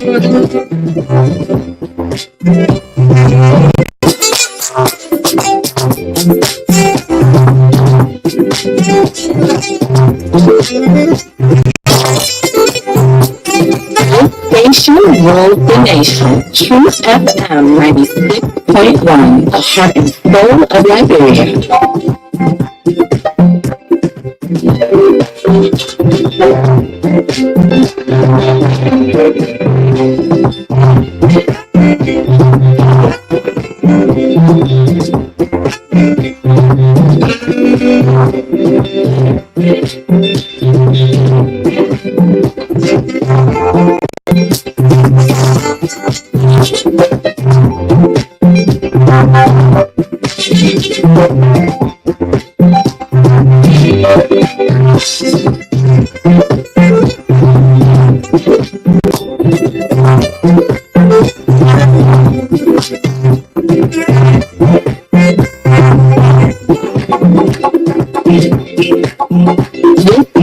Station ruled the nation. Truth FM 96.1, the heart and soul of Liberia.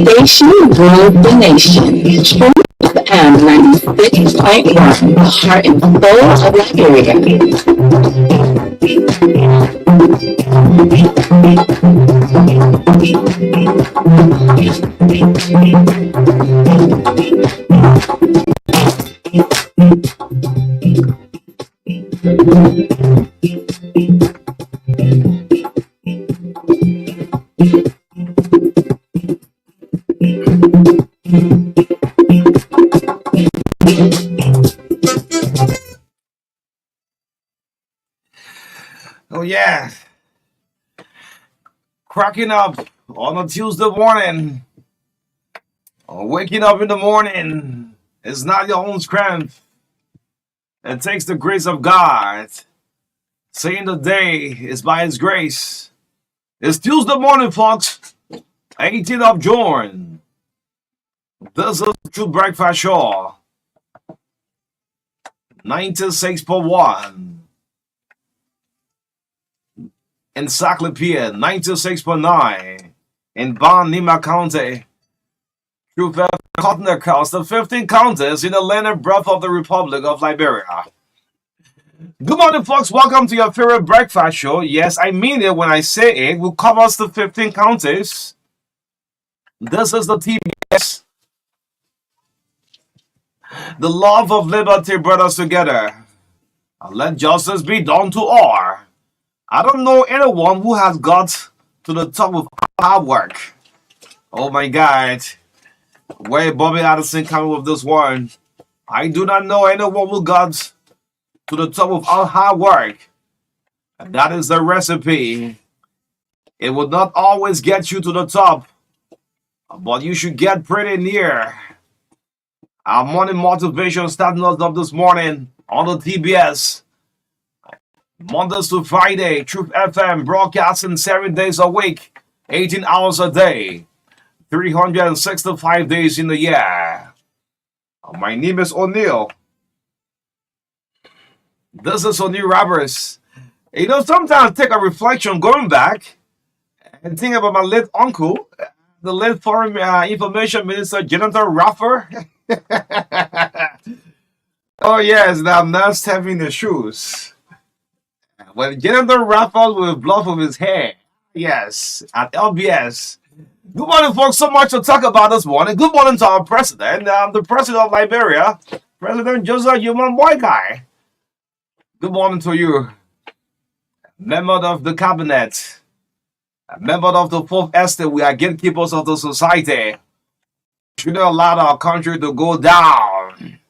Station ruled the nation. Truth FM 96.1, the heart and soul of Liberia. Oh yeah, cracking up on a Tuesday morning, or waking up in the morning is not your own strength. It takes the grace of God. Saying the day is by His grace. It's Tuesday morning, folks. 18th of June. This is True Breakfast Show. 96.1. Encyclopedia 96.9 in Bon Nima County. True Cotton Coast, the 15 counties in the land and breadth of the Republic of Liberia. Good morning, folks. Welcome to your favorite breakfast show. Yes, I mean it when I say it. We'll cover the 15 counties. This is the TBS. The love of liberty brought us together. And let justice be done to all. I don't know anyone who has got to the top of hard work. Oh my God. Where Bobby Addison coming with this one? I do not know anyone who got to the top of our hard work. And that is the recipe. It will not always get you to the top, but you should get pretty near. Our morning motivation starting us up this morning on the TBS. Mondays to Friday, Truth FM broadcasting 7 days a week, 18 hours a day, 365 days in the year. My name is O'Neill. This is O'Neill Roberts. You know, sometimes take a reflection going back and think about my late uncle, the late Foreign Information Minister, Jonathan Raffer. Oh, yes, now I'm not stepping the shoes. When Jonathan Raffer will bluff with his hair. Yes, at LBS. Good morning, folks. So much to talk about this morning. Good morning to our president, the president of Liberia, President Joseph Human Boykai. Good morning to you, member of the cabinet, member of the fourth estate. We are gatekeepers of the society. Shouldn't allow our country to go down.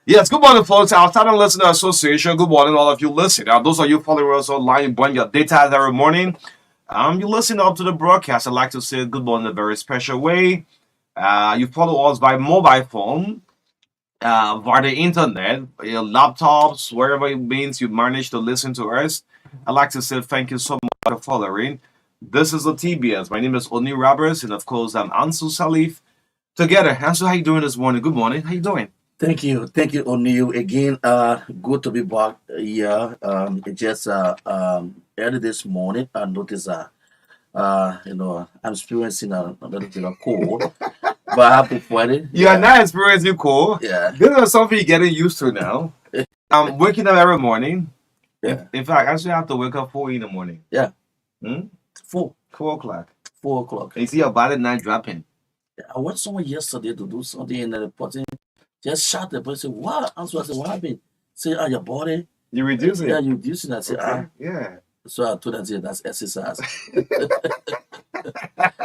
Yes, good morning, folks. Our Talent Listener Association. Good morning, all of you listening. Those of you following us online, burn your data every morning. You listen up to the broadcast. I'd like to say good morning in a very special way. You follow us by mobile phone, via the internet, your laptops, wherever it means you manage to listen to us. I'd like to say thank you so much for following. This is the TBS. My name is O'Neill Roberts, and of course, I'm Ansu Salif. Together, Ansu, how you doing this morning? Good morning. How you doing? Thank you, O'Neill. Again, good to be back here. Just early this morning, I noticed I'm experiencing a little bit of cold. but I have to point it. You are not experiencing cold. Yeah. This is something you're getting used to now. I'm waking up every morning. Yeah. In fact, I actually have to wake up 4 in the morning. Yeah. Hmm? 4 o'clock. 4 o'clock. And you see your body not dropping. I went somewhere yesterday to do something and the person just shot the person. What? I said, what happened? Say, your body. You reduce it. Yeah, you reducing that. I said, Okay. Yeah. So I told them, that's exercise.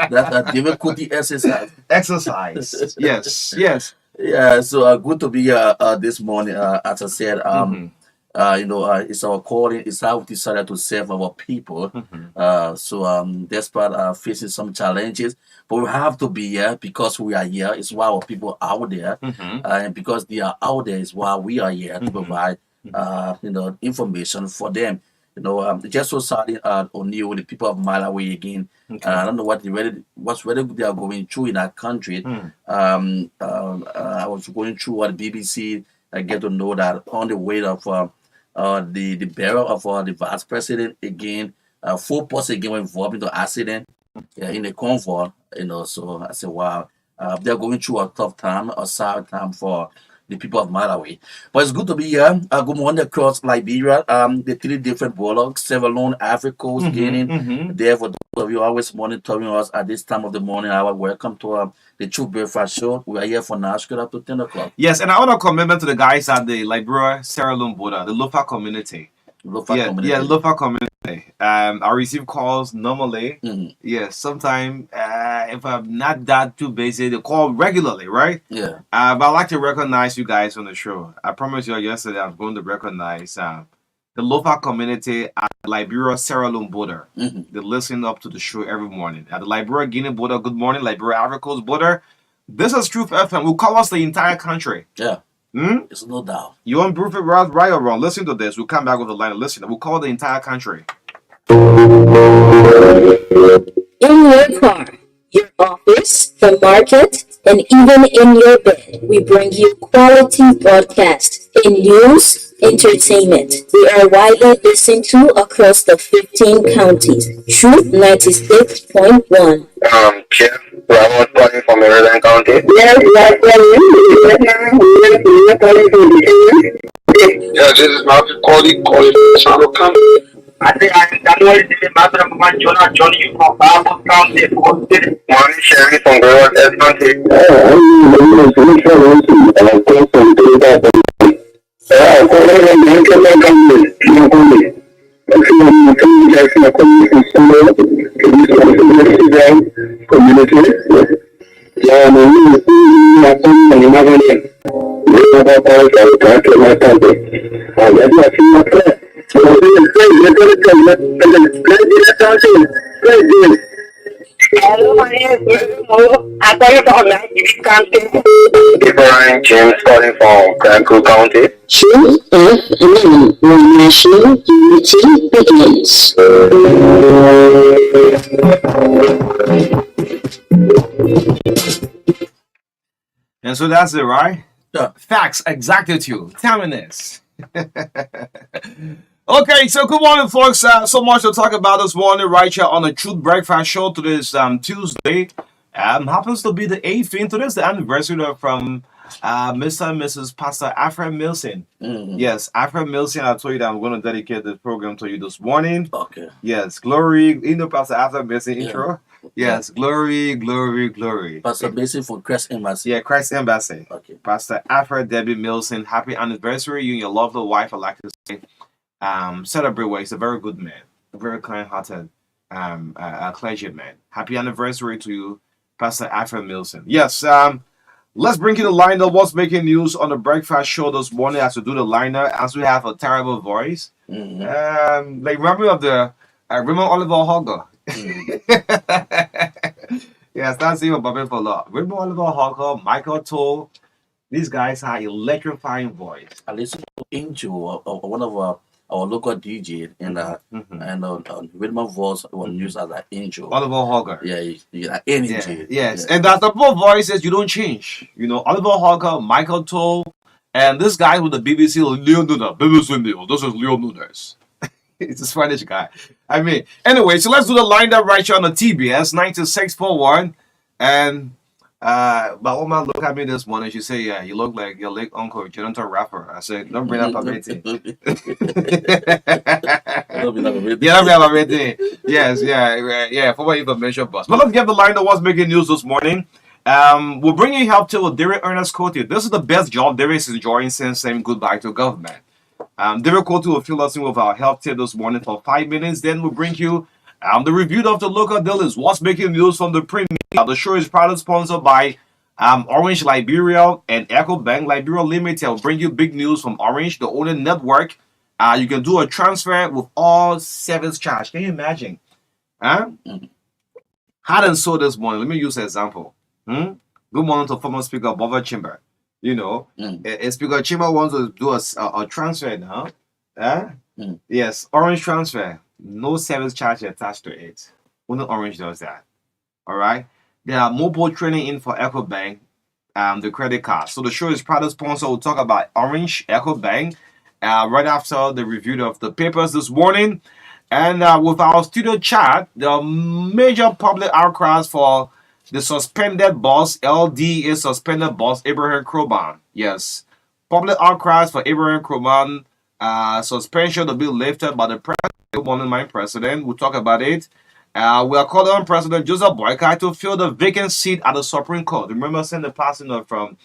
That's a difficulty exercise. Exercise. Yes. Yes. Yeah, so good to be here this morning. As I said, Mhm. It's our calling. It's how we decided to serve our people. Mhm. So despite facing some challenges, but we have to be here because we are here. It's why our people are out there, Mhm. and because they are out there, is why we are here to Mhm. provide information for them. Just so sadly, O'Neill, the people of Malawi again. Okay. I don't know what's really they are going through in our country. Mm. I was going through what BBC. I get to know that on the way of the burial of the vice president again, 4 persons again were involved in the accident in the convoy. So I said, wow, they're going through a tough time, a sad time for the people of Malawi. But it's good to be here. Good morning across Liberia. The 3 different bullocks, Sierra Leone, Africa Coast, Guinea. Mhm. There for those of you always monitoring us at this time of the morning. Welcome to the True Breakfast Show. We are here for Nashville up to 10 o'clock. Yes, and I want to commitment to the guys at the Liberia Sierra Leone border, the Lofa community. Community. Yeah, Lofa community. I receive calls normally. Mhm. Yes, sometimes if I'm not that too busy, they call regularly, right? Yeah. But I'd like to recognize you guys on the show. I promised you yesterday I'm going to recognize the Lofa community at the Liberia Sierra Leone border. Mhm. They listen up to the show every morning. At the Liberia Guinea border, good morning. Liberia Africa Coast border. This is Truth FM. We'll cover the entire country. Yeah. Hmm? It's no doubt. You want proof it right or wrong? Listen to this. We'll come back with a line of listening. We'll cover the entire country. In your car, your office, the market, and even in your bed, we bring you quality broadcast in news, entertainment. We are widely listened to across the 15 counties. Truth 96.1. Chef Ramos calling from Maryland County. Yes, Yeah, this is Martin calling from Salo County. I think I can tell you this is Master of Jonah Johnny from Barber County. Morning, Sherry from Growers S County. Different James calling from Cranco County. Truth FM, where national unity begins. And so that's it, right? Yeah. Facts, exactitude, timeliness. Okay, so good morning, folks. So much to talk about this morning, right here on the Truth Breakfast Show. Today's Tuesday. Happens to be the 18th. Today's the anniversary from Mr. and Mrs. Pastor Alfred Milson. Mhm. Yes, Alfred Milson. I told you that I'm going to dedicate this program to you this morning. Okay. Yes, glory. You know Pastor Alfred Milson Yeah. intro. Yes, glory, glory, glory. Pastor Mason for Christ Embassy. Yeah, Christ Embassy. Okay. Pastor Alfred Debbie Milson, happy anniversary. You and your lovely wife, I'd like to say, celebrate well. He's a very good man, a very kind-hearted clergyman. Happy anniversary to you, Pastor Alfred Milson. Yes, let's bring you the lineup. What's making news on the breakfast show this morning as we do the lineup, as we have a terrible voice. Mhm. Like remember of the Raymond Oliver Hogger. Yes, that's even Bobby for love. Raymond Oliver Hogger, Michael Toll. These guys have electrifying voice. I listened to Angel, one of our local DJ, and Wilma voice was used as an angel. Oliver Hogger. Yeah, energy. Yeah, yes, and that's the both voices you don't change. You know, Oliver Hogger, Michael Toll, and this guy with the BBC, Leo Nunes. BBC News. This is Leo Nunes. It's a Spanish guy. I mean, anyway, so let's do the lineup right here on the TBS 96.1. And My old man looked at me this morning. She said, "Yeah, you look like your late uncle, Jonathan Rapper." I said, "Don't bring up a meeting." Don't be like a bit. Yeah, don't bring up a meeting. Yes, yeah. For more information, boss. But let's get the line of what's making news this morning. We'll bring you help to Derek Ernest Cote. This is the best job Derek is enjoying since saying goodbye to government. Derek Cote will fill us in with our health tip this morning for 5 minutes. Then we'll bring you the review of the local dealers. What's making news from the print media. The show is proudly sponsored by Orange Liberia and Echo Bank Liberia Limited. Will bring you big news from Orange, the only network. You can do a transfer with all service charge. Can you imagine? Huh? Had and so this morning. Let me use an example. Good morning to former Speaker Bova Chimber. You know, Speaker Chimber wants to do a transfer now. Yes, Orange transfer. No service charge attached to it. Only Orange does that. All right. There are mobile training in for Echo Bank, the credit card. So the show is proud sponsor. We'll talk about Orange, Echo Bank, right after the review of the papers this morning. And with our studio chat, there are major public outcries for the suspended boss, LDA suspended boss, Abraham Kroban. Yes. Public outcries for Abraham Kroban, suspension to be lifted by the president. Good morning, my president. We'll talk about it. We are calling on President Joseph Boykai to fill the vacant seat at the Supreme Court. Remember, send the passing of from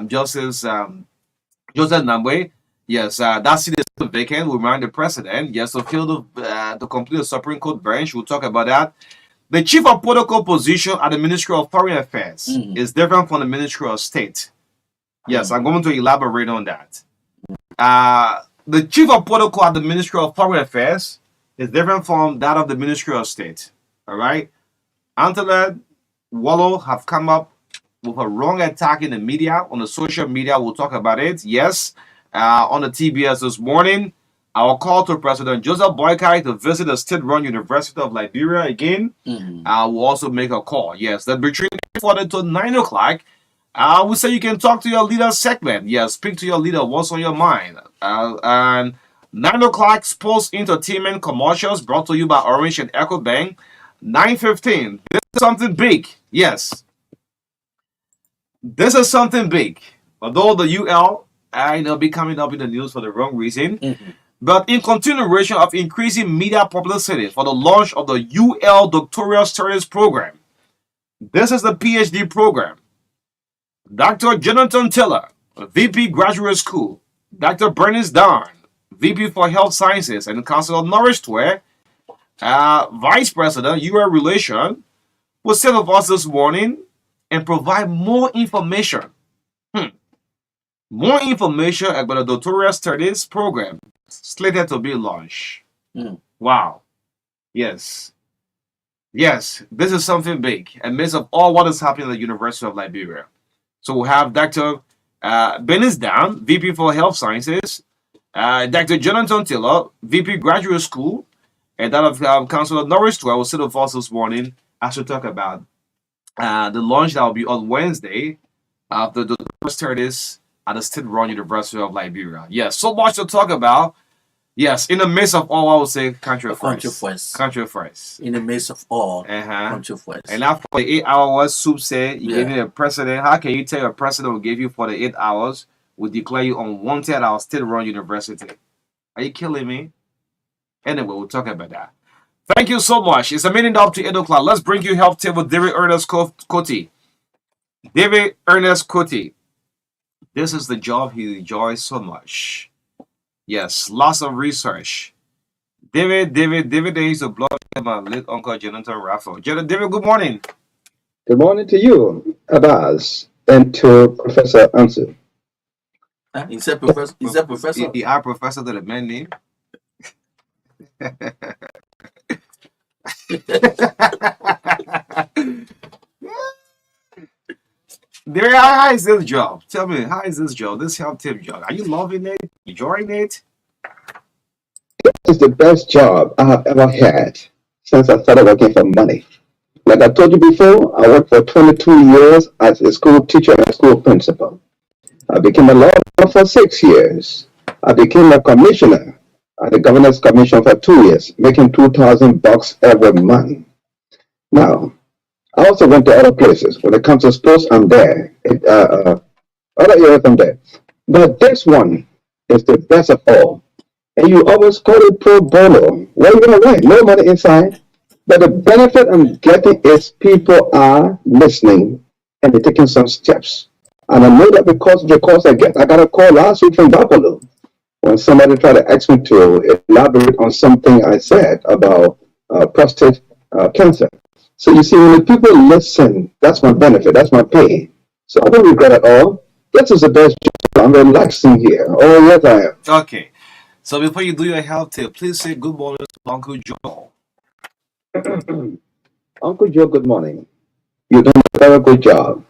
Justice Joseph Nambwe. Yes, that seat is still vacant. We remind the president, yes, to fill to complete the Supreme Court bench. We'll talk about that. The chief of protocol position at the Ministry of Foreign Affairs is different from the Ministry of State. Yes, I'm going to elaborate on that. The chief of protocol at the Ministry of Foreign Affairs is different from that of the Ministry of State. All right. Antelope Wallow have come up with a wrong attack in the media, on the social media. We'll talk about it. Yes. On the TBS this morning, our call to President Joseph Boykai to visit the state-run University of Liberia again. We'll also make a call. Yes, that between 4 to 9 o'clock. We say you can talk to your leader segment. Yes, speak to your leader. What's on your mind? And 9 o'clock sports entertainment commercials brought to you by Orange and Echo Bank. 9:15. This is something big. Yes. This is something big. Although the UL be coming up in the news for the wrong reason. But in continuation of increasing media publicity for the launch of the UL Doctoral Studies program. This is the PhD program. Dr. Jonathan Taylor, VP Graduate School. Dr. Bernice Darn, VP for Health Sciences and Councilor Norris Tware, Vice President, UL Relation, will sit with us this morning and provide more information. More information about the Doctoral Studies program slated to be launched. Wow. Yes. Yes, this is something big amidst of all what is happening at the University of Liberia. So we'll have Dr. Bernice Darn, VP for Health Sciences, Dr. Jonathan Taylor, VP Graduate School, and that of Councilor Norris Tware will sit with us this morning as we talk about the launch that will be on Wednesday of the Doctoral Studies at the state-run University of Liberia. Yes, so much to talk about. Yes, in the midst of all, I would say country first. Country first. In the midst of all, country first. And after the 8 hours, Soup said, you gave me a president. How can you tell a president who gave you for the 8 hours will declare you unwanted at our state-run university? Are you killing me? Anyway, we'll talk about that. Thank you so much. It's a minute up to 8 o'clock. Let's bring you help tip with David Ernest Cote. David Ernest Cote. This is the job he enjoys so much. Yes, lots of research. David is a blog of my late uncle Jonathan Raphael. David, good morning. Good morning to you, Abbas, and to Professor Ansu. He said professor. He are professor to the man name. How is this job? Tell me, how is this job? This health tip job. Are you loving it? Enjoying it? This is the best job I have ever had since I started working for money. Like I told you before, I worked for 22 years as a school teacher and a school principal. I became a lawyer for 6 years. I became a commissioner at the Governor's Commission for 2 years, making $2,000 every month. Now, I also went to other places. When it comes to sports, I'm there. Other areas, I'm there. But this one is the best of all. And you always call it pro bono. What are you going to win? No money inside. But the benefit I'm getting is people are listening and they're taking some steps. And I know that because of the calls I get. I got a call last week from Buffalo when somebody tried to ask me to elaborate on something I said about prostate cancer. So you see, when the people listen, that's my benefit, that's my pay. So I don't regret at all. This is the best job. I'm relaxing here. Oh, yes, I am. Okay. So before you do your health tip, please say good morning to Uncle Joe. Uncle Joe, good morning. You're doing a very good job.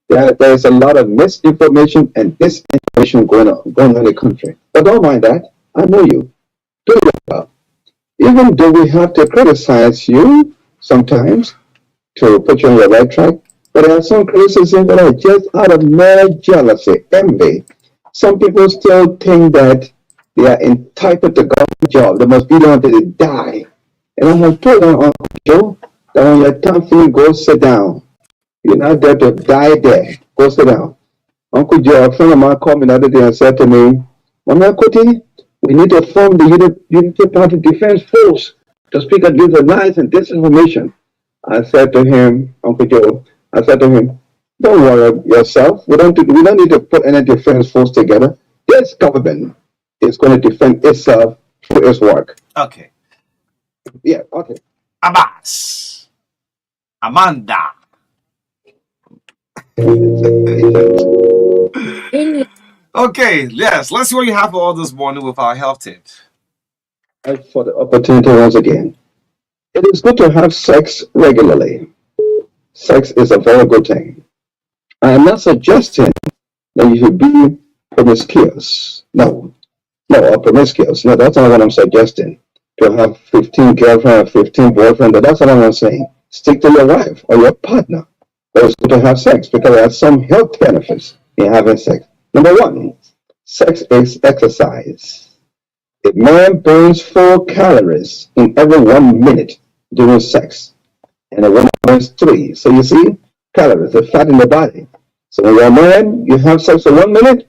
There's a lot of misinformation and disinformation going on in the country. But don't mind that. I know you. Do your job. Even though we have to criticize you sometimes to put you on the right track, but there are some criticisms that are just out of mere jealousy, envy. Some people still think that they are entitled to God's job. They must be there until they die. And I have told them, Uncle Joe, that when your time finish, go sit down. You're not there to die there. Go sit down. Uncle Joe, a friend of mine called me the other day and said to me, Mama Kuti, we need to form the Unity Party Defense Force to speak against the lies and disinformation. I said to him, Uncle Joe, I said to him, don't worry yourself. We don't need to put any defense force together. This government is going to defend itself through its work. Okay. Yeah, okay. Abbas. Amanda. Okay, yes. Let's see what you have for all this morning with our health tips. Thanks for the opportunity once again. It is good to have sex regularly. Sex is a very good thing. I am not suggesting that you should be promiscuous. No, or promiscuous. No, that's not what I'm suggesting. To have 15 girlfriends, 15 boyfriends, that's not what I'm saying. Stick to your wife or your partner. But it's good to have sex because there are some health benefits in having sex. Number one, sex is exercise. A man burns 4 calories in every 1 minute during sex, and a woman burns 3. So you see, calories, the fat in the body. So when you're a man, you have sex for 1 minute,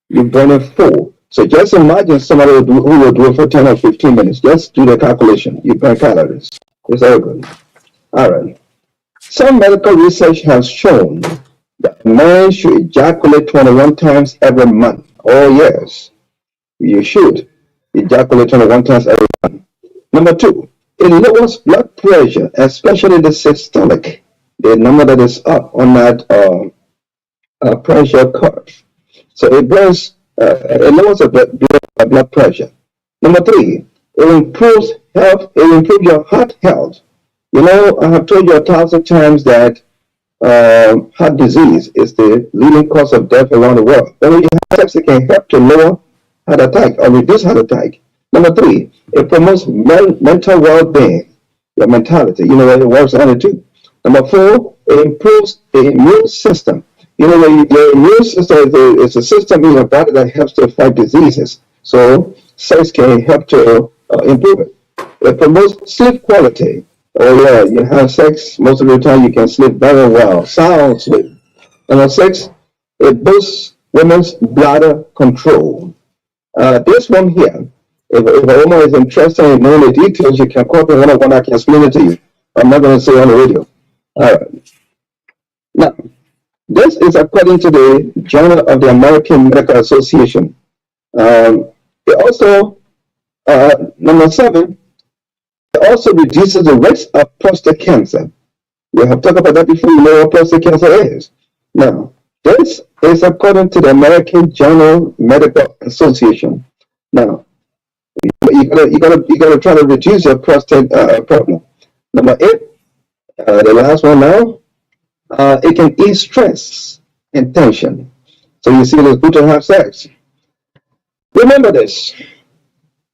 you burn 4. So just imagine somebody who will do it for 10 or 15 minutes. Just do the calculation. You burn calories. It's all good. All right. Some medical research has shown that men should ejaculate 21 times every month. Oh, yes. You should ejaculate 21 times every month. Number 2, it lowers blood pressure, especially the systolic, the number that is up on that pressure curve. So it lowers the blood pressure. Number 3, it improves health. It improves your heart health. You know, I have told you 1,000 times that heart disease is the leading cause of death around the world. But when you have sex, it can help to lower heart attack or reduce heart attack. Number 3, it promotes mental well-being, your mentality. You know, it works on it too. Number 4, it improves the immune system. You know, your immune system is a system in your body that helps to fight diseases. So sex can help to improve it. It promotes sleep quality. Oh yeah, you have sex, most of the time you can sleep very well, sound sleep. Number 6, it boosts women's bladder control. This one here, if a woman is interested in knowing the details, you can call me one-on-one, I can explain it to you. I'm not going to say it on the radio. All right. Now, this is according to the Journal of the American Medical Association. It also, number 7, it also reduces the risk of prostate cancer. We have talked about that before. You know what prostate cancer is. Now, this is according to the American Journal Medical Association. Now, you gotta try to reduce your prostate problem. Number 8, the last one now, it can ease stress and tension. So you see, it's good to have sex. Remember this.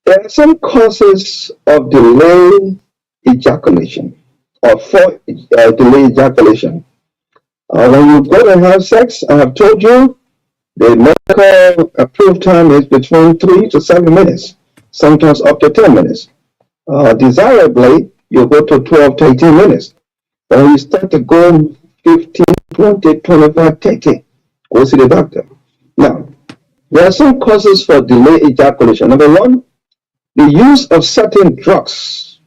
There are some causes of delayed ejaculation or for delayed ejaculation. When you go to have sex, I have told you the medical approved time is between 3 to 7 minutes, sometimes up to 10 minutes. Desirably, you go to 12 to 18 minutes. And when you start to go 15, 20, 25, 30, go see the doctor. Now, there are some causes for delayed ejaculation. Number one, the use of certain drugs.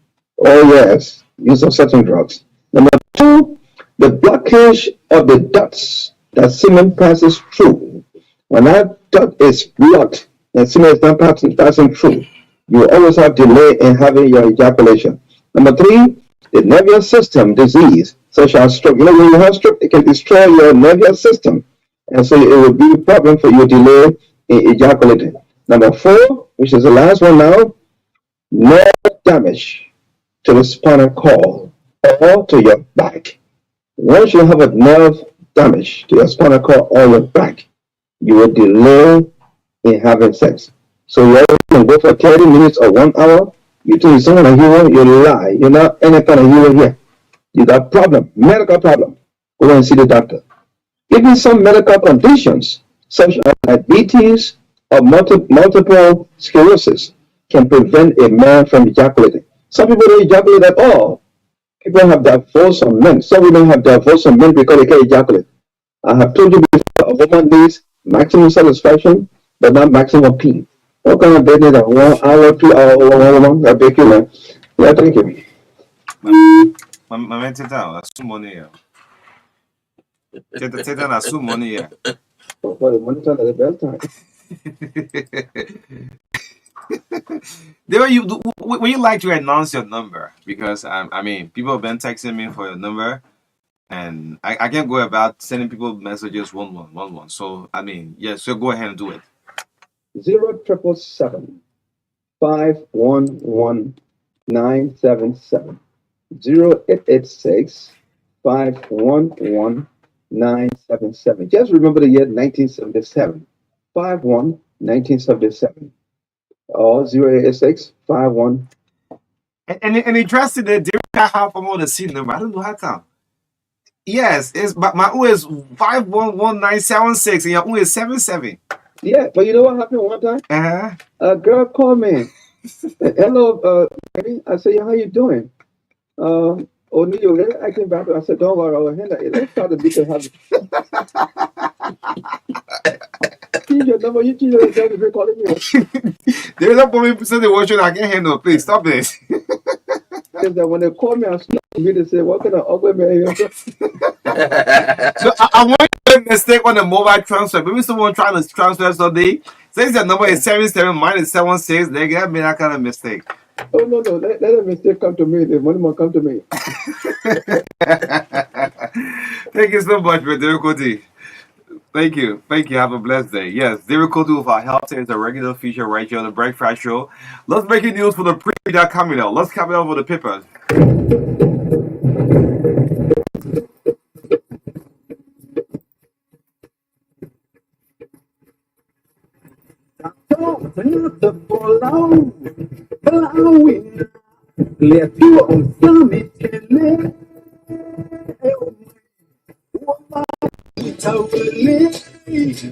Oh yes, use of certain drugs. Number two, the blockage of the ducts that semen passes through. When that duct is blocked and semen is not passing through, you always have delay in having your ejaculation. Number three, the nervous system disease, such as stroke. You know, when you have stroke, it can destroy your nervous system. And so it will be a problem for you delay in ejaculating. Number four, which is the last one now, nerve damage to the spinal cord or to your back. Once you have a nerve damage to your spinal cord or your back, you will delay in having sex. So you can go for 30 minutes or 1 hour. You think you're a hero, you lie. You're not any kind of hero here. You got problem, medical problem. Go and see the doctor. Even some medical conditions, such as diabetes or multiple sclerosis, can prevent a man from ejaculating. Some people don't ejaculate at all. People have divorce on men. Some women have divorce on men because they can't ejaculate. I have told you before, a woman needs maximum satisfaction, but not maximum P. What kind of business that 1 hour, 2 hour, 1 woman? I beg you, man. Yeah, thank you. My teta, that's some money here. Teta, that's some money here. For the money time at the best time. Would you like to announce your number? Because I mean, people have been texting me for your number, and I can't go about sending people messages 1111. So I mean, yes, so go ahead and do it. 0777 511 977 0886 511 977. Just remember the year 1977. 1977. Or 0886 51. And interested that they have from all the scene number. I don't know how come. Yes, it's but my own is 511976 and your own is 77. Yeah, but you know what happened one time? A girl called me. Hello, baby. I said, how you doing? Oh, New York, I came back. I said, don't worry, I'll handle it. Let's start the beat and have it. Change your number. You change your number. You're calling me. There's a point percent of watching I can't handle. Please stop this. Because that when they call me, I'm me to say, what kind of ugly man you? So I want to make a mistake on the mobile transfer. Maybe someone trying to transfer something. Since the number is 77, mine is 76, they get me that kind of mistake. Oh no, let the mistake come to me. The money will come to me. Thank you so much, Brother Cody. Thank you. Have a blessed day. Yes, David Cody with our health is a regular feature right here on the Breakfast Show. Let's make it news for the pre-media coming out. Let's come out for the papers.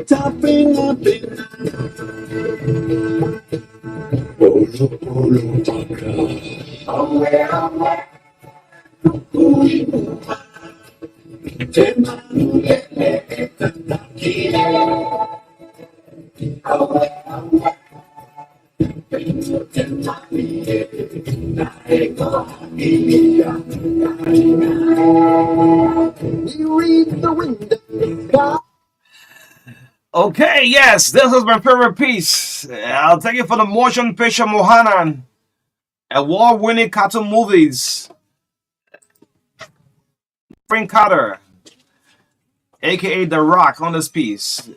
Tapping up Okay, yes, this is my favorite piece. I'll take it for the motion picture Mohanan, award-winning cartoon movies. Frank Carter, aka The Rock, on this piece.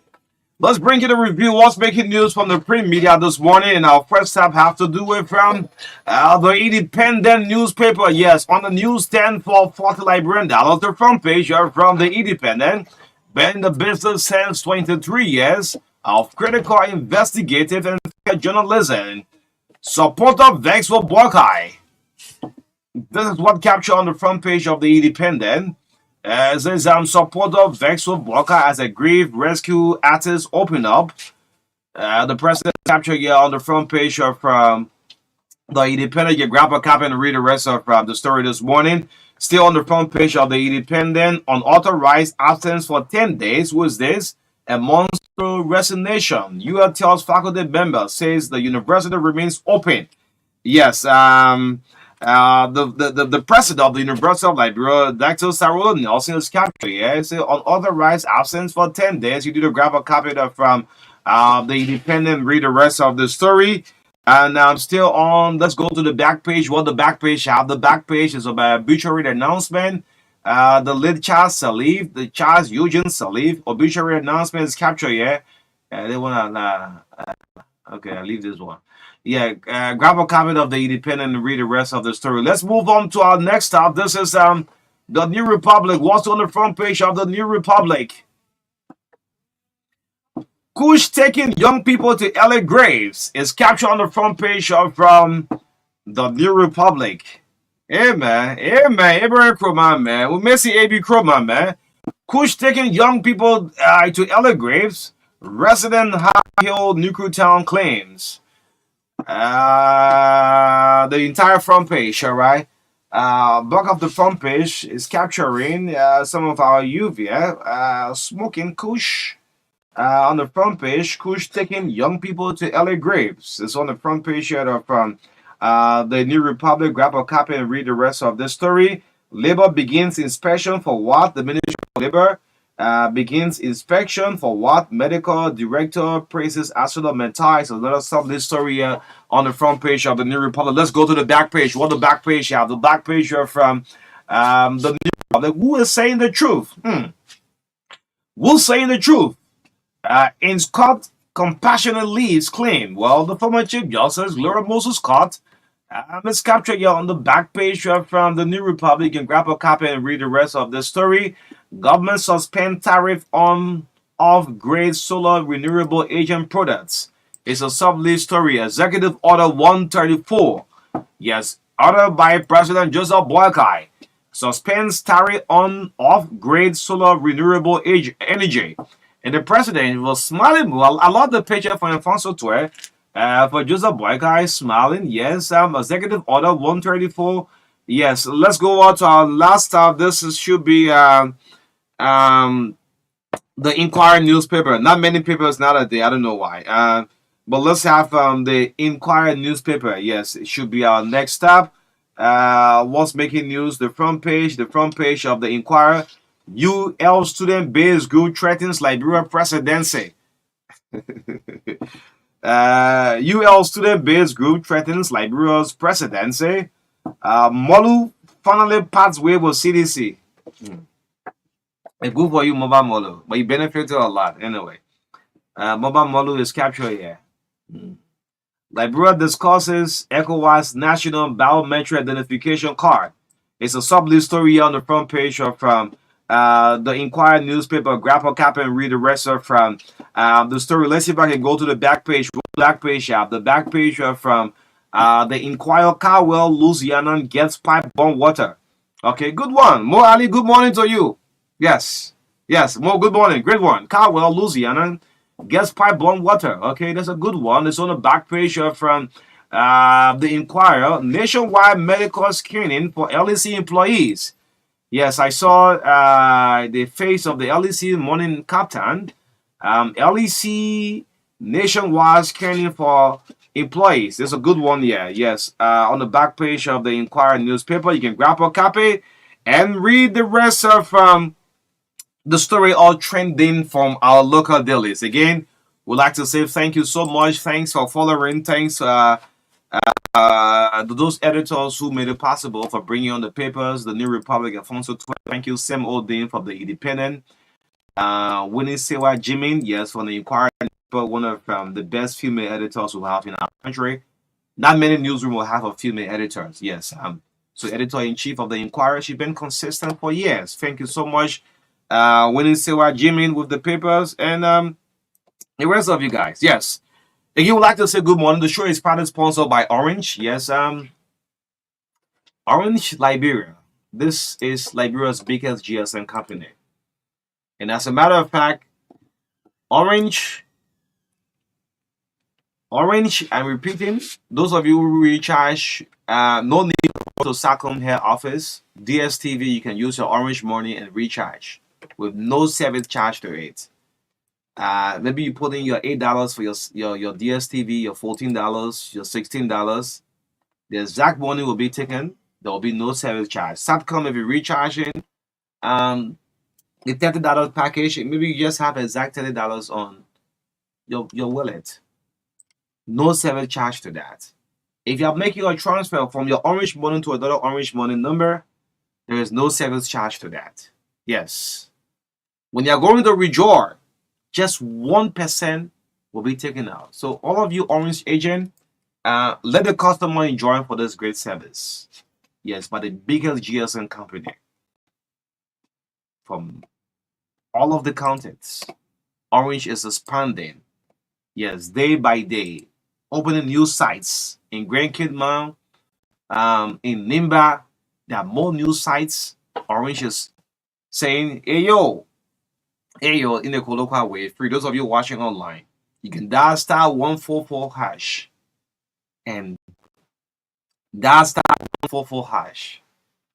Let's bring you the review. What's making news from the print media this morning? And our first step have to do with from the Independent newspaper. Yes, on the newsstand for $40 Liberian, the front page are from the Independent. Been in the business since 23 years of critical, investigative, and journalism. Supporter vex for Buckeye. This is what captured on the front page of the Independent. It says supporter vex for Buckeye as a grief rescue artist open up. The president captured here on the front page of the Independent. You grab a copy and read the rest of the story this morning. Still on the front page of the Independent, unauthorized absence for 10 days. Who is this? A monster resignation. UL tells faculty member says the university remains open. Yes, the president of the University of Liberia, Dr. Sarola Nelson, is captured. Yeah, it's unauthorized absence for 10 days. You need to grab a copy of from the Independent, read the rest of the story. And still on, let's go to the back page. What the back page have? The back page is about obituary announcement. The late Charles Salif, the Charles Eugene Salif obituary announcement is captured. Yeah, they wanna. Okay, I'll leave this one. Yeah, grab a copy of the Independent and read the rest of the story. Let's move on to our next stop. This is the New Republic. What's on the front page of the New Republic? Kush taking young people to LA graves is captured on the front page of from the New Republic. Hey man, Abraham Kroman, man. We may see AB Kroman, man. Kush taking young people to LA graves. Resident High Hill Nuclear Town claims. The entire front page, all right. Back of the front page is capturing some of our youth here smoking kush. On the front page, Kush taking young people to LA graves. It's on the front page here from the New Republic. Grab a copy and read the rest of this story. Labor begins inspection for what? The Ministry of Labor begins inspection for what? Medical director praises ArcelorMittal. So let us stop this story here on the front page of the New Republic. Let's go to the back page. What the back page have? The back page here from the New Republic. Who is saying the truth? Who's saying the truth? In Scott compassionate leaves claim. Well, the former Chief Justice Laura Moses Scott is captured here on the back page from the New Republic. You can grab a copy and read the rest of the story. Government suspend tariff on off-grade solar renewable agent products. It's a sub-lead story. Executive Order 134. Yes, ordered by President Joseph Boakai. Suspends tariff on off-grade solar renewable energy. And the president was smiling. Well, I love the picture from Alfonso Tue. For Joseph Boakai smiling. Yes, Executive Order 134. Yes, let's go on to our last stop. This should be the Inquirer newspaper. Not many papers nowadays. I don't know why. But let's have the Inquirer newspaper. Yes, it should be our next stop. What's making news? The front page of the Inquirer. UL student base group threatens Liberia presidency. UL student base group threatens Liberia's presidency. Molu finally parts way with CDC. It's good for you, Mobile Molu, but you benefited a lot anyway. Mobile Molu is captured here. Liberia discusses ECOWAS national biometric identification card. It's a sub-lead story on the front page of from the Inquirer newspaper. Grab a copy and read the rest of from the story. Let's see if I can go to the back page. The back page from the Inquirer. Cowell, Louisiana gets pipe bomb water. Okay, good one. Mo Ali, good morning to you. Yes, Mo, good morning. Great one. Cowell, Louisiana gets pipe bomb water. Okay, that's a good one. It's on the back page from the Inquirer. Nationwide medical screening for LEC employees. Yes, I saw the face of the LEC morning captain. LEC nationwide screening for employees. There's a good one here. Yes, on the back page of the Inquirer newspaper. You can grab a copy and read the rest of the story all trending from our local dailies. Again, we'd like to say thank you so much. Thanks for following. Thanks to those editors who made it possible for bringing on the papers, the New Republic, Alfonso Tue. Thank you, Sam Odin from the Independent. Winnie Sewa Jimin, yes, from the Inquirer, one of the best female editors we have in our country. Not many newsrooms will have a female editors. Yes, so editor-in-chief of the Inquirer. She's been consistent for years. Thank you so much, Winnie Sewa Jimin, with the papers, and the rest of you guys. Yes. If you would like to say good morning, the show is proudly sponsored by Orange. Yes, Orange Liberia. This is Liberia's biggest GSM company. And as a matter of fact, Orange Orange, I'm repeating, those of you who recharge, no need to go to Sacom head office. DSTV, you can use your Orange money and recharge with no service charge to it. Maybe you put in your $8 for your DSTV, your $14, your $16. The exact money will be taken. There will be no service charge. Satcom, if you're recharging, the $30 package, maybe you just have exact $30 on your wallet. No service charge to that. If you are making a transfer from your Orange Money to another Orange Money number, there is no service charge to that. Yes. When you are going to withdraw, just 1% will be taken out. So all of you Orange agent, let the customer enjoy for this great service. Yes, by the biggest GSM company from all of the counties. Orange is expanding. Yes, day by day, opening new sites in Grand Kidman, in Nimba. There are more new sites. Orange is saying, hey yo, in the colloquial way. For those of you watching online, you can dial *144# and dial *144#.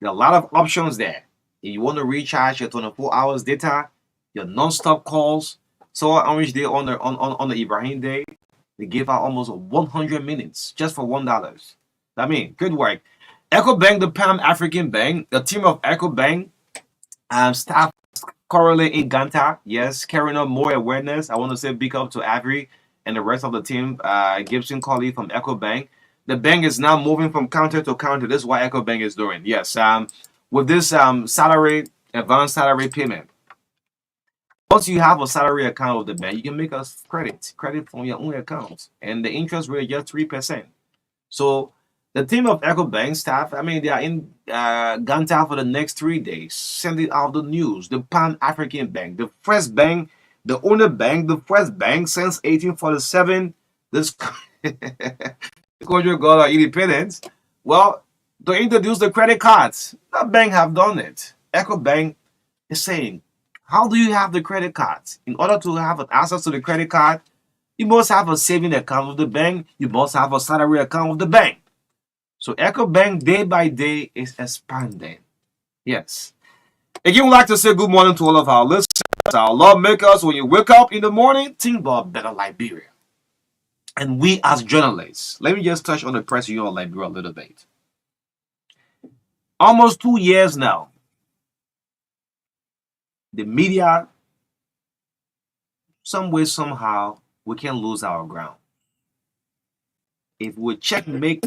There are a lot of options there. If you want to recharge your 24 hours data, your non-stop calls. So Orange Day on the Ibrahim Day, they gave out almost 100 minutes just for $1. I mean, good work. EcoBank, the Pan African Bank, the team of EcoBank, staff currently in Ganta, yes, carrying on more awareness. I want to say big up to Avery and the rest of the team, Gibson Colley from EcoBank. The bank is now moving from counter to counter. This is what EcoBank is doing. Yes, with this salary, advanced salary payment. Once you have a salary account with the bank, you can make us credit from your own account, and the interest rate is just 3%. So the team of EcoBank staff, I mean, they are in Ganta for the next 3 days, sending out the news. The Pan African Bank, the first bank, the owner bank, the first bank since 1847. This country got our independence. Well, to introduce the credit cards, the bank have done it. EcoBank is saying, how do you have the credit cards? In order to have access to the credit card, you must have a saving account with the bank. You must have a salary account with the bank. So EcoBank day by day is expanding. Yes. Again, we'd like to say good morning to all of our listeners, our lawmakers. When you wake up in the morning, think about better Liberia. And we as journalists, let me just touch on the press union of Liberia a little bit. Almost 2 years now, the media, some way, somehow, we can lose our ground. If we checkmate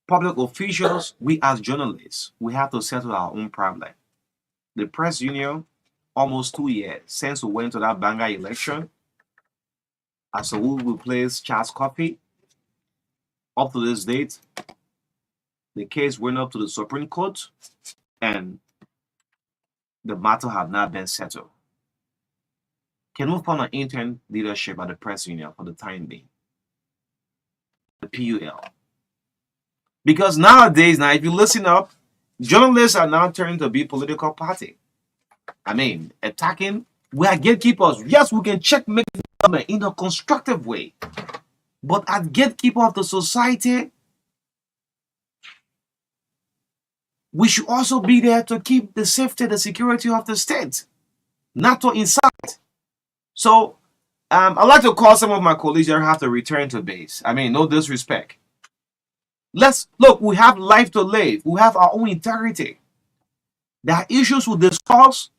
public officials, we as journalists, we have to settle our own problem. The press union, almost 2 years since we went to that Banga election, as who replaced Charles Coffey, up to this date, the case went up to the Supreme Court, and the matter had not been settled. Can we find an intern leadership at the press union for the time being? The PUL. Because nowadays, now, if you listen up, journalists are now turning to be political party. I mean, attacking. We are gatekeepers. Yes, we can checkmate the government in a constructive way. But as gatekeeper of the society, we should also be there to keep the safety, the security of the state, not to incite. So, I'd like to call some of my colleagues that have to return to base. I mean, no disrespect. Let's look, we have life to live. We have our own integrity. There are issues we discuss,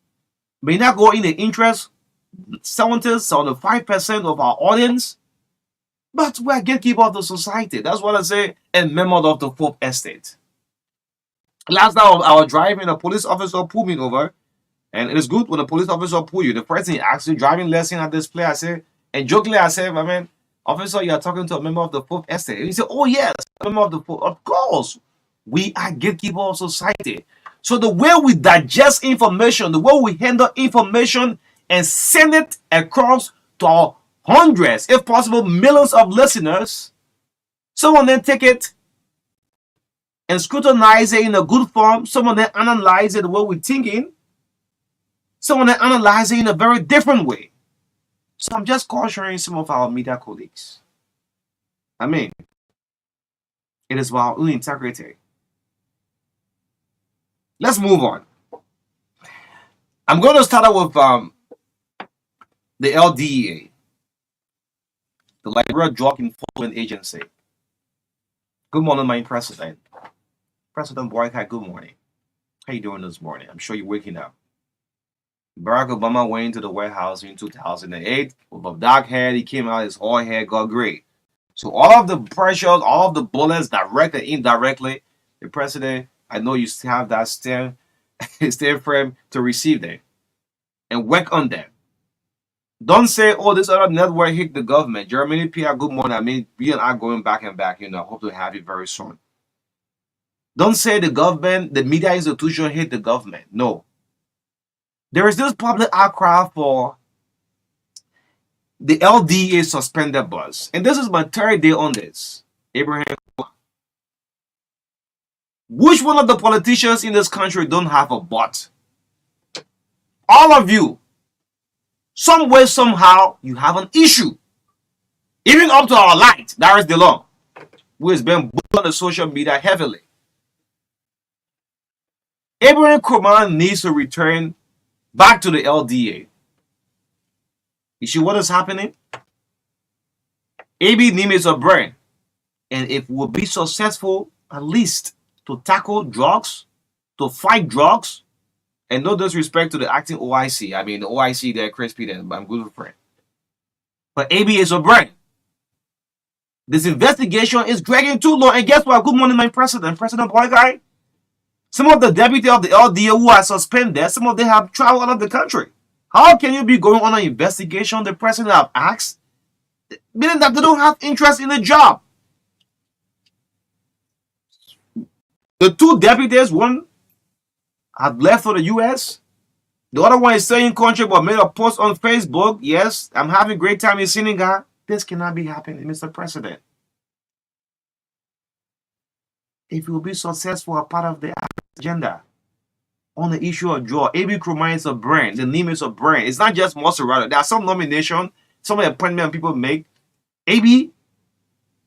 may not go in the interest 75% of our audience, but we are gatekeeper of the society. That's what I say, and member of the Fourth Estate. Last time I was driving, a police officer pulled me over, and it is good when a police officer pull you. The first thing he asks you, driving lesson at this place, I say, and jokingly I say, my man, officer, you are talking to a member of the Fourth Estate. And he said, oh yes, a member of the Fourth. Of course, we are gatekeeper of society. So the way we digest information, the way we handle information and send it across to our hundreds, if possible, millions of listeners, someone then take it and scrutinize it in a good form. Someone then analyze it the way we're thinking. Someone that analyzes it in a very different way. So I'm just cautioning some of our media colleagues. I mean, it is about own integrity. Let's move on. I'm going to start out with the LDEA, the Liberia Drug Enforcement Agency. Good morning, my president. President Boycott, good morning. How you doing this morning? I'm sure you're waking up. Barack Obama went into the White House in 2008 with a dark hair. He came out, his whole hair got gray. So all of the pressures, all of the bullets, direct and indirectly, the president, I know you still have that stand frame to receive them and work on them. Don't say, oh, this other network hit the government. Germany, PR, good morning. I mean, we and I going back and back. Hope to have it very soon. Don't say the government, the media institution hit the government. No. There is this public outcry for the LDA suspended bus. And this is my third day on this. Abraham, which one of the politicians in this country don't have a butt? All of you. Some way, somehow, you have an issue. Even up to our light, Darius DeLong, who has been bullied on the social media heavily. Abraham Kurman needs to return back to the LDA. You see what is happening? AB name is a brand. And if we'll be successful, at least to tackle drugs, to fight drugs, and no disrespect to the acting OIC. I mean, the OIC, they're crispy, but I'm good friend. But AB is a brand. This investigation is dragging too long. And guess what? Good morning, my president. President Boyguy. Some of the deputies of the LDA who are suspended, some of them have traveled out of the country. How can you be going on an investigation the president have asked, meaning that they don't have interest in the job? The two deputies, one had left for the US. The other one is staying in country but made a post on Facebook. Yes, I'm having a great time in Senegal. This cannot be happening, Mr. President. If you will be successful as part of the agenda on the issue of drug, AB Kurman is a brand. The name is a brand. It's not just Monserrato. There are some nomination, some appointment people make. AB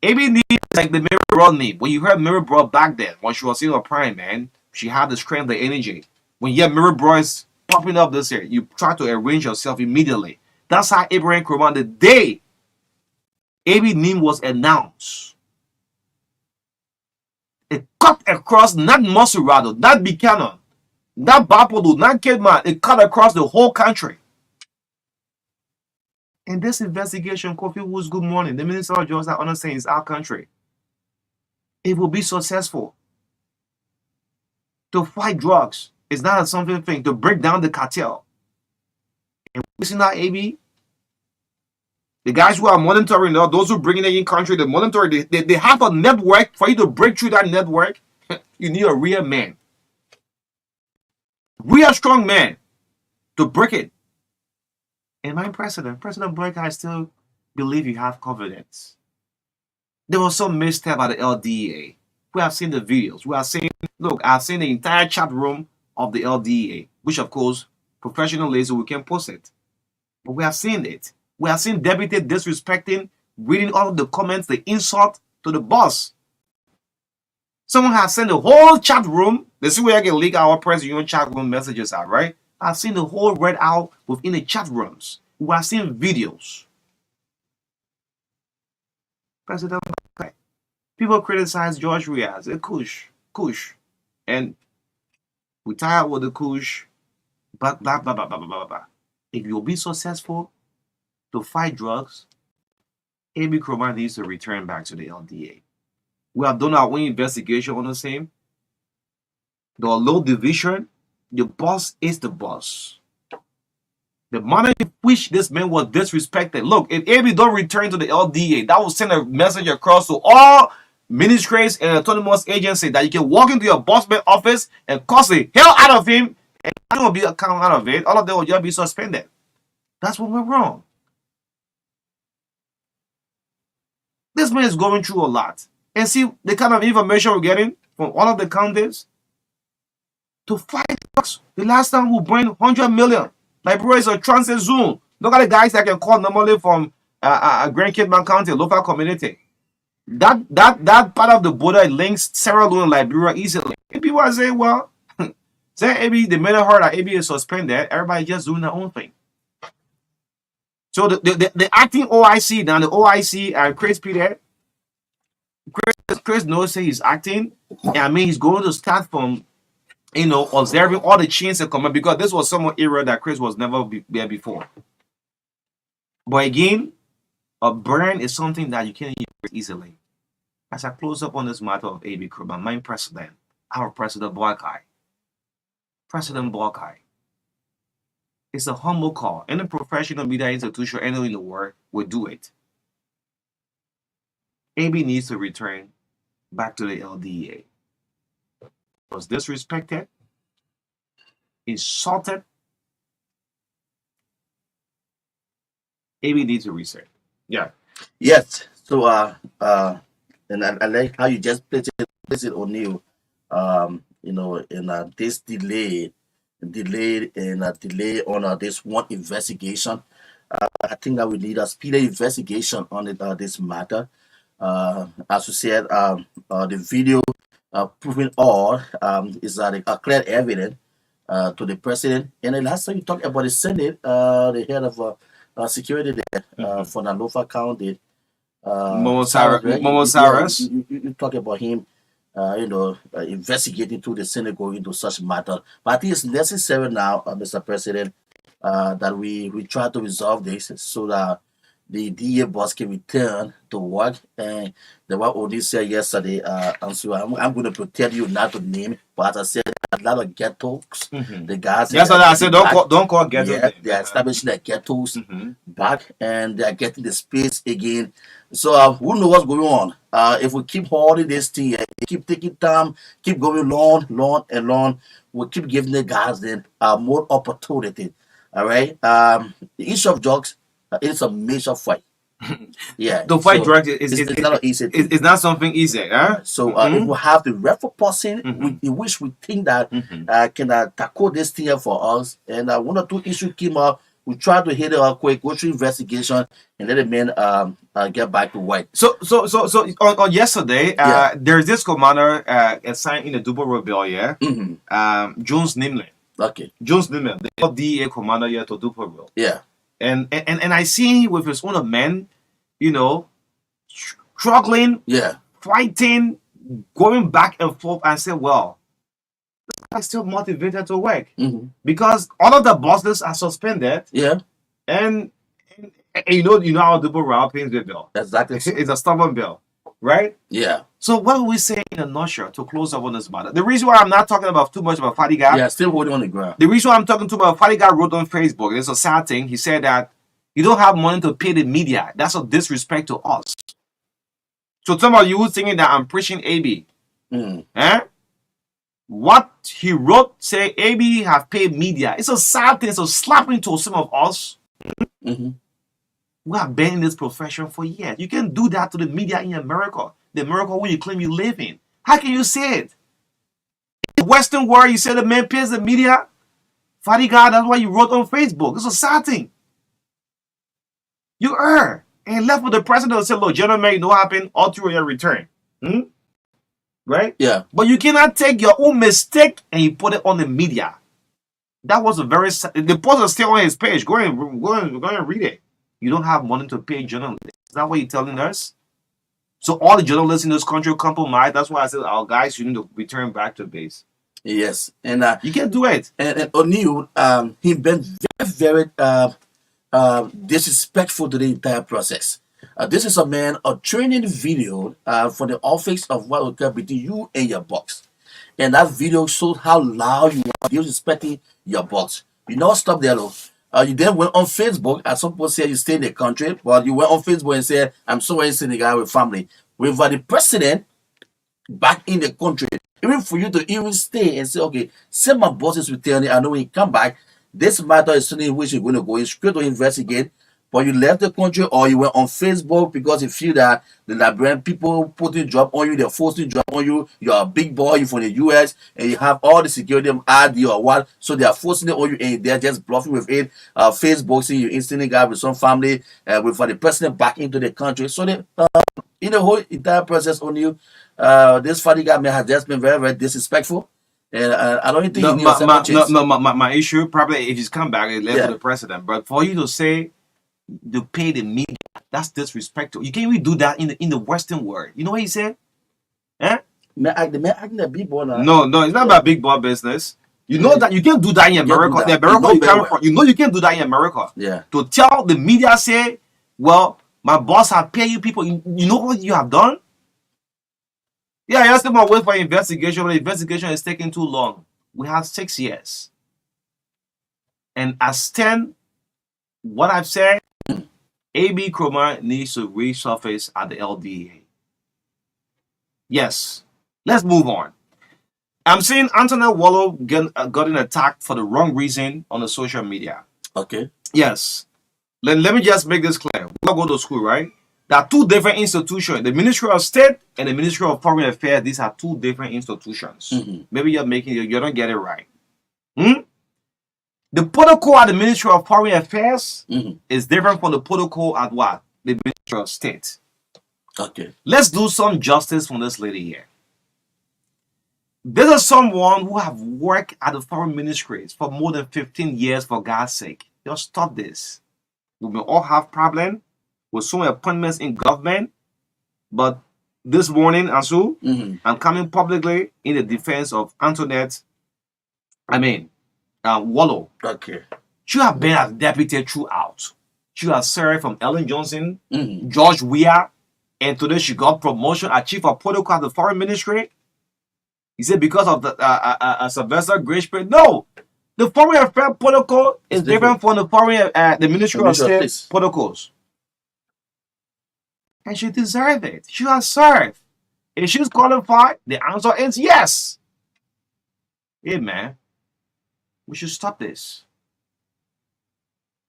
needs like the Mary Broad name. When you heard Mary Broad back then, when she was in her prime, man, she had the strength, the energy. When you hear Mary Broad is popping up this year, you try to arrange yourself immediately. That's how Abraham Kurman, the day AB name was announced, it cut across not Monserrato, not Buchanan, not Bapolo, not Kidman. It cut across the whole country. And this investigation, Kofi Woods, good morning. The Minister of Justice, I understand, is our country. It will be successful. To fight drugs is not a something thing. To break down the cartel. And listen to AB. The guys who are monitoring, those who bring it in country, the monitor, they have a network. For you to break through that network, you need a real man. Real strong man to break it. And my President Blake, I still believe you have confidence. There was some misstep at the LDA. We have seen the videos. We have seen, look, I've seen the entire chat room of the LDA, which of course, professionally, so we can post it. But we have seen it. We have seen deputy disrespecting, reading all of the comments, the insult to the boss. Someone has sent the whole chat room. This is where I can leak our press union chat room messages out, right? I've seen the whole read out within the chat rooms. We have seen videos. President, people criticize George Weah as a kush. And we tired with the kush. Blah, blah, blah, blah, blah, blah, blah. If you'll be successful to fight drugs, AB Kurman needs to return back to the LDA. We have done our own investigation on the same. The low division, the boss is the boss. The manner in which this man was disrespected. Look, if AB don't return to the LDA, that will send a message across to all ministries and autonomous agencies that you can walk into your boss man office and cuss the hell out of him, and nothing will be come out of it. All of them will just be suspended. That's what went wrong. This man is going through a lot. And see the kind of information we're getting from all of the counties. To fight drugs, the last time we burned 100 million Liberia is a transit zone. Look at the guys that can call normally from Grand Cape County, local community. That part of the border links Sierra Leone and Liberia easily. And people are saying, well, say maybe the minute heard that AB is suspended, everybody just doing their own thing. So the acting OIC, now the OIC and Chris Peter, Chris knows he's acting. And I mean, he's going to start from, observing all the chains that come up, because this was some era that Chris was never there before. But again, a burn is something that you can't use easily. As I close up on this matter of AB Krubman, my president, our President Boakai. President Boakai. It's a humble call. Any professional media institution anywhere in the world will do it. AB needs to return back to the LDA. Was disrespected, insulted. AB needs to reset. Yeah. Yes. So and I like how you just placed it O'Neil. In this delay on this one investigation. I think that we need a speedy investigation on this matter. As you said, the video proving all is a clear evidence to the president. And the last time you talked about the Senate, the head of security there for Nalofa County, Momo right? Cyrus. You talk about him, investigating to the Senate going into such matter. But I think it's necessary now, Mr. President, that we try to resolve this so that the DA boss can return to work. And the what Odi said yesterday, and so I'm going to protect you not to name, but I said a lot of ghettos. The guys. Yes, I said don't call ghettos. Yeah, they are establishing their ghettos back, and they are getting the space again. So who knows what's going on? If we keep holding this thing, keep taking time, keep going long, we'll keep giving the guys then more opportunity. All right. The issue of drugs. It's a major fight. Yeah. To fight drugs it's not easy. It's not something easy, huh? So if we have the referral person, we think that can tackle this thing for us. And one or two issues came up. We try to hit it up quick, go through investigation, and let the men get back to work. So on yesterday, there's this commander assigned in the Dubo Rebellion, Jones Nimlin. Okay. Jones Nimlin, the LDA commander here to Dubo Rebellion. Yeah. And I see with his own men, struggling, fighting, going back and forth, and say, well, this guy's still motivated to work because all of the bosses are suspended. Yeah. And you know how the Rebellion pays the bill. Exactly. It's a stubborn bill, right? Yeah. So what will we say in a nutshell to close up on this matter? The reason why I'm not talking about too much about Fadiga. Yeah, still holding on the ground. The reason why I'm talking too much about Fadiga wrote on Facebook, it's a sad thing. He said that you don't have money to pay the media. That's a disrespect to us. So some of you thinking that I'm preaching AB. What he wrote say AB have paid media. It's a sad thing. It's a slapping to some of us. We have been in this profession for years. You can do that to the media in America. The America where you claim you live in. How can you say it? In the Western world, you say the man pays the media. Fadiga, that's why you wrote on Facebook. It's a sad thing. You err. And left with the president and said, look, gentlemen, you know what happened? All through your return. Right? Yeah. But you cannot take your own mistake and you put it on the media. That was a very sad. The post is still on his page. Go and read it. You don't have money to pay journalists. Is that what you're telling us? So all the journalists in this country compromise. That's why I said, our guys, you need to return back to base. Yes. And you can do it. And O'Neil, he been very, very disrespectful to the entire process. This is a training video for the office of what will come between you and your boss. And that video shows how loud you are disrespecting your boss. You don't stop there though. You then went on Facebook, as some people say you stay in the country, but you went on Facebook and said, I'm so in Senegal with family. With the president back in the country, even for you to even stay and say, okay, send my bosses returning, I know when you come back, this matter is something which you're going to go in straight to investigate. but you left the country or you went on Facebook because you feel that the Liberian people putting job on you, they're forcing job on you, you're a big boy, you're from the US, and you have all the security ID or what, so they are forcing it on you and they're just bluffing with it. Facebook, see you instantly got with some family, with for the president back into the country. So they, in the whole entire process on you, this funny guy man has just been very, very disrespectful. And I don't think No, he needs my issue probably if he's come back, it led Yeah. to the president. But for you to say to pay the media, that's disrespectful. You can't even do that in the Western world. You know what he said? Eh? Man, acting a big boy now. No, it's not about big boy business. You know that you can't do that in can't do America. that. The America You know you very come well. from, you know you can't do that in America. Yeah. To tell the media say, well, my boss have paid you people. You know what you have done? Yeah, you're still gonna wait for investigation, but the investigation is taking too long. We have 6 years. And I stand what I've said, AB Kroma needs to resurface at the LDA. Yes. Let's move on. I'm seeing Antoinette Wallow getting attacked for the wrong reason on the social media. Okay. Yes. Let me just make this clear. We all go to school, right? There are two different institutions. The Ministry of State and the Ministry of Foreign Affairs. These are two different institutions. Maybe you don't get it right. The protocol at the Ministry of Foreign Affairs is different from the protocol at what? The Ministry of State. Okay. Let's do some justice from this lady here. This is someone who have worked at the foreign ministries for more than 15 years, for God's sake. Just stop this. We may all have problems with some appointments in government, but this morning, Asu, I'm coming publicly in the defense of Antoinette, Wallow. Okay. She have been as deputy throughout. She has served from Ellen Johnson, George Weah, and today she got promotion as chief of protocol at the foreign ministry. He said because of the Sylvester Grace period. No, the foreign affairs protocol is different from the foreign the Ministry of State protocols. And she deserves it. She has served. If she's qualified, the answer is yes. Hey man, we should stop this.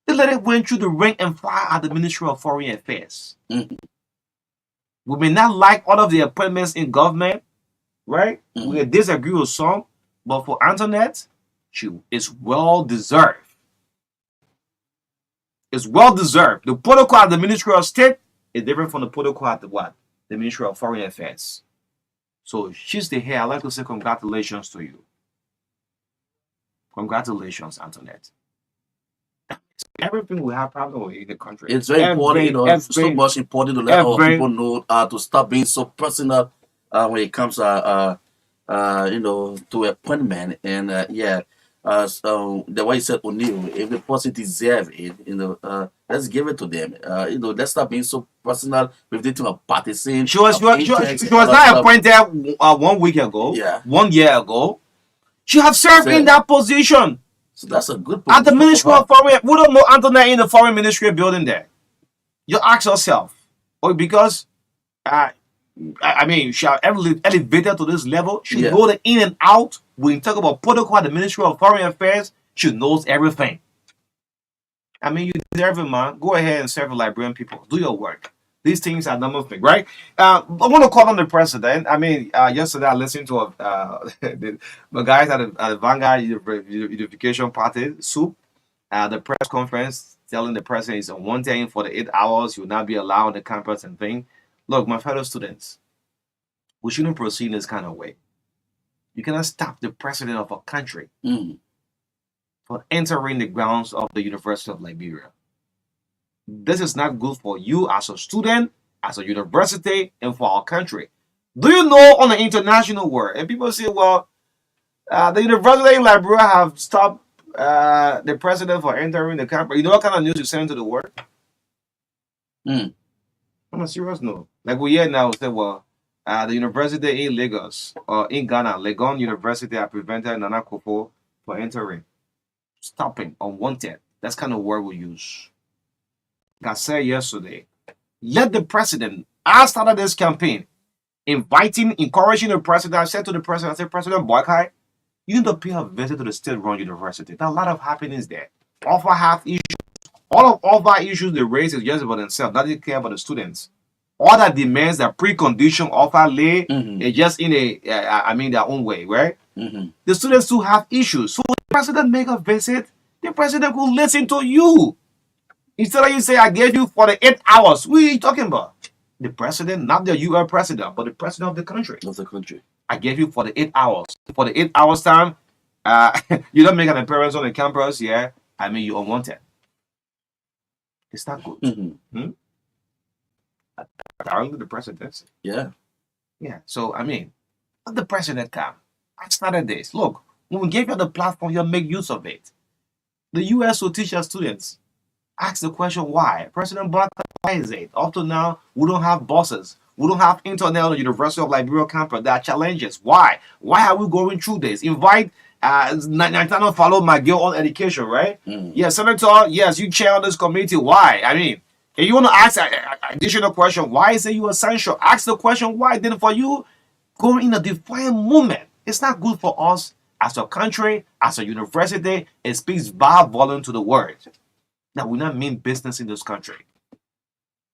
The lady went through the rank and file at the Ministry of Foreign Affairs. We may not like all of the appointments in government, right? We may disagree with some, but for Antoinette, she is well deserved. It's well deserved. The protocol at the Ministry of State is different from the protocol at the Ministry of Foreign Affairs. So she's the head. I'd like to say congratulations to you. Congratulations, Antoinette. Everything we have problem with in the country. It's very important, so much important to let all people know to stop being so personal when it comes to appointment. And so the way you said O'Neill, if the person deserve it, let's give it to them. Let's stop being so personal with it to a partisan. She was not appointed 1 week ago. Yeah. 1 year ago. She have served in that position. So that's a good position. At the Ministry of Foreign, we don't know Antoinette in the foreign ministry building there. You ask yourself, because she have elevated to this level. She know the in and out. When you talk about protocol at the Ministry of Foreign Affairs, she knows everything. You deserve it, man. Go ahead and serve the Liberian people. Do your work. These things are number thing, right? I want to call on the president. Yesterday I listened to the guys at the Vanguard Unification Party, SOUP, the press conference telling the president he's unwanted for the 8 hours. He will not be allowed on the campus and thing. Look, my fellow students, we shouldn't proceed in this kind of way. You cannot stop the president of a country from entering the grounds of the University of Liberia. This is not good for you as a student, as a university, and for our country. Do you know on the international world, and people say, well, the University in Liberia have stopped the president from entering the campus. You know what kind of news you send to the world? On a serious note. Like we hear now, say, well, the university in Lagos, or in Ghana, Legon University have prevented Nana Akufo from entering. Stopping, unwanted. That's kind of word we use. Like I said yesterday, let the president, I started this campaign, encouraging the president. I said to the president, President Boykai, you need to pay a visit to the state-run university. There's a lot of happenings there. Offer half issues, all that issues they raise is just about themselves, not they care about the students. All that demands that precondition offer lay is just in their own way, right? The students too have issues. So when the president make a visit, the president will listen to you. Instead of you say, I gave you 48 hours. Who are you talking about? The president, not the US president, but the president of the country. Of the country. I gave you 48 hours. 48 hours time, you don't make an appearance on the campus, yeah? I mean, you're unwanted. It's not good. Apparently the presidency. Yeah. Yeah. So, I mean, let the president come. I started this. Look, when we gave you the platform, you make use of it. The US will teach our students. Ask the question why. President Barack, why is it? Up to now, we don't have buses. We don't have internet on the University of Liberia campus. There are challenges. Why? Why are we going through this? Invite Nathaniel follow my girl on education, right? Yes, Senator, yes, you chair on this committee. Why? I mean, if you want to ask an additional question, why is it you essential? Ask the question why. Then for you, going in a defiant movement, it's not good for us as a country, as a university. It speaks bad volume to the world that we not mean business in this country.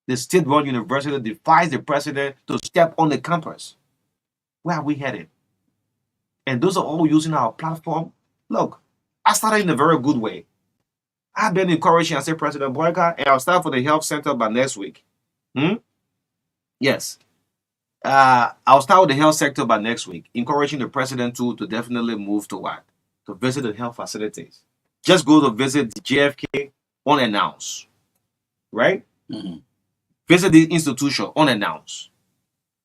The state-run university defies the president to step on the campus. Where are we headed? And those are all using our platform. Look, I started in a very good way. I've been encouraging, I say, President Boyka, and I'll start for the health center by next week. Yes. I'll start with the health sector by next week, encouraging the president to definitely move to what? To visit the health facilities. Just go to visit the JFK unannounced, right? Visit the institution unannounced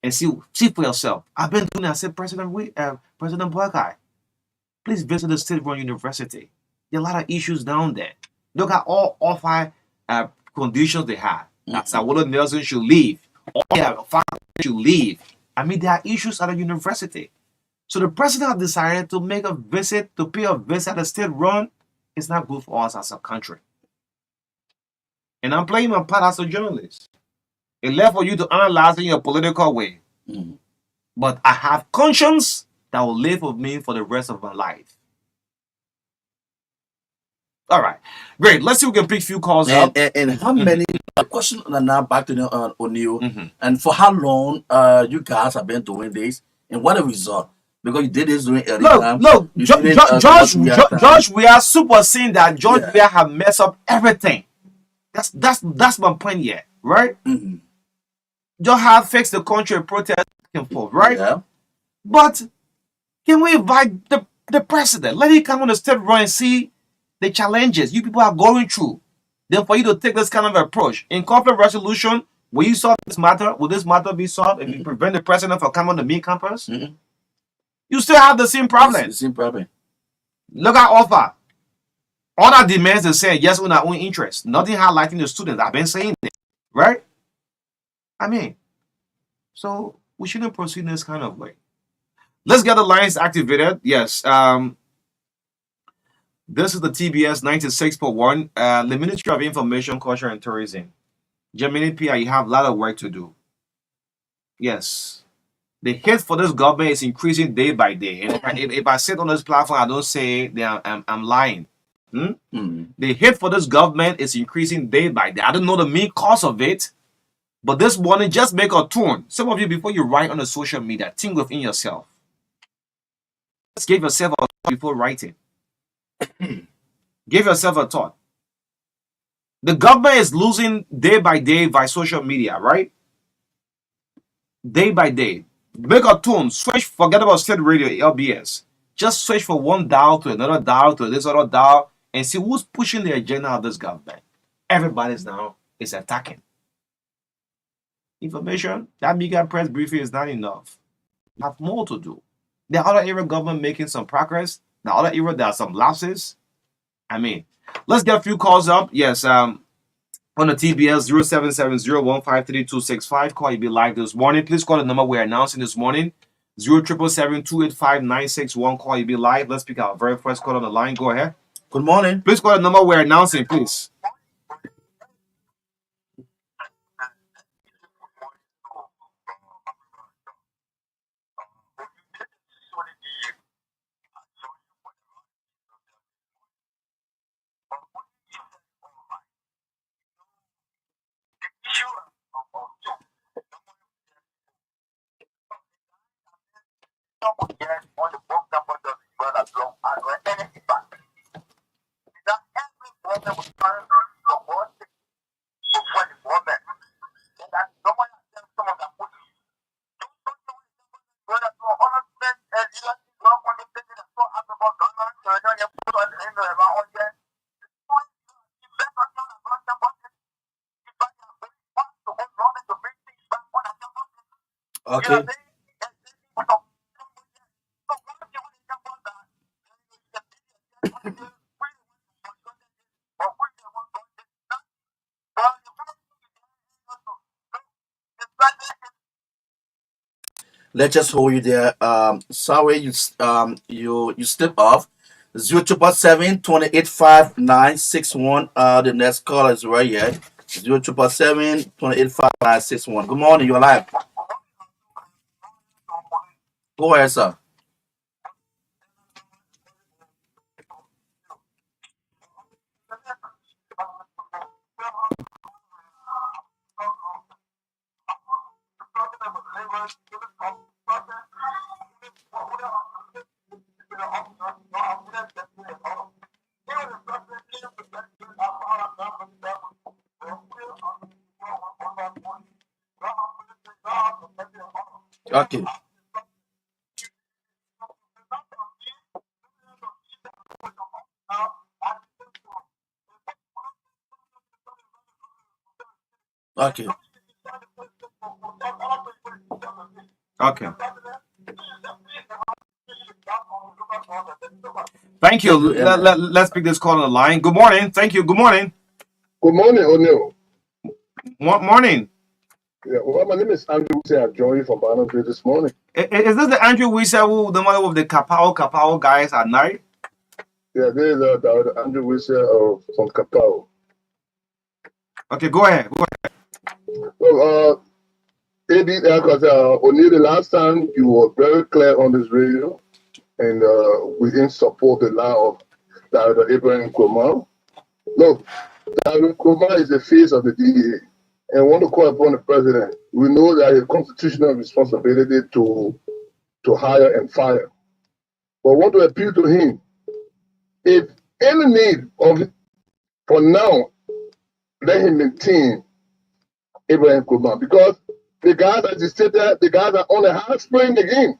and see for yourself. I've been doing that. I said, President Boyka, please visit the state-run university. There are a lot of issues down there. Look at all offer conditions they have. That Sawolo Nelson should leave. All their faculty should leave. I mean, there are issues at the university. So the president has decided to make a visit, to pay a visit at the state-run. It's not good for us as a country. And I'm playing my part as a journalist. It's left for you to analyze in your political way. But I have conscience that will live with me for the rest of my life. All right, great. Let's see if we can pick a few calls up. And how many question now back to O'Neil, and for how long you guys have been doing this, and what a result? Because you did this during early time. Look, George, we are super seeing that George we have messed up everything. That's my point here, right? Just have fixed the country protest back and forth, right? Yeah. But can we invite the president? Let him come on the state run and see the challenges you people are going through. Then for you to take this kind of approach in conflict resolution, will you solve this matter? Will this matter be solved if you prevent the president from coming on the main campus? You still have the same problem. The same problem. Look at offer. All that demands is saying yes in our own interest. Nothing highlighting the students. I've been saying this, right? I mean, so we shouldn't proceed in this kind of way. Let's get the lines activated. Yes. This is the TBS 96.1, the Ministry of Information, Culture, and Tourism. Germany PR, you have a lot of work to do. Yes. The hate for this government is increasing day by day. And if I sit on this platform, I don't say that I'm lying. The hate for this government is increasing day by day. I don't know the main cause of it, but this morning, just make a tune. Some of you, before you write on the social media, think within yourself. Just give yourself a thought before writing. Give yourself a thought. The government is losing day by day by social media, right? Day by day. Make a tune. Switch. Forget about state radio, LBS. Just switch from one dial to another dial to this other dial and see who's pushing the agenda of this government. Everybody's now is attacking. Information, that media press briefing is not enough. You have more to do. The other area government making some progress. The other area there are some lapses. I mean, let's get a few calls up. Yes, on the TBS 0770153265. Call you be live this morning. Please call the number we're announcing this morning. 0777285961. Call you be live. Let's pick our very first call on the line. Go ahead. Good morning. Please call the number we're announcing, please. Okay. Let's just hold you there. Sorry, you step off. 077-285-961. The next caller is right here. 077-285-961. Good morning, you're live. Go ahead, sir. Okay. Okay. Okay. Thank you. Thank you, Amen. Let's pick this call on the line. Good morning. Thank you. Good morning. Good morning, O'Neill. Morning. Yeah, well, my name is Andrew. Say I joined you from Barnsley this morning. Is this the Andrew Wisa who the one with the Kapao guys at night? Yeah, this is the Andrew Wilson from Capao. Okay, go ahead. Go ahead. So, AB, because O'Neill, the last time you were very clear on this radio, and we didn't support the law of Dr. Abraham Kumar. Look, Dr. Kumar is the face of the DEA, and want to call upon the president. We know that he has constitutional responsibility to hire and fire, but want to appeal to him. If any need of for now, let him maintain Abraham Kumar because the guys that just sit there, the guys are on the hard spring again.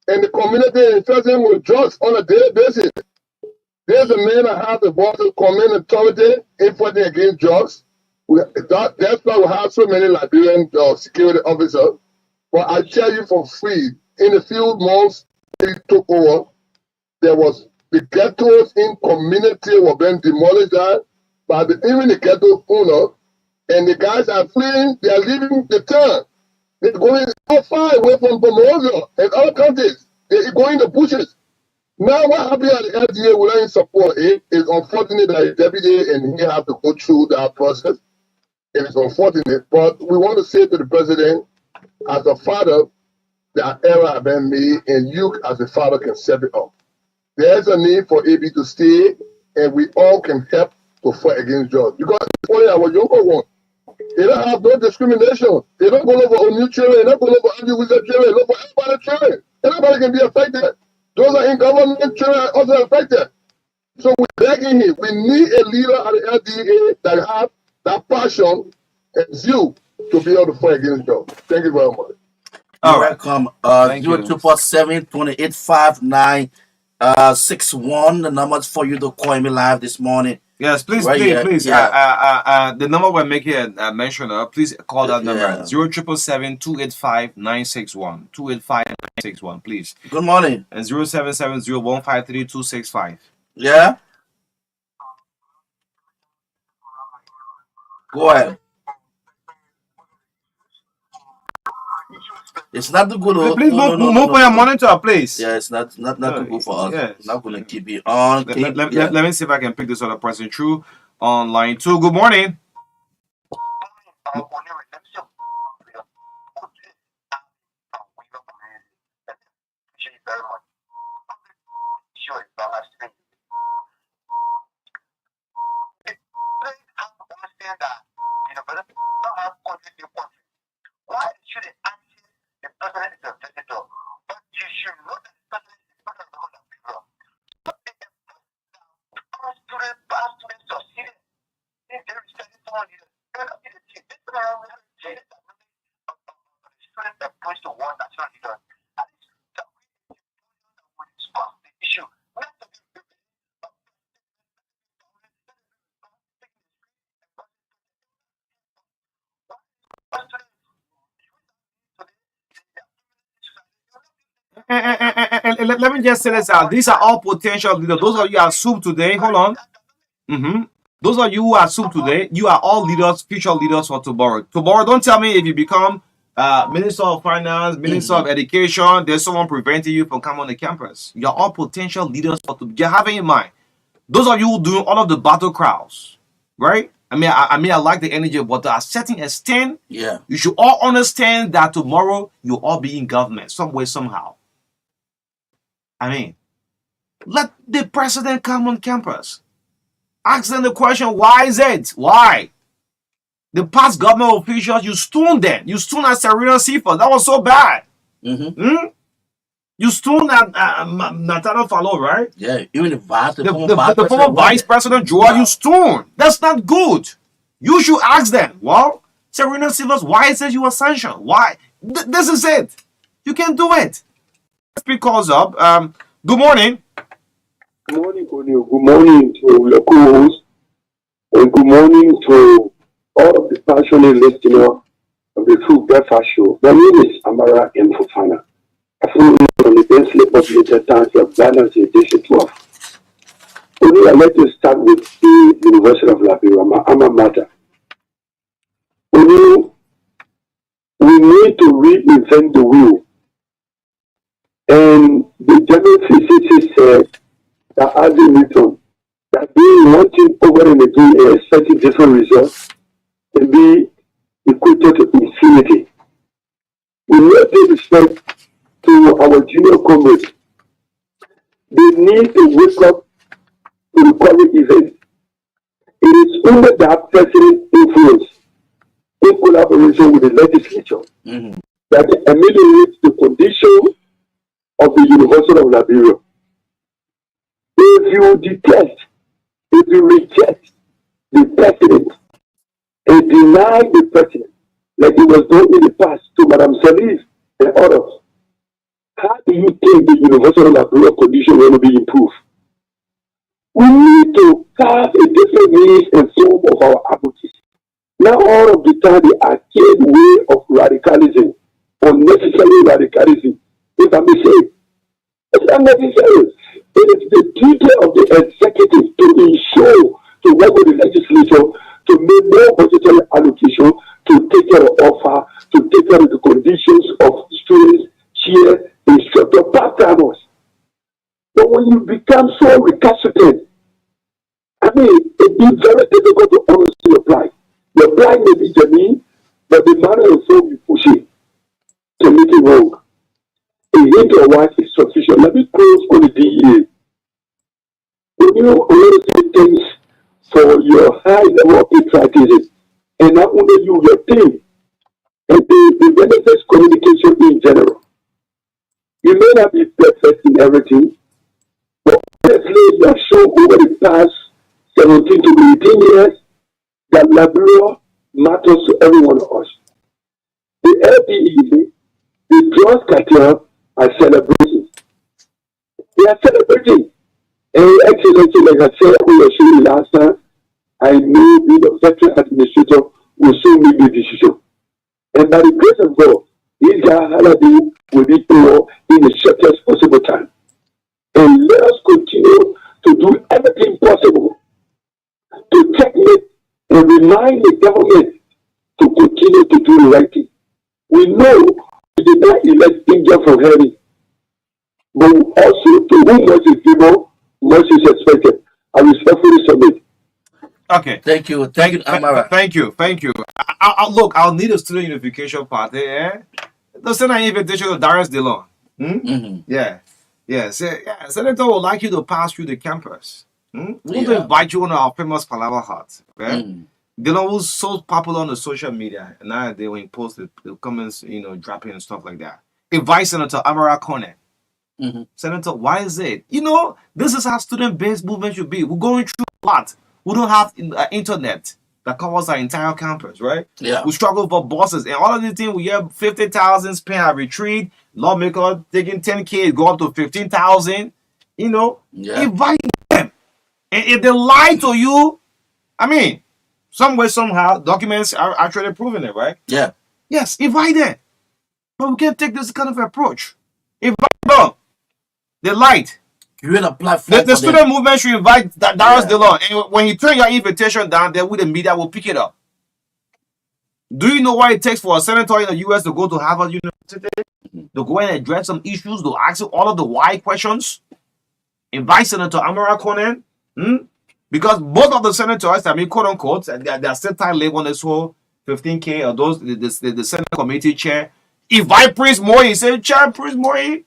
And the community in Pheasant will judge on a daily basis. There's a man that has the voice of community authority enforcing against drugs. That's why we have so many Liberian security officers. But I tell you for free, in a few months he took over, there was the ghettos in community were being demolished by even the ghetto owner, and the guys are fleeing, they are leaving the town. They're going so far away from Pomosa and other countries. They're going to bushes. Now what happened at the LDA without support it is unfortunate that he's deputy and he has to go through that process. It is unfortunate, but we want to say to the president, as a father, that error has been made, and you as a father can step it up. There's a need for AB to stay, and we all can help to fight against drugs. Because only our younger one, they don't have no discrimination. They don't go over on new children, they don't go over Andrew Wilson children, they go for everybody children. Everybody can be affected. Those are in government children are also affected. So we're begging him. We need a leader at the LDA that have that passion and zeal to be able to fight against drugs. Thank you very much. All You're right. welcome. Thank you. 0247285-961. The numbers for you to call me live this morning. Yes, please, Right please, here. please. Yeah. The number we're making a mention of, please call that number Yeah. 077-285-961. 285-961, please. Good morning. And 0770-153-265. Yeah. Go ahead. It's not too good. Please move on your monitor, please. Yeah, it's not too good for us. Yes. I'm not gonna keep it on. Let me see if I can pick this other person through on line 2. Good morning. let me just say this out. These are all potential leaders. Those of you who are assumed today, hold on. Those of you who are assumed today, you are all leaders, future leaders for tomorrow. Tomorrow, don't tell me if you become Minister of Finance, Minister of Education, there's someone preventing you from coming on the campus. You're all potential leaders for tomorrow. You have it in mind. Those of you who do all of the battle crowds, right? I like the energy, but to a certain extent, Yeah. you should all understand that tomorrow you'll all be in government, some way, somehow. I mean, let the president come on campus. Ask them the question, why is it? Why? The past government officials, you stoned them. You stoned at Serena Seafood. That was so bad. You stoned at Natana Fallo, right? Yeah, even the vice, The former vice president, Joel, Yeah. you stoned. That's not good. You should ask them, well, Serena Silvers, why is it you were sanctioned? Why? This is it. You can do it. Speak calls up. Good morning. Good morning, O'Neill. Good morning to your co-host, and good morning to all of the passionate listeners of the True Breakfast Show. My name is Amara M. Fofana. I flew in from the densely populated towns of Balance in District 12. O'Neill, I'd like to start with the University of Liberia, my alma mater. O'Neill, we need to reinvent the wheel. And the German physicist said that Isaac Newton, that being one thing over and again and expecting different results can be equated to infinity. We need to respect to our junior comrades. They need to wake up to the current event. It is under that president's influence, in collaboration with the legislature, that ameliorates the condition of the University of Liberia. If you detest, if you reject the president and deny the president, like it was done in the past to Madame Salif and others, how do you think the University of Liberia condition will be improved? We need to carve a different means and form of our advocacy. Now all of the time the arcade way of radicalism, unnecessary radicalism, if I may say, it's unnecessary. It is the duty of the executive to ensure, to work with the legislature, to make more budgetary allocation, to take care of offer, to take care of the conditions of students, chair, instructor, part-timers. But when you become so recalcitrant, I mean, it is very difficult to honestly apply. The apply may be genuine, but the manner of how you push it to make it wrong. A hint or wife is sufficient. Let me close on the DEA. When you always say things for your high level of patriotism, and not only you, your team, and the benefits communication in general. You may not be perfect in everything, but honestly, you have shown over the past 17 to 18 years that Liberia matters to every one of us. The LPE, the drugs cartel, are celebrating. They are celebrating. And Excellency, like I said, we were showing last time, I know the veteran administrator will soon make the decision. And by the grace of God, this guy Halabi will be over in the shortest possible time. And let us continue to do everything possible to checkmate and remind the government to continue to do the right thing. We know we did not elect angel from heaven, but also to whom much is given, much is expected. I respectfully submit. Okay. Thank you, Amara. Thank you. Look, I'll need a student unification party. Don't send an invitation to Darius Dillon. Senator would like you to pass through the campus. We want to invite you on our famous Palava Hut. Okay? Dillon was so popular on the social media, and nowadays when he posts the comments, dropping and stuff like that. Invite Senator Amara Kone. Senator, why is it? This is how student-based movement should be. We're going through a lot. We don't have internet that covers our entire campus, right? Yeah. We struggle for buses and all of these things. We have 50,000 spent at retreat. Lawmaker taking 10K, go up to 15,000. Invite them. And if they lie to you, some way, somehow, documents are actually proving it, right? Yeah. Yes, invite them. But we can't take this kind of approach. Invite them. They lied. Create a platform The for them. student movement should invite Darius Yeah. DeLon. And when he turn your invitation down, then we the media will pick it up. Do you know what it takes for a senator in the US to go to Harvard University? To go and address some issues, to ask all of the why questions? Invite Senator Amara Conan? Because both of the senators, I mean, quote unquote, they're still tied live on this whole 15K or those, the Senate committee chair. Invite Prince Moy. Say, Chair Prince Moy.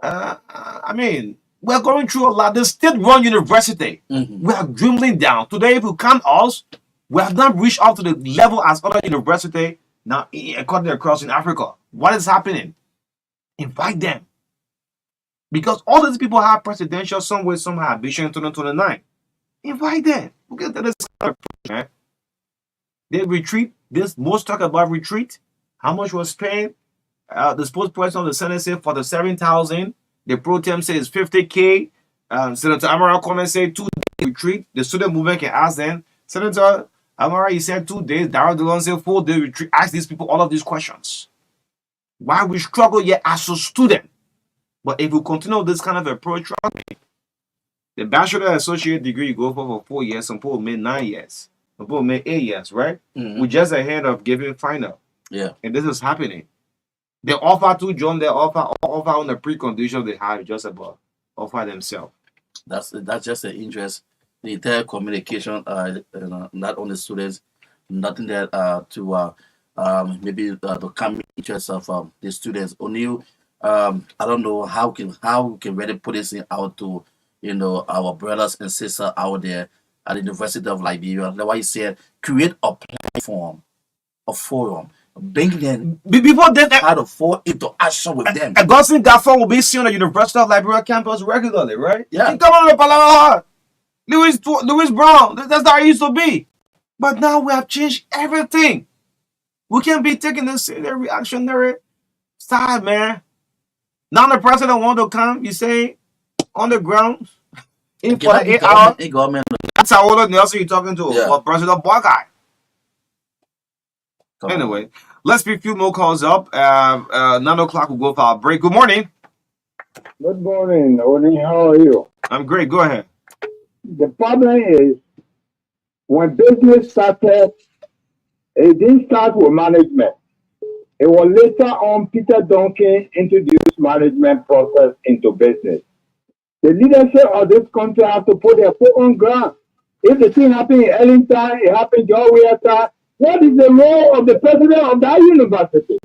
I mean, we're going through a lot. The state-run university, we are dwindling down. Today, if you count us, we have not reached up to the level as other university now according across in Africa. What is happening? Invite them. Because all these people have presidential somewhere, some have vision 2029. Invite them. Look at this, man. They retreat. This most talk about retreat. How much was spent? The spokesperson of the Senate said for the 7,000. The pro tem says 50K. Senator Amara Conan said 2 days retreat. The student movement can ask them. Senator Amara, he said 2 days. Darrell DeLon said 4 day retreat. Ask these people all of these questions. Why we struggle yet as a student? But if we continue this kind of approach, the bachelor associate degree you go for 4 years, some people made 9 years, some people made 8 years, right? We're just ahead of giving final. Yeah. And this is happening. They offer to join, they offer on the precondition they have just about offer themselves. That's just the interest, the entire communication, not only students, nothing that to maybe the common interest of the students. O'Neil, I don't know how we can really put this in out to our brothers and sisters out there at the University of Liberia. That's why he said create a platform, a forum, bring them Before then, how to fall into action with them. Augustine Gafford will be seen on the University of Liberia campus regularly, right? Yeah. He come on the Palawa. Louis Brown. That's how it used to be. But now we have changed everything. We can't be taking this reactionary side, man. Now the president want to come, you say, on the ground, in for the 8 hours. Government. That's how old Nelson you're talking to, Yeah. or President Buckeye. Come on. Anyway, let's pick a few more calls up. 9 o'clock, we'll go for our break. Good morning. Good morning, Oni. How are you? I'm great. Go ahead. The problem is when business started, it didn't start with management. It was later on Peter Duncan introduced management process into business. The leadership of this country have to put their foot on ground. If the thing happened in Ellington, it happened in Georgia, what is the role of the president of that university?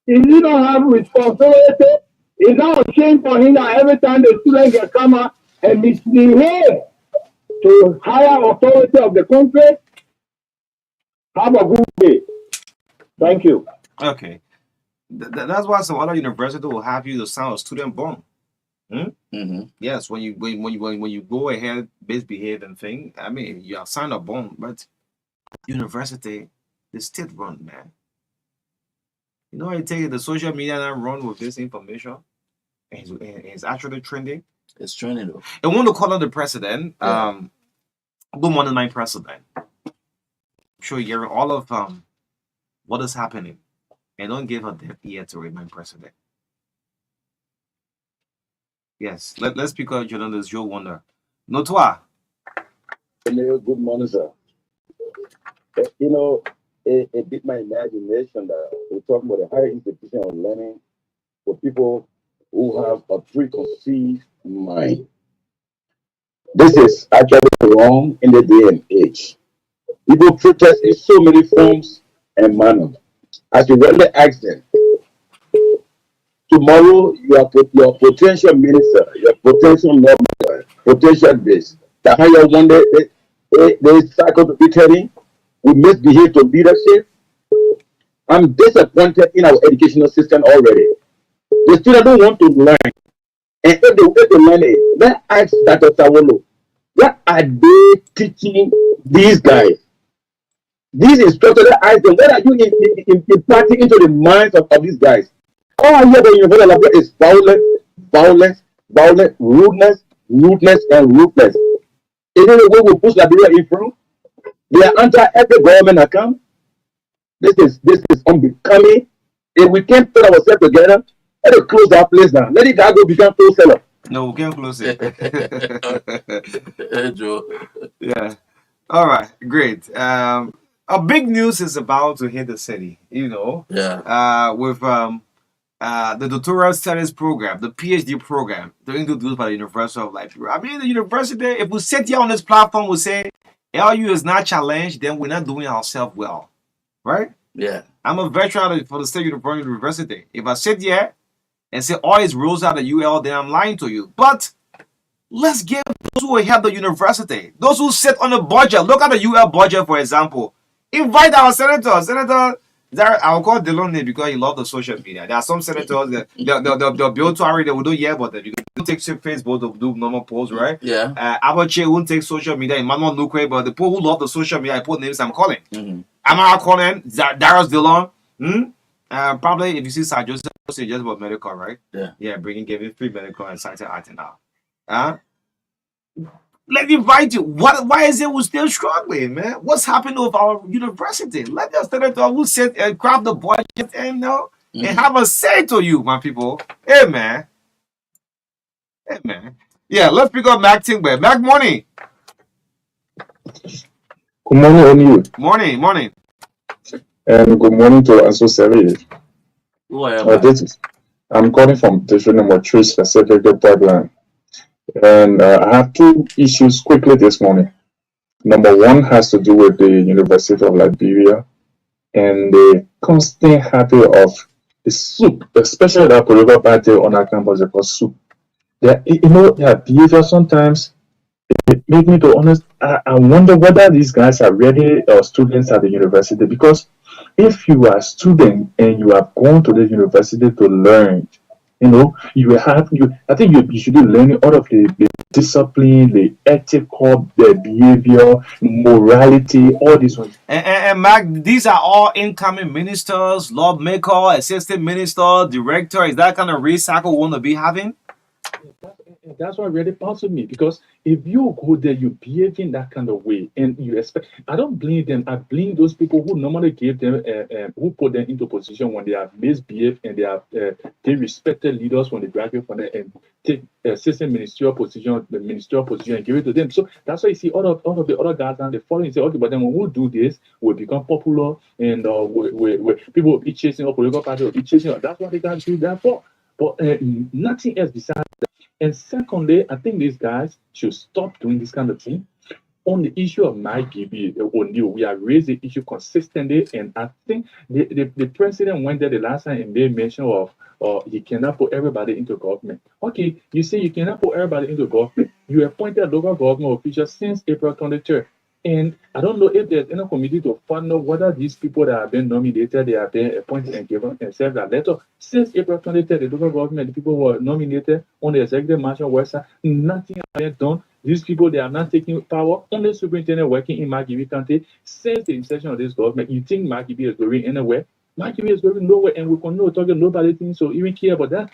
If he don't have responsibility, it's not a shame for him that every time the student can come out and misbehave to higher authority of the country. Have a good day. Thank you. Okay. That's why some other university will have you to sign a student bond. Yes, when you go ahead, misbehave and thing. I mean, you have signed a bond, but university, the state run, man. You know, I take the social media and run with this information, and it's actually trending. It's training though. I want to call on the president. Yeah. Good morning, my president. I'm sure you're hearing all of what is happening, and don't give a deaf ear to it, my president. Yes, let's pick up journalist Joe Wonder. No toi. Good morning, sir. It bit my imagination that we're talking about a higher institution of learning for people who have a preconceived mind. This is actually wrong in the day and age. People protest in so many forms and manners. As you rightly ask them, tomorrow your potential minister, your potential lawmaker, potential this, that how you want they cycle to be telling, we misbehave to leadership. I'm disappointed in our educational system already. The students don't want to learn. And if they learn it, let's ask Dr. Sawolo, what are they teaching these guys? These instructors, ask them, what are you implanting into the minds of these guys? All I hear when you elaborate is violence, rudeness, and rudeness. Is it the way we push Liberia in front? They are under every government account. This is unbecoming. If we can't put ourselves together, Let it close that place down. Let it guy go become wholesaler. No, we can't close it. Joe. Yeah. All right. Great. A big news is about to hit the city. Yeah. With the doctoral studies program, the PhD program, they're introduced by the University of Liberia. I mean, the university. If we sit here on this platform, we say LU is not challenged, then we're not doing ourselves well, right? Yeah. I'm a veteran for the State University. If I sit here and say all is rules at the UL, then I'm lying to you. But let's give those who help the university, those who sit on the budget. Look at the UL budget, for example. Invite our senator. I'll call Deloney because he loves the social media. There are some senators that they'll be able to already, they will do yeah, but they don't take Facebook to do normal posts, right? Yeah. Abache won't take social media. Emmanuel Nukwe, but the people who love the social media, I put names I'm calling. Mm-hmm. Amara Collin, Darius Dillon. Probably if you see Sir Joseph, say just about medical, right? Yeah. Giving free medical and citing acting now. Let me invite you. Why is it we're still struggling, man? What's happening with our university? Let us who sit and craft the budget and and have a say to you, my people. Hey man. Yeah, let's pick up Mac Tingway. Mac, morning. Good morning on you. Morning. And good morning to Anso Seri. I'm calling from district number 3, specific the pipeline. And I have two issues quickly this morning. Number one has to do with the University of Liberia and the constant habit of the soup, especially that political party on our campus, they call soup. Their behavior sometimes it make me to honest. I wonder whether these guys are really students at the university, because if you are a student and you have gone to the university to learn, I think you should be learning all of the discipline, the ethical, the behavior, morality, all these ones. And Mac, these are all incoming ministers, lawmaker, assistant minister, director. Is that kind of recycle we want to be having? That's what really bothers me, because if you go there, you behave in that kind of way, and you expect. I don't blame them. I blame those people who normally give them, who put them into position when they have misbehaved and they respected leaders when they graduate from there and take assistant ministerial position, the ministerial position, and give it to them. So that's why you see all of the other guys and they follow and say, okay, but then when we do this, we'll become popular, and people will be chasing our political party, will be chasing. That's what they got to do that for. But nothing else besides that. And secondly, I think these guys should stop doing this kind of thing. On the issue of Mike Gibby O'Neill, we have raised the issue consistently, and I think the president went there the last time and made mention of he cannot put everybody into government. Okay, you say you cannot put everybody into government. You appointed local government officials since April 23rd. And I don't know if there's any committee to find out whether these people that have been nominated, they have been appointed and given and served that letter. Since April 23rd, the local government, the people who were nominated on the executive mansion website, nothing has been done. These people, they are not taking power. Only superintendent working in Margibi County since the inception of this government. You think Margibi is going anywhere? Margibi is going nowhere, and we continue talking. Nobody thinks so. Even care about that.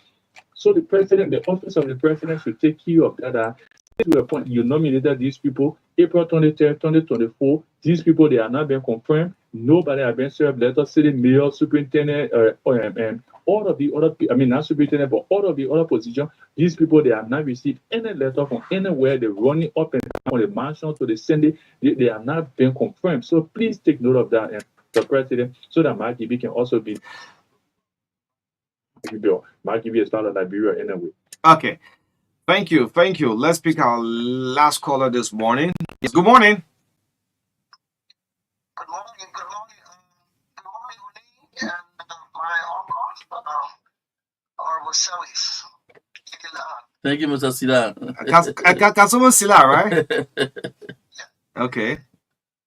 So the president, the office of the president, should take care of that. To a point, you nominated these people April 23rd, 2024. These people, they are not being confirmed. Nobody has been served letters, city mayor, superintendent, all of the other, not superintendent, but all of the other positions. These people, they have not received any letter from anywhere. They're running up and down the mansion to the Senate. They have not been confirmed. So please take note of that, the president, so that Margibi can also be. Margibi is part of Liberia anyway. Okay. Thank you. Let's pick our last caller this morning. Yes, good morning. Good morning. Good morning, Uni, and my uncle, Honorable Salis. Thank you, Mr. Sila. Kasuma Sila, right? Okay.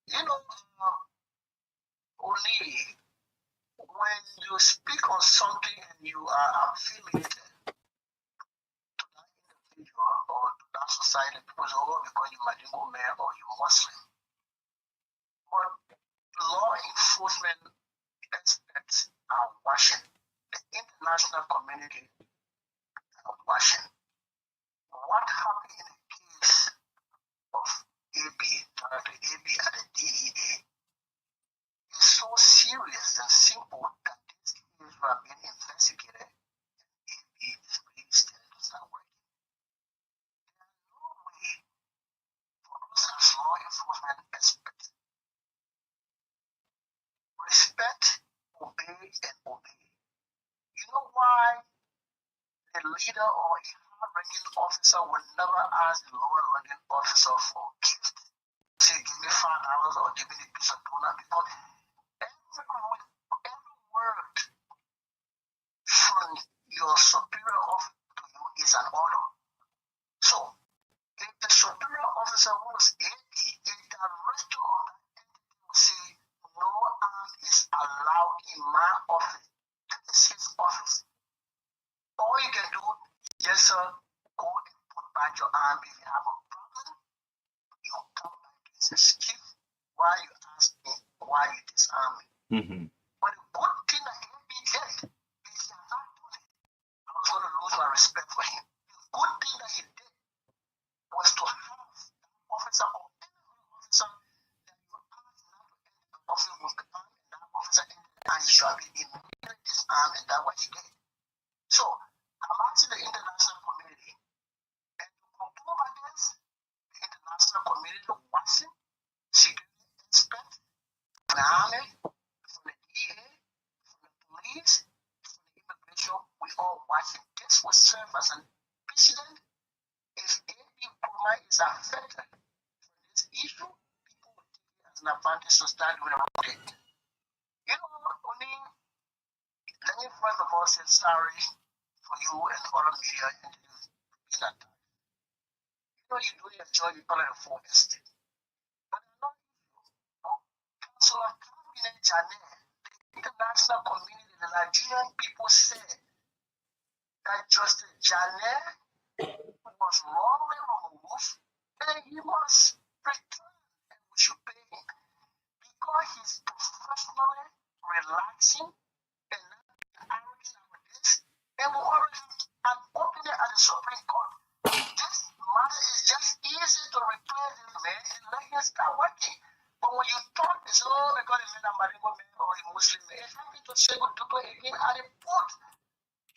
Uni, when you speak on something and you are affiliated or to that society, people say, oh, because you Madingo man or you Muslim. But law enforcement experts are watching. The international community are watching. What happened in the case of AB, Director AB at the DEA, is so serious and simple that this case will have been investigated. and obey. You know why a leader or a high-ranking officer will never ask a lower-ranking officer for a gift? Say, give me $5 or give me a piece of donut, because every word from your superior officer to you is an order. So, if the superior officer who is AD, the director of that entity will say, no arm is allowed in my office. That is his office. All you can do, yes sir, go and put back your arm. If you have a problem, you come back to his chief. Why you ask me why you disarm me? Mm-hmm. But the good thing that he did is he had not done it. I was going to lose my respect for him. The good thing that he did was to have that officer or any officer that you ask not to enter the office with the arm, and that officer entered and you shall be immediately disarmed, and that's what he did. So, I'm asking the international community, and to conclude by this, the international community watching, security experts, from the army, from the DEA, from the police, from the immigration, we all watching. This will serve as an precedent. If AB Puma is affected from this issue, people will take it as an advantage to start doing the wrong thing. You know, only, let me first of all say sorry for you and other media entities being attacked. You know, you do your job, you call it a full estate. But I'm not Councillor Cabinet Janet, the international community, the Nigerian people said that Justice Janet was wrongly removed and he must return and we should pay him because he's professionally relaxing and not being arrogant about this. And we already have an opening at the Supreme Court. This matter is just easy to replace this man and let him start working. But when you talk, it's all because it's a Maringo man or a Muslim man. It's happy to say good people again at a port.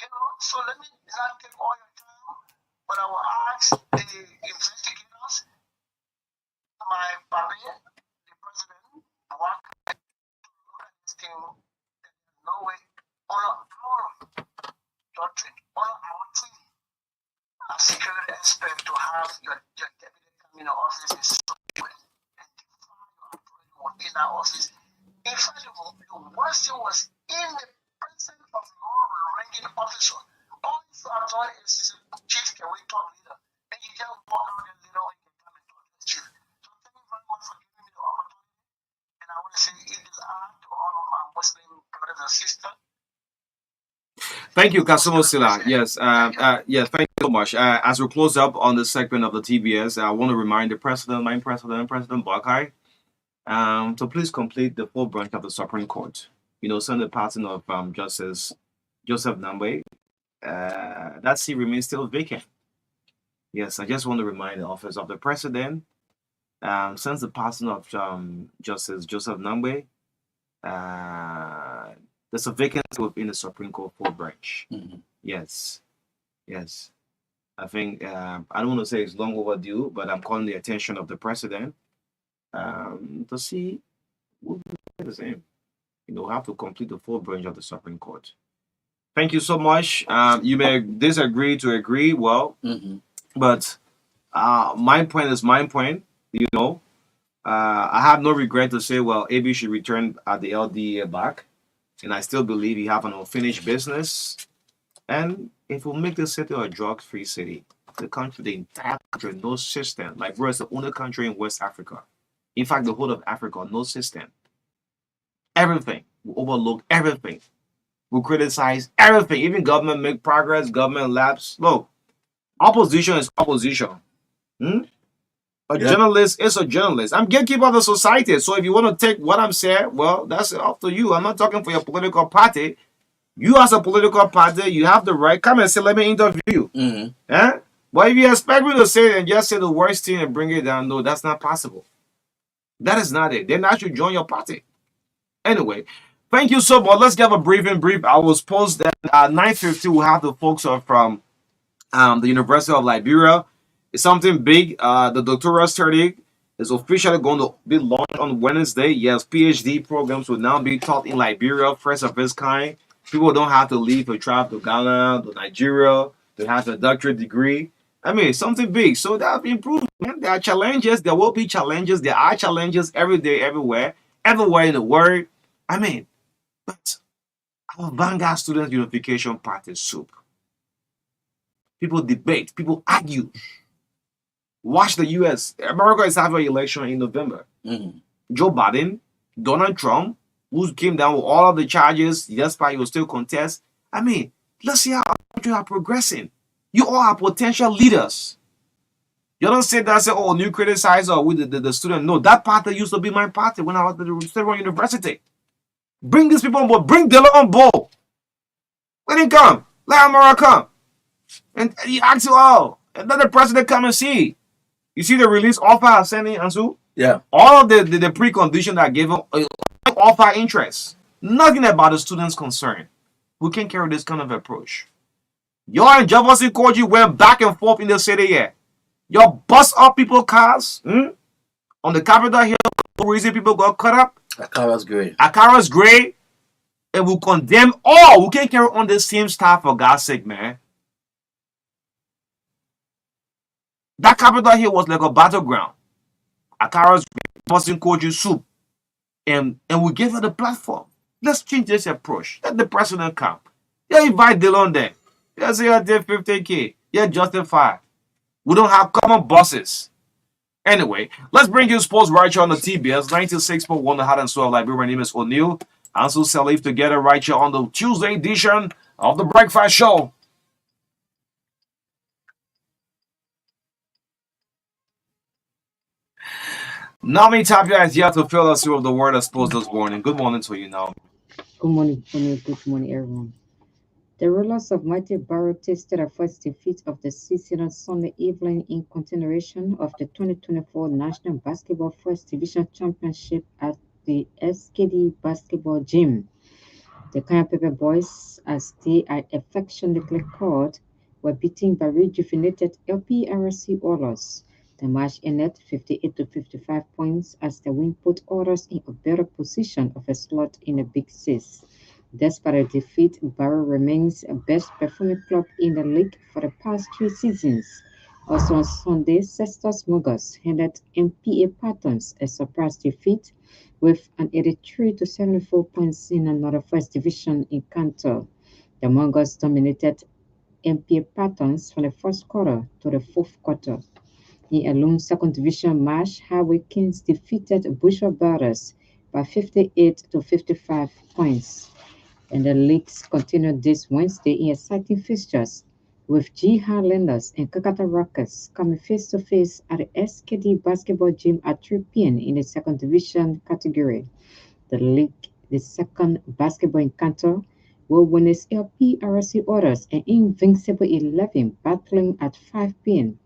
You know, so let me not take all your time, but I will ask the investigators, my Babe, the president, what to look at this thing. There's no way, honor our doctrine, honor our training. As security expert to have your deputy come in the office is so good and defy your authority within that office. In fact, the worst thing was in the presence of low-ranking officer. All you have done is chief, can we talk leader? And you just walk out and later on you can come and talk to the chief. So thank you very much for giving me the opportunity. And I want to say it is hard to all of my Muslim brothers and sisters. Thank you, Kasimo Sila. Yes, yes, thank you so much. As we close up on this segment of the TBS, I want to remind the president, my president, President Buckeye, to please complete the full branch of the Supreme Court. You know, send the passing of Justice Joseph Nambe. That seat remains still vacant. Yes, I just want to remind the office of the president, since the passing of Justice Joseph Nambe, there's a vacancy within the Supreme Court full branch. Mm-hmm. Yes, yes. I think I don't want to say it's long overdue, but I'm calling the attention of the president to see who is the same. You know, have to complete the full branch of the Supreme Court. Thank you so much. You may disagree to agree, well, but my point is my point. You know, I have no regret to say, well, AB should return at the LDA back, and I still believe you have an unfinished business, and it will make the city a drug-free city. The country, the entire country, no system. Like we're the only country in West Africa. In fact, the whole of Africa, no system. Everything. We overlook everything. We criticize everything. Even government make progress, government lapse. Look, opposition is opposition. A journalist is a journalist. I'm gatekeeper of the society. So if you want to take what I'm saying, well, that's up to you. I'm not talking for your political party. You as a political party, you have the right. Come and say, let me interview you. But if you expect me to say it and just say the worst thing and bring it down, no, that's not possible. That is not it. Then I should join your party. Anyway, thank you so much. Let's give a brief. I will post that at 9:50 we'll have the folks from the University of Liberia. It's something big. The doctoral study is officially going to be launched on Wednesday. Yes, PhD programs will now be taught in Liberia, first of its kind. People don't have to leave or travel to Ghana, to Nigeria, to have a doctorate degree. I mean, something big. So that'll be improved, man. There are challenges. There will be challenges. There are challenges every day, everywhere in the world. I mean, but our Vanguard Student Unification Party soup. People debate, people argue. Watch the US. America is having an election in November. Mhm. Joe Biden, Donald Trump, who came down with all of the charges, despite he will still contest. I mean, let's see how our country are progressing. You all are potential leaders. You don't say that, say, oh, you criticize or with the student. No, that party used to be my party when I was at the State University. Bring these people on board. Bring Dillon on board. Let him come. Let Amara come. And he asks you all. And let the president come and see. You see the release offer I sent in, Ansu? Yeah. All of the precondition that I gave him offer interest. Nothing about the students' concern. We can't carry this kind of approach. Y'all in Jefferson Court, you went back and forth in the city here. Y'all bust up people's cars on the Capitol Hill. No reason people got cut up. Akara's great. Akara's great. And we condemn all. We can't carry on the same stuff for God's sake, man. That Capitol Hill was like a battleground. Akara's Boston Koji soup. And we gave her the platform. Let's change this approach. Let the president come. Yeah, invite Dillon there. Yeah, say I did 15K. Yeah, justify. We don't have common bosses. Anyway, let's bring you sports right here on the TBS 96.1 The Hot and Soul of Liberia. My name is O'Neil. And so Salif together right here on the Tuesday edition of the Breakfast Show. Nami Tapia is here to fill us with the word of sports this morning. Good morning to you, Nami. Good morning, Tony. Good morning, everyone. The rulers of Mighty Barrow tasted a first defeat of the season on Sunday evening in continuation of the 2024 National Basketball First Division Championship at the SKD Basketball Gym. The Kaya Pepe Boys, as they are affectionately called, were beaten by rejuvenated LPRC Oilers. The match ended 58 to 55 points as the win put Oilers in a better position of a slot in the Big Six. Despite a defeat, Barrow remains the best performing club in the league for the past 3 seasons. Also on Sunday, Cestus Mogus handed MPA Patons a surprise defeat with an 83 to 74 points in another first division encounter. The Mongols dominated MPA Patons from the first quarter to the fourth quarter. In a lone second division match, Highway Kings defeated Bushel Brothers by 58 to 55 points. And the leagues continued this Wednesday in exciting fixtures, with G Highlanders and Kakata Rockets coming face to face at the SKD Basketball Gym at 3 p.m. in the second division category. The second basketball encounter will witness LPRC Orders and Invincible 11 battling at 5 p.m.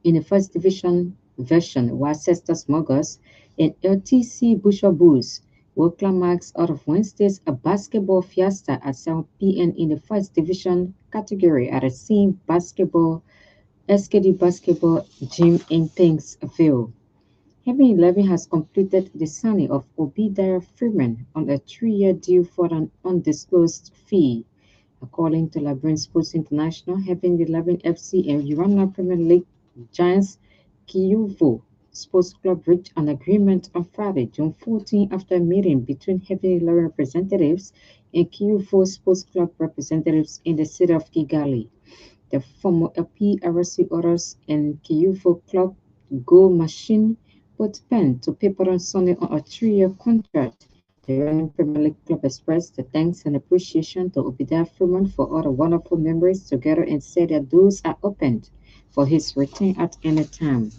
in the first division version, while Cestus Mogus and LTC Bushel Bulls will climax out of Wednesday's basketball fiesta at 7 p.m. in the first division category at the same SKD Basketball Gym in Pinksville. Heaven 11 has completed the signing of Obadiah Freeman on a 3-year deal for an undisclosed fee. According to Liberian Sports International, Heaven 11 FC and Urana Premier League Giants Kiyovo Sports Club reached an agreement on Friday, June 14, after a meeting between Heaven 11 representatives and Kiyovo Sports Club representatives in the city of Kigali. The former LPRC Orders and Kiyovo Club Go Machine put pen to paper on Sunday on a 3-year contract. The Uranian Premier League Club expressed the thanks and appreciation to Obadiah Freeman for all the wonderful memories together and said that doors are opened for his return at any time.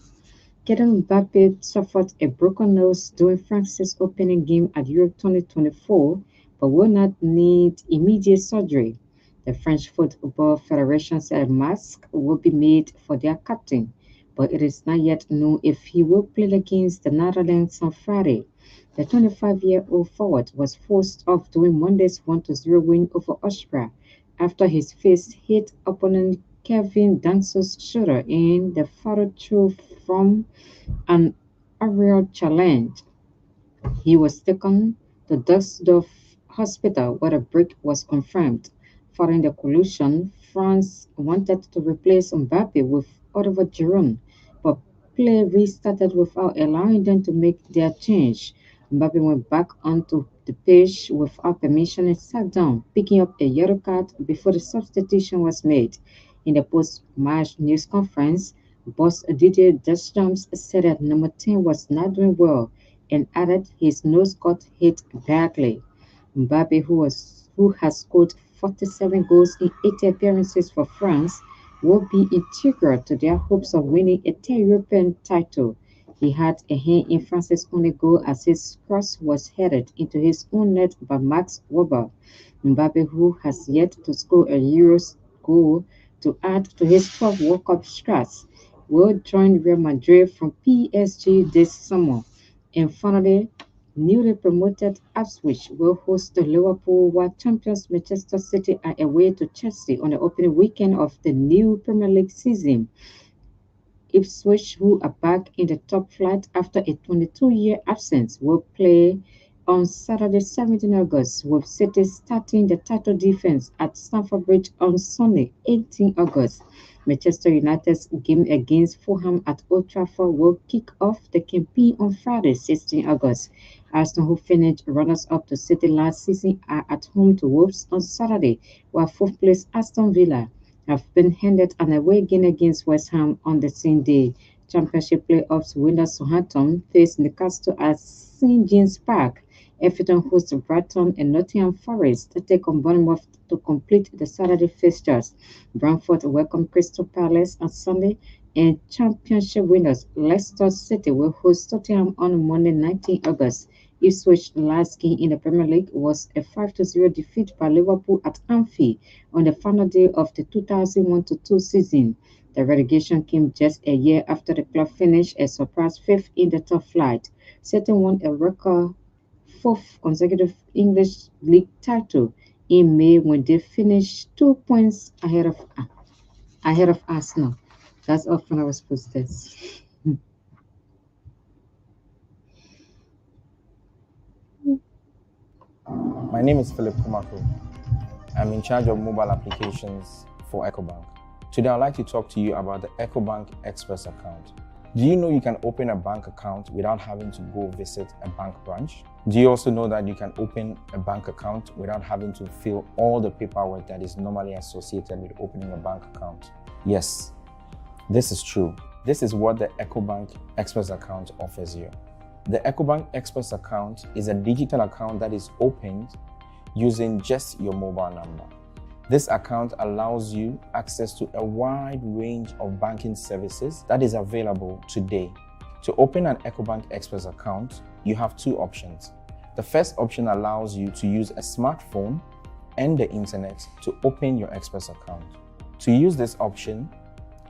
Kylian Mbappe suffered a broken nose during France's opening game at Euro 2024, but will not need immediate surgery. The French Football Federation said a mask will be made for their captain, but it is not yet known if he will play against the Netherlands on Friday. The 25-year-old forward was forced off during Monday's 1-0 win over Austria after his face hit opponent Kevin Danso's shoulder in the follow-through from an a real challenge. He was taken to Dusseldorf Hospital where a break was confirmed. Following the collision, France wanted to replace Mbappe with Oliver Giroud, but play restarted without allowing them to make their change. Mbappe went back onto the pitch without permission and sat down, picking up a yellow card before the substitution was made. In the post-match news conference, boss Didier Deschamps said that number 10 was not doing well and added his nose got hit badly. Mbappe, who has scored 47 goals in 80 appearances for France, will be integral to their hopes of winning a third European title. He had a hand in France's only goal as his cross was headed into his own net by Max Weber. Mbappe, who has yet to score a Euros goal to add to his 12 World Cup scratch, will join Real Madrid from PSG this summer. And finally, newly promoted Ipswich will host the Liverpool, while champions Manchester City are away to Chelsea on the opening weekend of the new Premier League season. Ipswich, who are back in the top flight after a 22-year absence, will play on Saturday, 17 August, with City starting the title defense at Stamford Bridge on Sunday, 18 August. Manchester United's game against Fulham at Old Trafford will kick off the campaign on Friday, 16 August. Arsenal, who finished runners-up to City last season, are at home to Wolves on Saturday, while fourth-place Aston Villa have been handed an away game against West Ham on the same day. Championship playoffs winners Southampton face Newcastle at St James Park. Everton hosts Brighton and Nottingham Forest to take on Bournemouth to complete the Saturday fixtures. Brentford welcome Crystal Palace on Sunday, and championship winners Leicester City will host Tottenham on Monday, 19 August. Ipswich's last game in the Premier League was a 5-0 defeat by Liverpool at Anfield on the final day of the 2001-2 season. The relegation came just a year after the club finished a surprise fifth in the top flight. City won a record fourth consecutive English league title in May when they finished 2 points ahead of Arsenal. That's all from our posters. My name is Philip Kumako. I'm in charge of mobile applications for EcoBank. Today I'd like to talk to you about the EcoBank Express account. Do you know you can open a bank account without having to go visit a bank branch? Do you also know that you can open a bank account without having to fill all the paperwork that is normally associated with opening a bank account? Yes, this is true. This is what the EcoBank Express account offers you. The EcoBank Express account is a digital account that is opened using just your mobile number. This account allows you access to a wide range of banking services that is available today. To open an EcoBank Express account, you have two options. The first option allows you to use a smartphone and the internet to open your Express account. To use this option,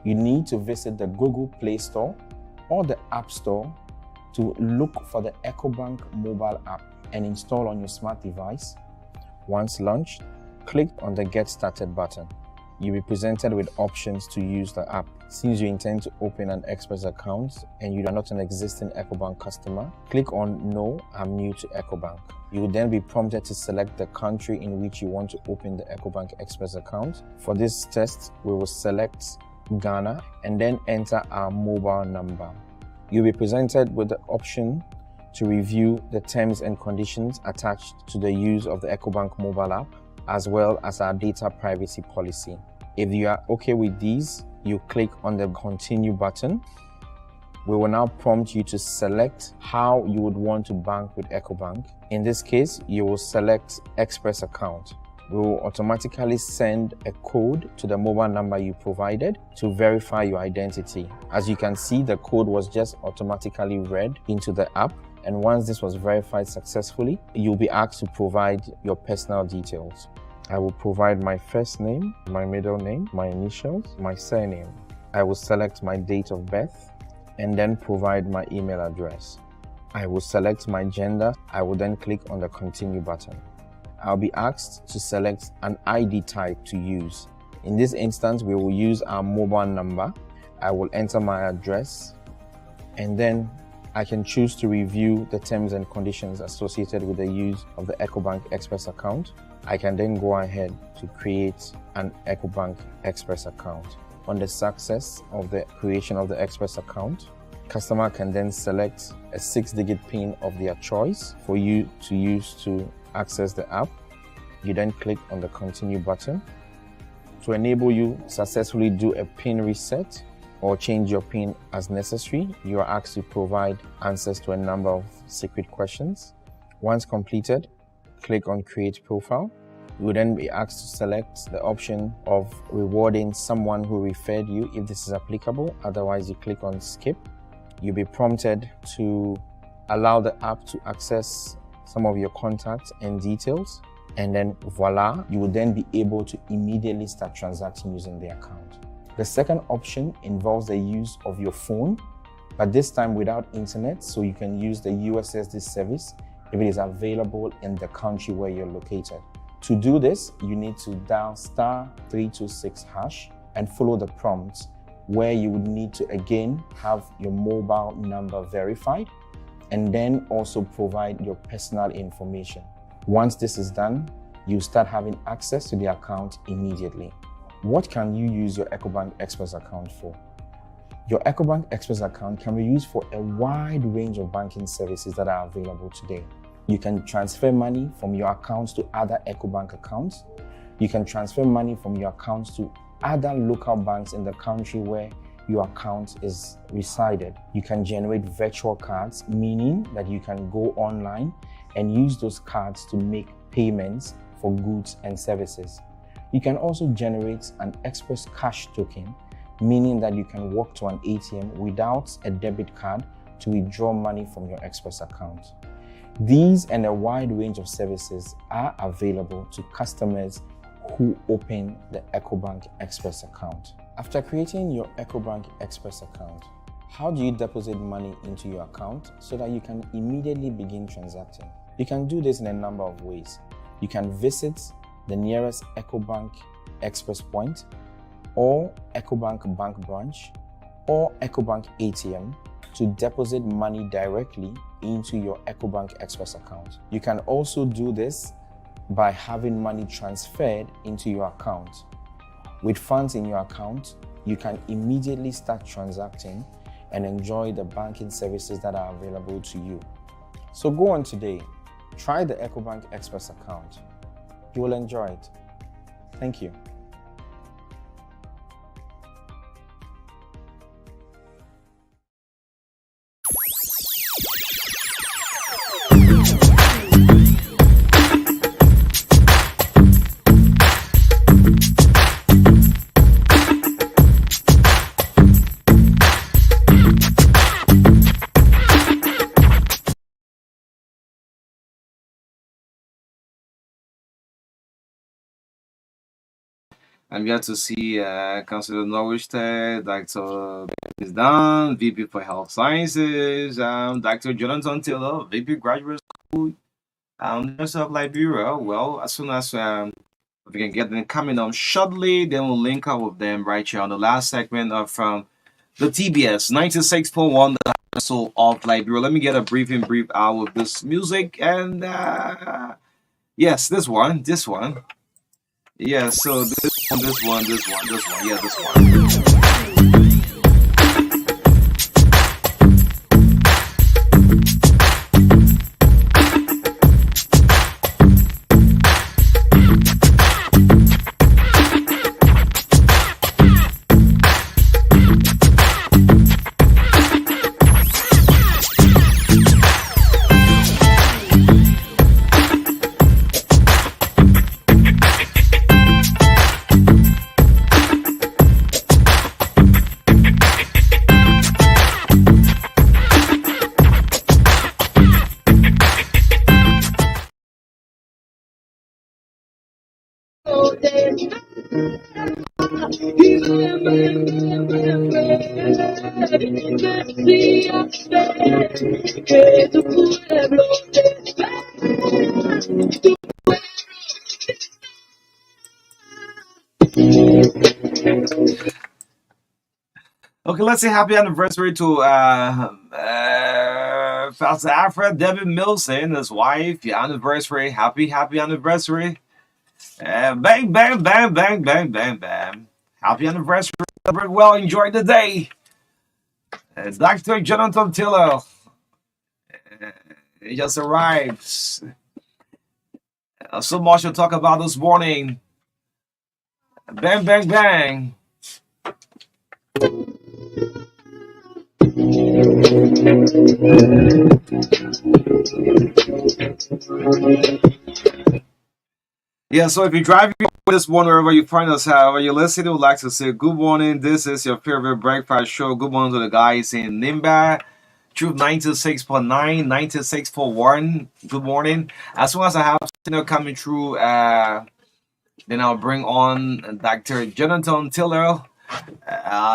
you need to visit the Google Play Store or the App Store to look for the EcoBank mobile app and install on your smart device. Once launched, click on the Get Started button. You'll be presented with options to use the app. Since you intend to open an Express account and you are not an existing EcoBank customer, click on No, I'm new to EcoBank. You will then be prompted to select the country in which you want to open the EcoBank Express account. For this test, we will select Ghana and then enter our mobile number. You'll be presented with the option to review the terms and conditions attached to the use of the EcoBank mobile app, as well as our data privacy policy. If you are okay with these, you click on the Continue button. We will now prompt you to select how you would want to bank with EcoBank. In this case, you will select Express account. We will automatically send a code to the mobile number you provided to verify your identity. As you can see, the code was just automatically read into the app. And once this was verified successfully, you'll be asked to provide your personal details. I will provide my first name, my middle name, my initials, my surname. I will select my date of birth and then provide my email address. I will select my gender. I will then click on the Continue button. I'll be asked to select an ID type to use. In this instance, we will use our mobile number. I will enter my address and then I can choose to review the terms and conditions associated with the use of the EcoBank Express account. I can then go ahead to create an EcoBank Express account. On the success of the creation of the Express account, customer can then select a 6-digit PIN of their choice for you to use to access the app. You then click on the continue button. To enable you successfully do a PIN reset or change your PIN as necessary, you are asked to provide answers to a number of secret questions. Once completed, click on create profile. You will then be asked to select the option of rewarding someone who referred you if this is applicable. Otherwise, you click on skip. You'll be prompted to allow the app to access some of your contacts and details. And then voila, you will then be able to immediately start transacting using the account. The second option involves the use of your phone, but this time without internet, so you can use the USSD service if it is available in the country where you're located. To do this, you need to dial *326# and follow the prompts, where you would need to again have your mobile number verified and then also provide your personal information. Once this is done, you start having access to the account immediately. What can you use your EcoBank Express account for? Your EcoBank Express account can be used for a wide range of banking services that are available today. You can transfer money from your accounts to other EcoBank accounts. You can transfer money from your accounts to other local banks in the country where your account is resided. You can generate virtual cards, meaning that you can go online and use those cards to make payments for goods and services. You can also generate an Express Cash token, meaning that you can walk to an ATM without a debit card to withdraw money from your Express account. These and a wide range of services are available to customers who open the EcoBank Express account. After creating your EcoBank Express account, how do you deposit money into your account so that you can immediately begin transacting? You can do this in a number of ways. You can visit the nearest EcoBank Express point, or EcoBank bank branch, or EcoBank ATM to deposit money directly into your EcoBank Express account. You can also do this by having money transferred into your account. With funds in your account, you can immediately start transacting and enjoy the banking services that are available to you. So go on today, try the EcoBank Express account. You will enjoy it. Thank you. I'm glad to see Councillor Norwich there, Dr. is done, VP for Health Sciences, Dr. Jonathan Taylor, VP Graduate School, Nurse of Liberia. Well, as soon as we can get them coming on shortly, then we'll link up with them right here on the last segment of the TBS 96.1, the Soul of Liberia. Let me get a brief out with this music, and yes, this one. Yeah, so this one. Yeah, this one. Okay, let's say happy anniversary to Pastor Alfred David Milson, his wife, your anniversary. Happy anniversary. Bang, bang, bang, bang, bang, bang, bang. Happy anniversary. Celebrate well, enjoy the day. Dr. Jonathan Tiller. He just arrived. So much to talk about this morning. Bang, bang, bang. Yeah, so if you're driving this morning, wherever you find us, however you're listening, would like to say good morning. This is your favorite breakfast show. Good morning to the guys in Nimba. Truth 96.9, 96.1. Good morning. As soon as I have signal coming through, then I'll bring on Dr. Jonathan Tiller.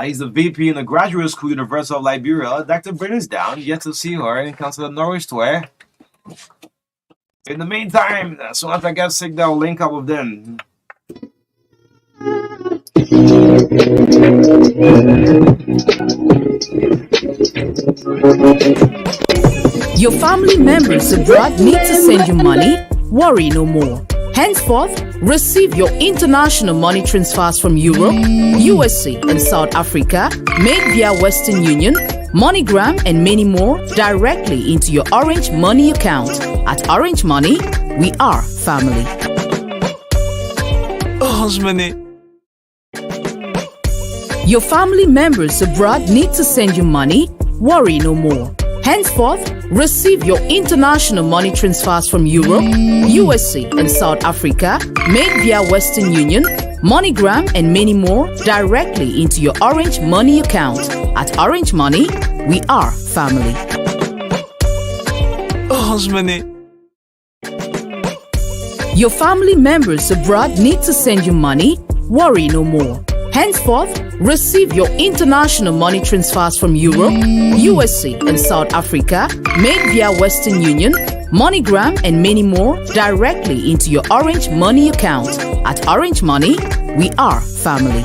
He's the VP in the Graduate School, University of Liberia. Dr. Brittany's down. Yet to see her in Council of Norwich Square. In the meantime, as soon as I get signal, I'll link up with them. Your family members abroad need to send you money? Worry no more. Henceforth, receive your international money transfers from Europe, USA, and South Africa made via Western Union, MoneyGram, and many more directly into your Orange Money account. At Orange Money, we are family. Your family members abroad need to send you money? Worry no more. Henceforth, receive your international money transfers from Europe, USA, and South Africa made via Western Union, MoneyGram, and many more directly into your Orange Money account. At Orange Money, we are family. Your family members abroad need to send you money? Worry no more. Henceforth, receive your international money transfers from Europe, USA, and South Africa made via Western Union, MoneyGram, and many more directly into your Orange Money account. At Orange Money, we are family.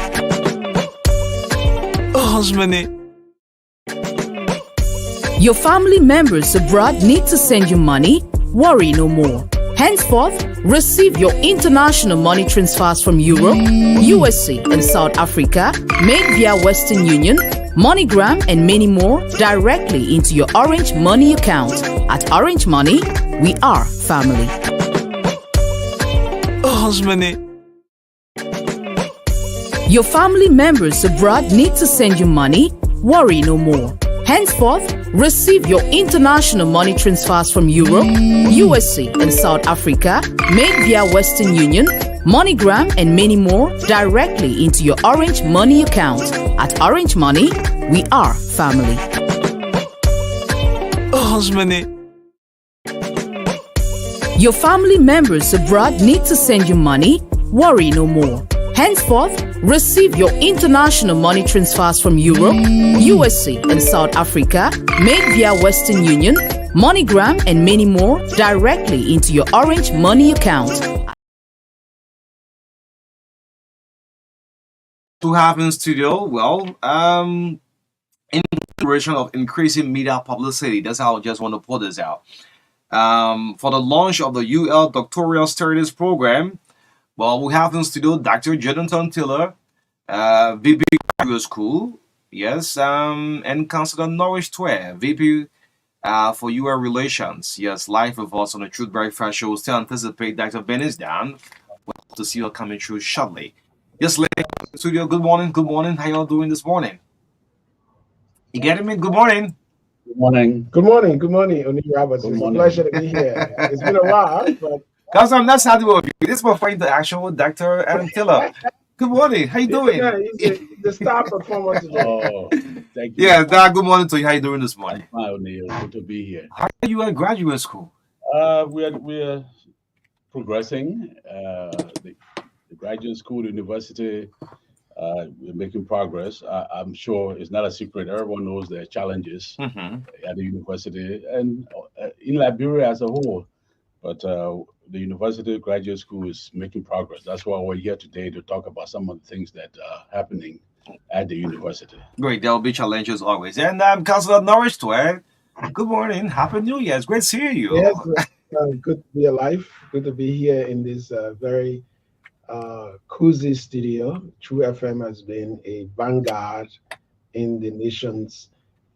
Your family members abroad need to send you money? Worry no more. Henceforth, receive your international money transfers from Europe, USA, and South Africa made via Western Union, MoneyGram, and many more directly into your Orange Money account. At Orange Money, we are family. Your family members abroad need to send you money? Worry no more. Henceforth, receive your international money transfers from Europe, USA, and South Africa made via Western Union, MoneyGram, and many more directly into your Orange Money account. At Orange Money, we are family. Your family members abroad need to send you money? Worry no more. Henceforth, receive your international money transfers from Europe, USA, and South Africa made via Western Union, MoneyGram, and many more directly into your Orange Money account. To have in studio, well, in consideration of increasing media publicity, that's how I just want to put this out. For the launch of the UL Doctoral Studies program, well, we have in studio Dr. Jonathan Tiller, VP Graduate School, yes, and Councillor Norwich Tware, VP for UL Relations, yes, live with us on the Truth Breakfast Show. Still anticipate Dr. Ben is down. We'll have to see her coming through shortly. Yes, ladies in the studio, good morning, good morning. How y'all doing this morning? You getting me? Good morning. Good morning. Good morning. Good morning, O'Neill Roberts. It's a pleasure to be here. It's been a while, but because I'm not happy with you. This is my friend, the actual Dr. Adam Tiller. Good morning. How you doing? Yeah, he's the star performer today. Oh, thank you. Yeah, Dad, good morning to you. How you doing this morning? Hi, O'Neill. Good to be here. How are you at graduate school? We are progressing. The graduate school, the university, we're making progress. I'm sure it's not a secret. Everyone knows there are challenges at the university and in Liberia as a whole. But the university graduate school is making progress. That's why we're here today to talk about some of the things that are happening at the university. Great. There will be challenges always. And Councillor Norwich Tware, Good morning. Happy New Year. It's great seeing you. Yes, good to be alive. Good to be here in this very cozy studio. True FM has been a vanguard in the nation's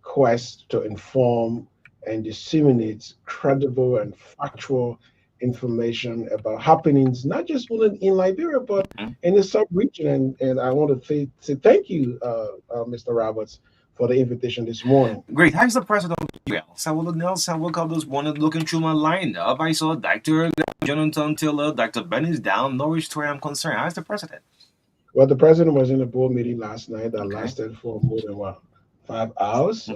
quest to inform and disseminate credible and factual information about happenings, not just only in Liberia, but in the sub-region. And I want to say thank you, Mr. Roberts, for the invitation this morning. Great. How's the president of UL? Samuel Nelson woke up this morning looking through my lineup. I saw Dr. Jonathan Taylor, Dr. Benny's down. No which way I'm concerned. How's the president? Well, the president was in a board meeting last night that lasted for more than 5 hours,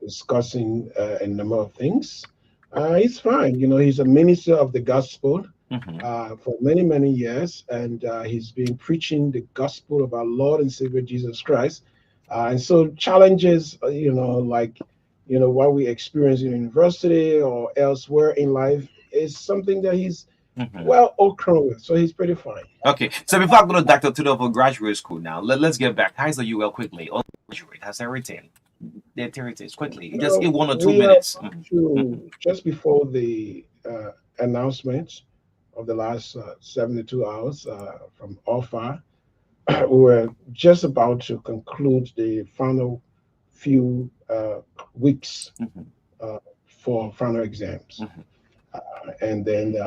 discussing a number of things. He's fine. You know, he's a minister of the gospel for many, many years, and he's been preaching the gospel of our Lord and Savior Jesus Christ. And so challenges, what we experience in university or elsewhere in life is something that he's well acquainted with. So he's pretty fine. Okay, so before I go to Dr. Tudor for graduate school now, let's get back. How's the UL quickly? On graduate, has everything? The activities quickly. Just give 1 or 2 minutes. Just before the announcement of the last 72 hours from OFA, we were just about to conclude the final few weeks for final exams. And then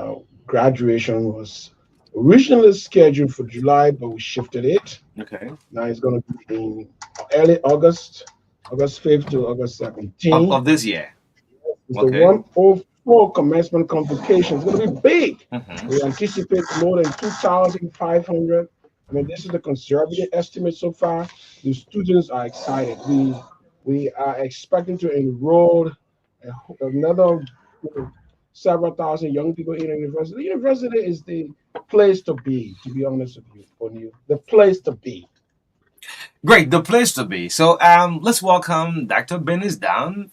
graduation was originally scheduled for July, but we shifted it. Okay. Now it's going to be in early August 5th to August 17th. Of this year. It's the 104 commencement convocation. It's going to be big. We anticipate more than 2,500. I mean, this is the conservative estimate so far. The students are excited. We are expecting to enroll another several thousand young people in the university. The university is the place to be honest with you, O'Neil. The place to be. Great, the place to be. So let's welcome Dr. Benny's down,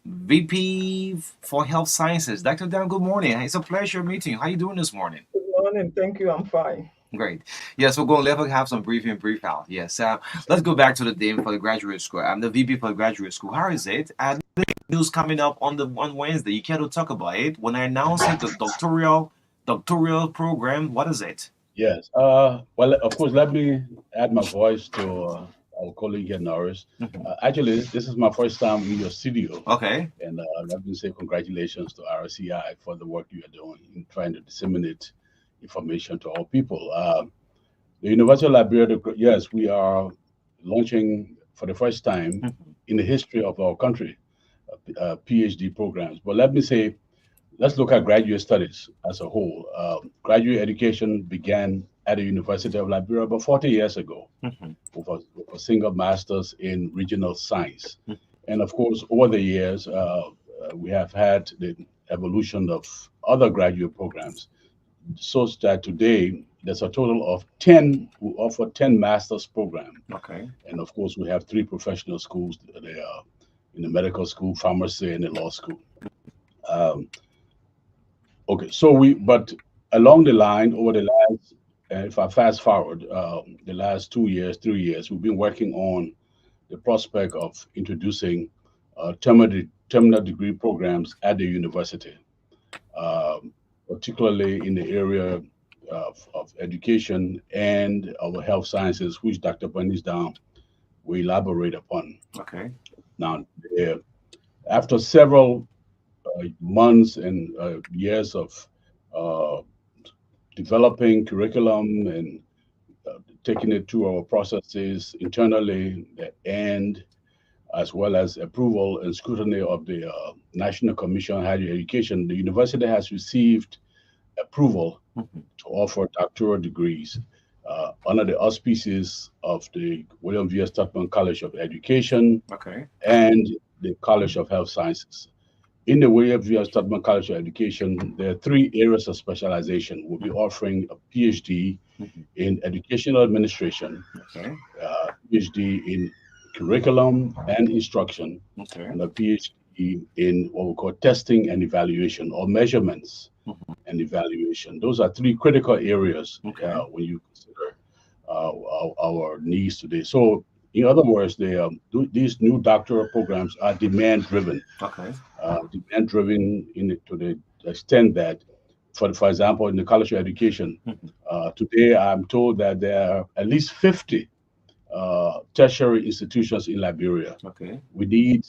VP for Health Sciences. Dr. Dan, good morning. It's a pleasure meeting you. How are you doing this morning? Good morning. Thank you. I'm fine. Great. Yes, we're going to have some brief out. Yes. Let's go back to the dean for the graduate school. I'm the VP for the graduate school. How is it? And the news coming up on Wednesday. You can't talk about it. When I announced it, the doctoral program, what is it? Yes. Well, of course, let me add my voice to our colleague here, Norris. Actually, this is my first time in your studio. Okay. And let me say congratulations to RCI for the work you are doing in trying to disseminate information to all people. The University of Liberia, yes, we are launching for the first time in the history of our country PhD programs. But let me say, let's look at graduate studies as a whole. Graduate education began at the University of Liberia about 40 years ago with a single master's in regional science. And of course, over the years, we have had the evolution of other graduate programs, such that today there's a total of 10 who offer 10 master's programs. Okay. And of course, we have 3 professional schools. They are in the medical school, pharmacy, and the law school. Okay, so but along the line, over the last, if I fast forward, the last 2 years, 3 years, we've been working on the prospect of introducing terminal degree programs at the university, particularly in the area of education and our health sciences, which Dr. Benny's down will elaborate upon. Okay. Now, after several months and years of developing curriculum and taking it through our processes internally, and as well as approval and scrutiny of the National Commission on Higher Education, the university has received approval to offer doctoral degrees under the auspices of the William V.S. Tubman College of Education and the College of Health Sciences. In the William V.S. Tubman College of Education, there are 3 areas of specialization. We'll be offering a PhD in educational administration, PhD in curriculum and instruction, and a PhD in what we call testing and evaluation, or measurements and evaluation. Those are 3 critical areas when you consider our needs today. So In other words, these new doctoral programs are demand driven. Okay. Demand driven to the extent that, for example, in the College of Education, today I'm told that there are at least 50 tertiary institutions in Liberia. Okay. We need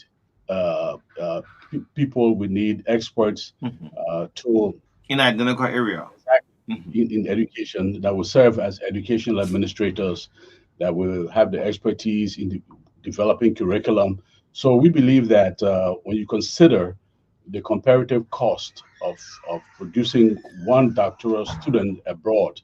people, we need experts to in identical area in education that will serve as educational administrators, that will have the expertise in developing curriculum. So we believe that when you consider the comparative cost of producing one doctoral student abroad,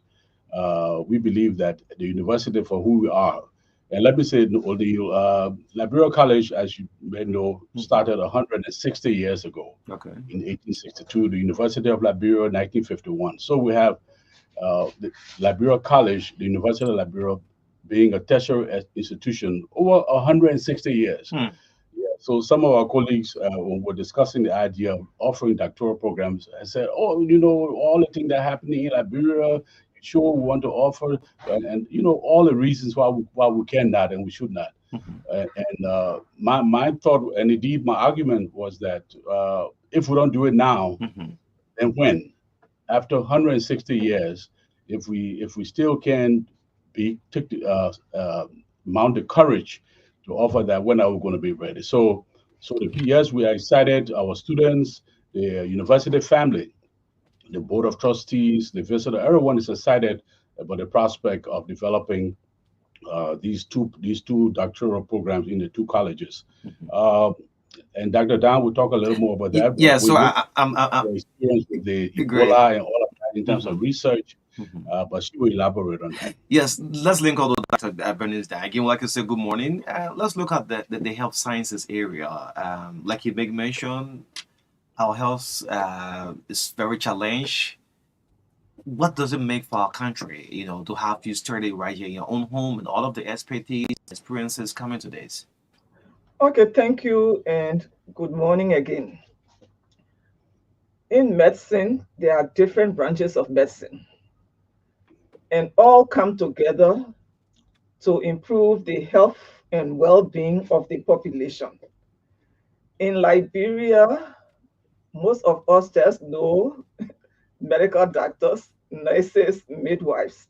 we believe that the university for who we are, and let me say, the Liberia College, as you may know, started 160 years ago. Okay. In 1862, the University of Liberia, 1951. So we have the Liberia College, the University of Liberia, being a tertiary institution over 160 years. Yeah. So some of our colleagues, when we're discussing the idea of offering doctoral programs, I said, oh, all the things that are happening in Liberia, sure we want to offer, and all the reasons why we cannot and we should not. My thought, and indeed my argument, was that if we don't do it now, then when? After 160 years, if we still can mount the courage to offer that, when are we going to be ready? So yes, we are excited. Our students, the university family, the board of trustees, the visitor, everyone is excited about the prospect of developing these two doctoral programs in the two colleges. And Dr. Dan will talk a little more about that. Yeah, so I'm experience with the Ebola and all of that in terms of research, but she will elaborate on that. Yes, let's link all of that to Bernice Dan. Again, like I said, good morning. Let's look at the health sciences area. Like you mentioned, our health is very challenged. What does it make for our country, to have you study right here in your own home and all of the expertise, experiences coming to this? Okay, thank you, and good morning again. In medicine, there are different branches of medicine, and all come together to improve the health and well-being of the population. In Liberia, most of us just know medical doctors, nurses, midwives.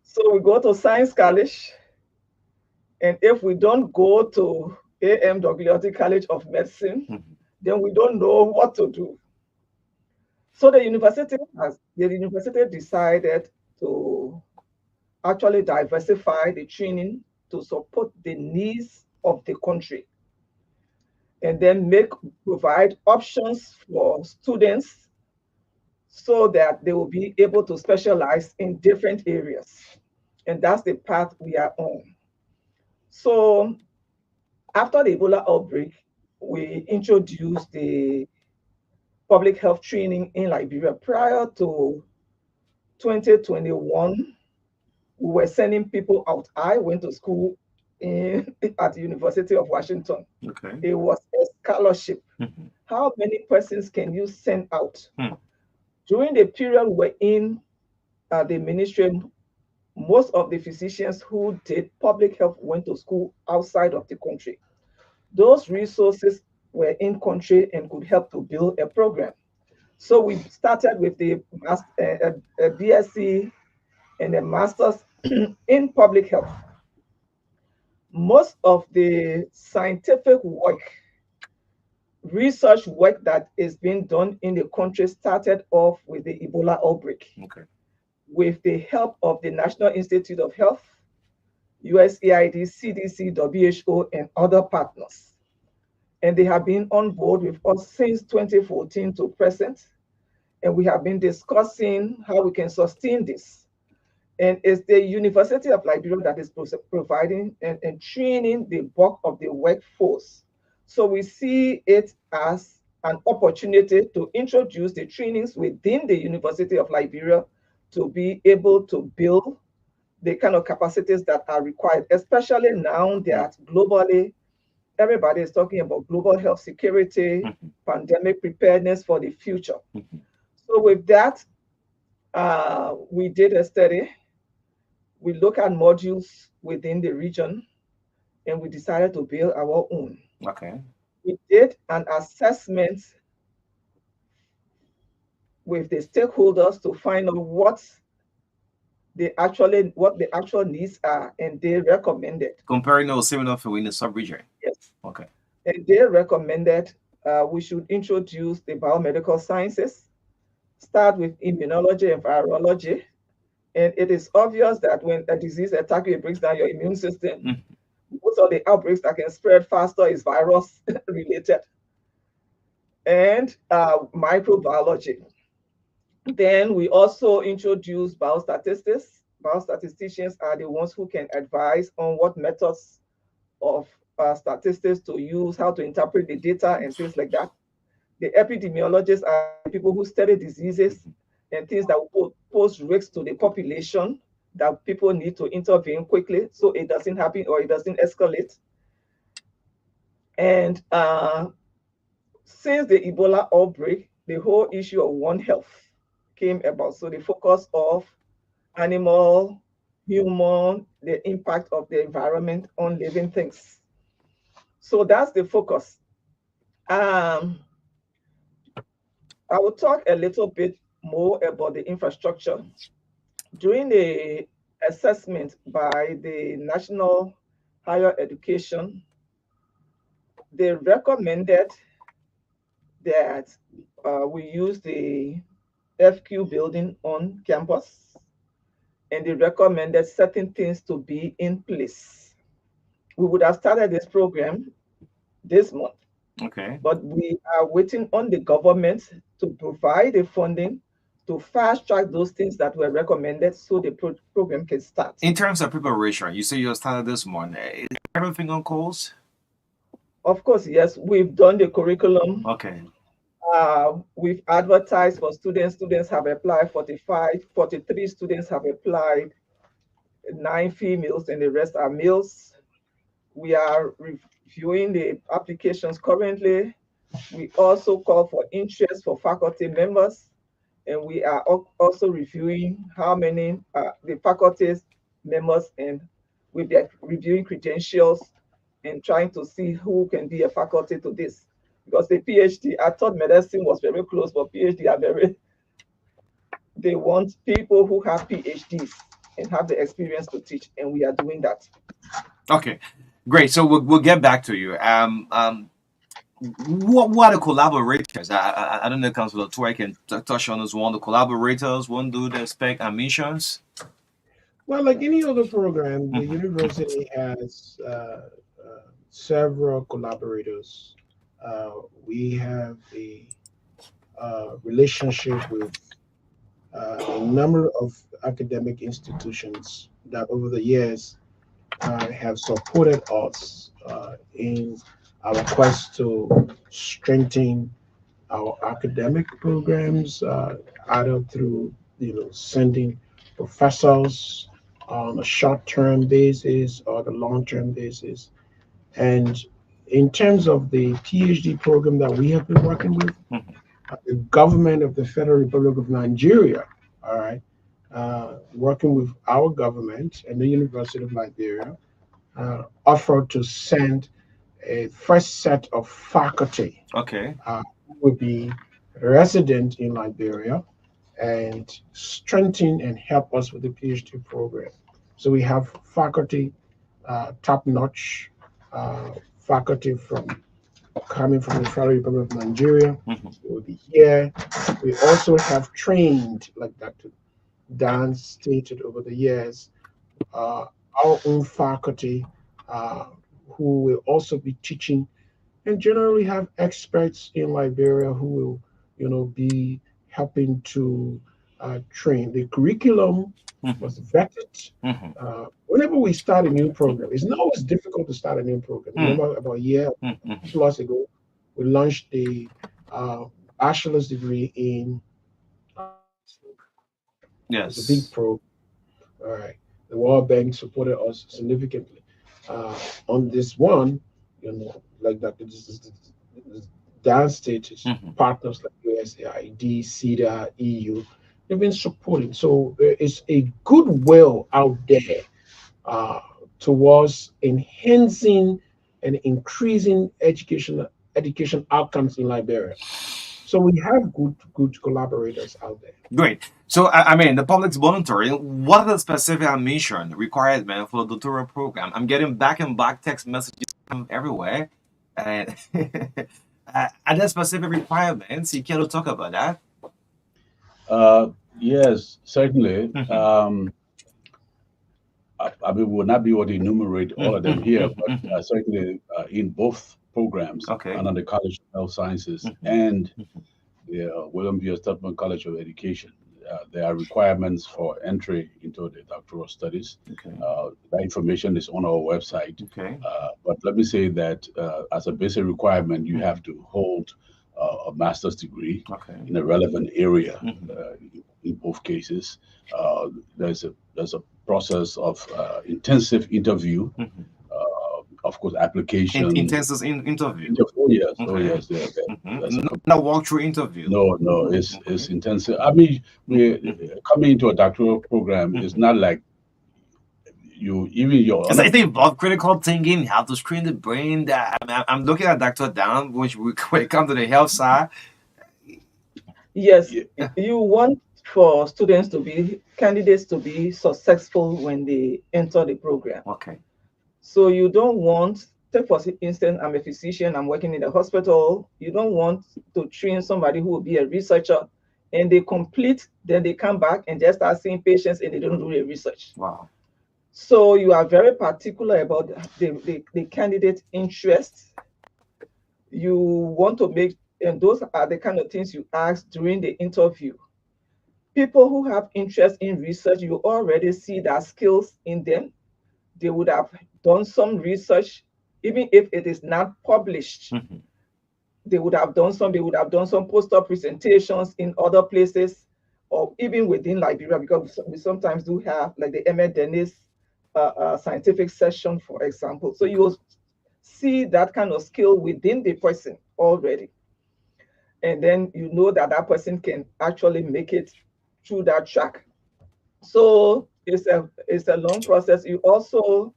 So we go to Science College, and if we don't go to A.M. Dogliotti College of Medicine, then we don't know what to do. So the university decided to actually diversify the training to support the needs of the country, and then provide options for students so that they will be able to specialize in different areas. And that's the path we are on. So after the Ebola outbreak, we introduced the public health training in Liberia. Prior to 2021, we were sending people out. I went to school at the University of Washington. Okay. It was a scholarship. How many persons can you send out? During the period we're in the ministry, most of the physicians who did public health went to school outside of the country. Those resources were in country and could help to build a program. So we started with the a BSc and a master's in public health. Most of the scientific work, research work that is being done in the country started off with the Ebola outbreak. Okay. With the help of the National Institute of Health, USAID, CDC, WHO, and other partners. And they have been on board with us since 2014 to present. And we have been discussing how we can sustain this. And it's the University of Liberia that is providing and training the bulk of the workforce. So we see it as an opportunity to introduce the trainings within the University of Liberia to be able to build the kind of capacities that are required, especially now that globally, everybody is talking about global health security, pandemic preparedness for the future. So with that, we did a study. We look at modules within the region, and we decided to build our own. Okay. We did an assessment with the stakeholders to find out what the actual needs are, and they recommended. Comparing those similar for in the sub-region. Yes. Okay. And they recommended we should introduce the biomedical sciences, start with immunology and virology. And it is obvious that when a disease attacks you, it brings down your immune system. Most of the outbreaks that can spread faster is virus related. And microbiology. Then we also introduced biostatistics. Biostatisticians are the ones who can advise on what methods of statistics to use, how to interpret the data and things like that. The epidemiologists are people who study diseases and things that will pose risks to the population that people need to intervene quickly so it doesn't happen or it doesn't escalate. And since the Ebola outbreak, the whole issue of One Health came about. So the focus of animal, human, the impact of the environment on living things. So that's the focus. I will talk a little bit more about the infrastructure. During the assessment by the National Higher Education, they recommended that we use the FQ building on campus, and they recommended certain things to be in place. We would have started this program this month. Okay. But we are waiting on the government to provide the funding to fast track those things that were recommended so the program can start. In terms of preparation, you say you started this morning. Is everything on course? Of course, yes. We've done the curriculum. Okay. We've advertised for students. Students have applied, 43 students have applied, 9 females, and the rest are males. We are reviewing the applications currently. We also call for interest for faculty members, and we are also reviewing how many the faculty members, and we'll be reviewing credentials and trying to see who can be a faculty to this. Because the PhD, I thought medicine was very close, but PhD are they want people who have PhDs and have the experience to teach, and we are doing that. Okay, great. So we'll get back to you. What are the collaborators? I don't know, Councilor Toure can touch on this one. The collaborators, one do the spec admissions. Well, like any other program, the university has several collaborators. We have a relationship with a number of academic institutions that over the years have supported us in our quest to strengthen our academic programs, either through sending professors on a short-term basis or the long-term basis. And in terms of the PhD program that we have been working with, the government of the Federal Republic of Nigeria, all right, working with our government and the University of Liberia, offered to send a first set of faculty. Okay. Who will be resident in Liberia and strengthen and help us with the PhD program. So we have faculty, top-notch faculty coming from the Federal Republic of Nigeria will be here. We also have trained, like Dr. Dan stated over the years, our own faculty who will also be teaching, and generally have experts in Liberia who will, be helping to train. The curriculum was vetted. Whenever we start a new program, it's not always difficult to start a new program. Remember, about a year plus ago, we launched the bachelor's degree in. Yes. It's a big program. All right. The World Bank supported us significantly on this one. Like Dr. Dan stated, partners like USAID, CEDA, EU, they've been supporting. So there is a goodwill out there towards enhancing and increasing education outcomes in Liberia. So we have good collaborators out there. Great. So, I mean, the public's monitoring. What are the specific admission requirements for the doctoral program? I'm getting back and back text messages from everywhere. And are there specific requirements? You care to talk about that? Yes, certainly. I mean, will not be able to enumerate all of them here, but certainly in both programs, under the College of Health Sciences and the William B. Tubman College of Education, there are requirements for entry into the doctoral studies. That information is on our website. But let me say that as a basic requirement, you have to hold a master's degree in a relevant area. In both cases, there's a process of intensive interview, of course, application. Intensive interview. Oh yes, oh yes. Not walkthrough interview. No, it's intensive. I mean, we coming into a doctoral program is not like It's involved critical thinking, how to screen the brain. That I'm looking at Dr. Dan, when it comes to the health side. Yes, you want for candidates to be successful when they enter the program. So you don't want, take for instance, I'm a physician, I'm working in a hospital. You don't want to train somebody who will be a researcher and they complete, then they come back and just start seeing patients and they don't do the research. Wow. So you are very particular about the candidate interests. You want to make, and those are the kind of things you ask during the interview. People who have interest in research, you already see their skills in them. They would have done some research, even if it is not published. They would have done some poster presentations in other places, or even within Liberia, because we sometimes do have like the Emmett Dennis scientific session, for example. So you will see that kind of skill within the person already. And then you know that that person can actually make it through that track. So it's a long process. You also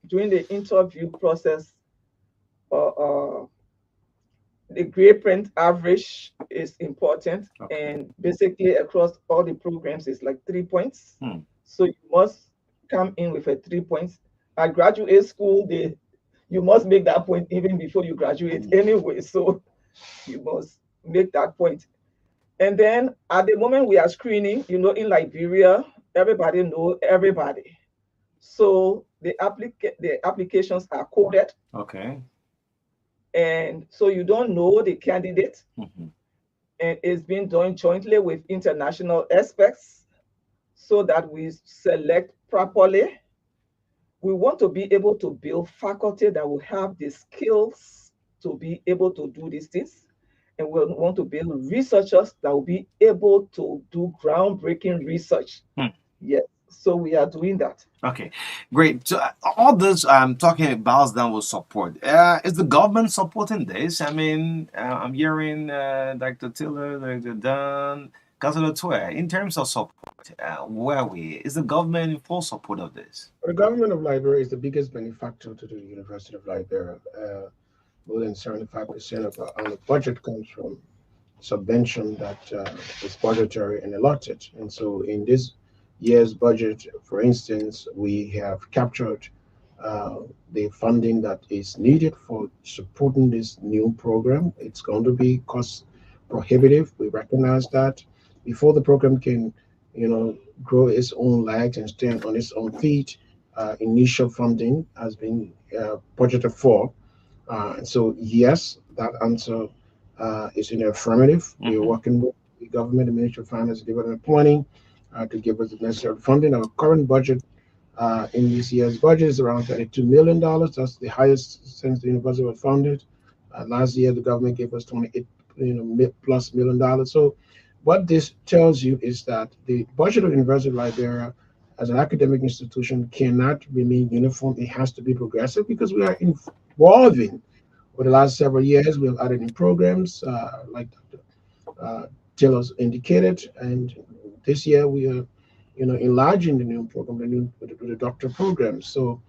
during the interview process, the grade point average is important, and basically across all the programs it's like 3 points. So you must come in with a 3 points. At graduate school, you must make that point even before you graduate anyway. So you must make that point. And then at the moment we are screening, in Liberia, everybody knows everybody. So the applications are coded. And so you don't know the candidate. And it's being done jointly with international experts so that we select properly. We want to be able to build faculty that will have the skills to be able to do these things. And we want to build researchers that will be able to do groundbreaking research. Yes, so we are doing that. Okay, great. So all this I'm talking boils down with support. Is the government supporting this? I mean, I'm hearing Dr. Tiller, Dr. Dan, Councilor Twe, in terms of support, where are we? Is the government in full support of this? The government of Liberia is the biggest benefactor to the University of Liberia. More than 75% of our budget comes from subvention that is budgetary and allotted. And so in this year's budget, for instance, we have captured the funding that is needed for supporting this new program. It's going to be cost prohibitive. We recognize that. Before the program can, grow its own legs and stand on its own feet, initial funding has been budgeted for. So yes, that answer is in the affirmative. We're working with the government, the Ministry of Finance and Development Planning to give us the necessary funding. Our current budget in this year's budget is around $32 million. That's the highest since the university was founded. Last year, the government gave us $28 plus million. So what this tells you is that the budget of the University of Liberia as an academic institution cannot remain uniform. It has to be progressive because we are evolving. For the last several years, we have added in programs like Dr. Taylor's indicated, and this year we are, enlarging the new program, the doctor program. So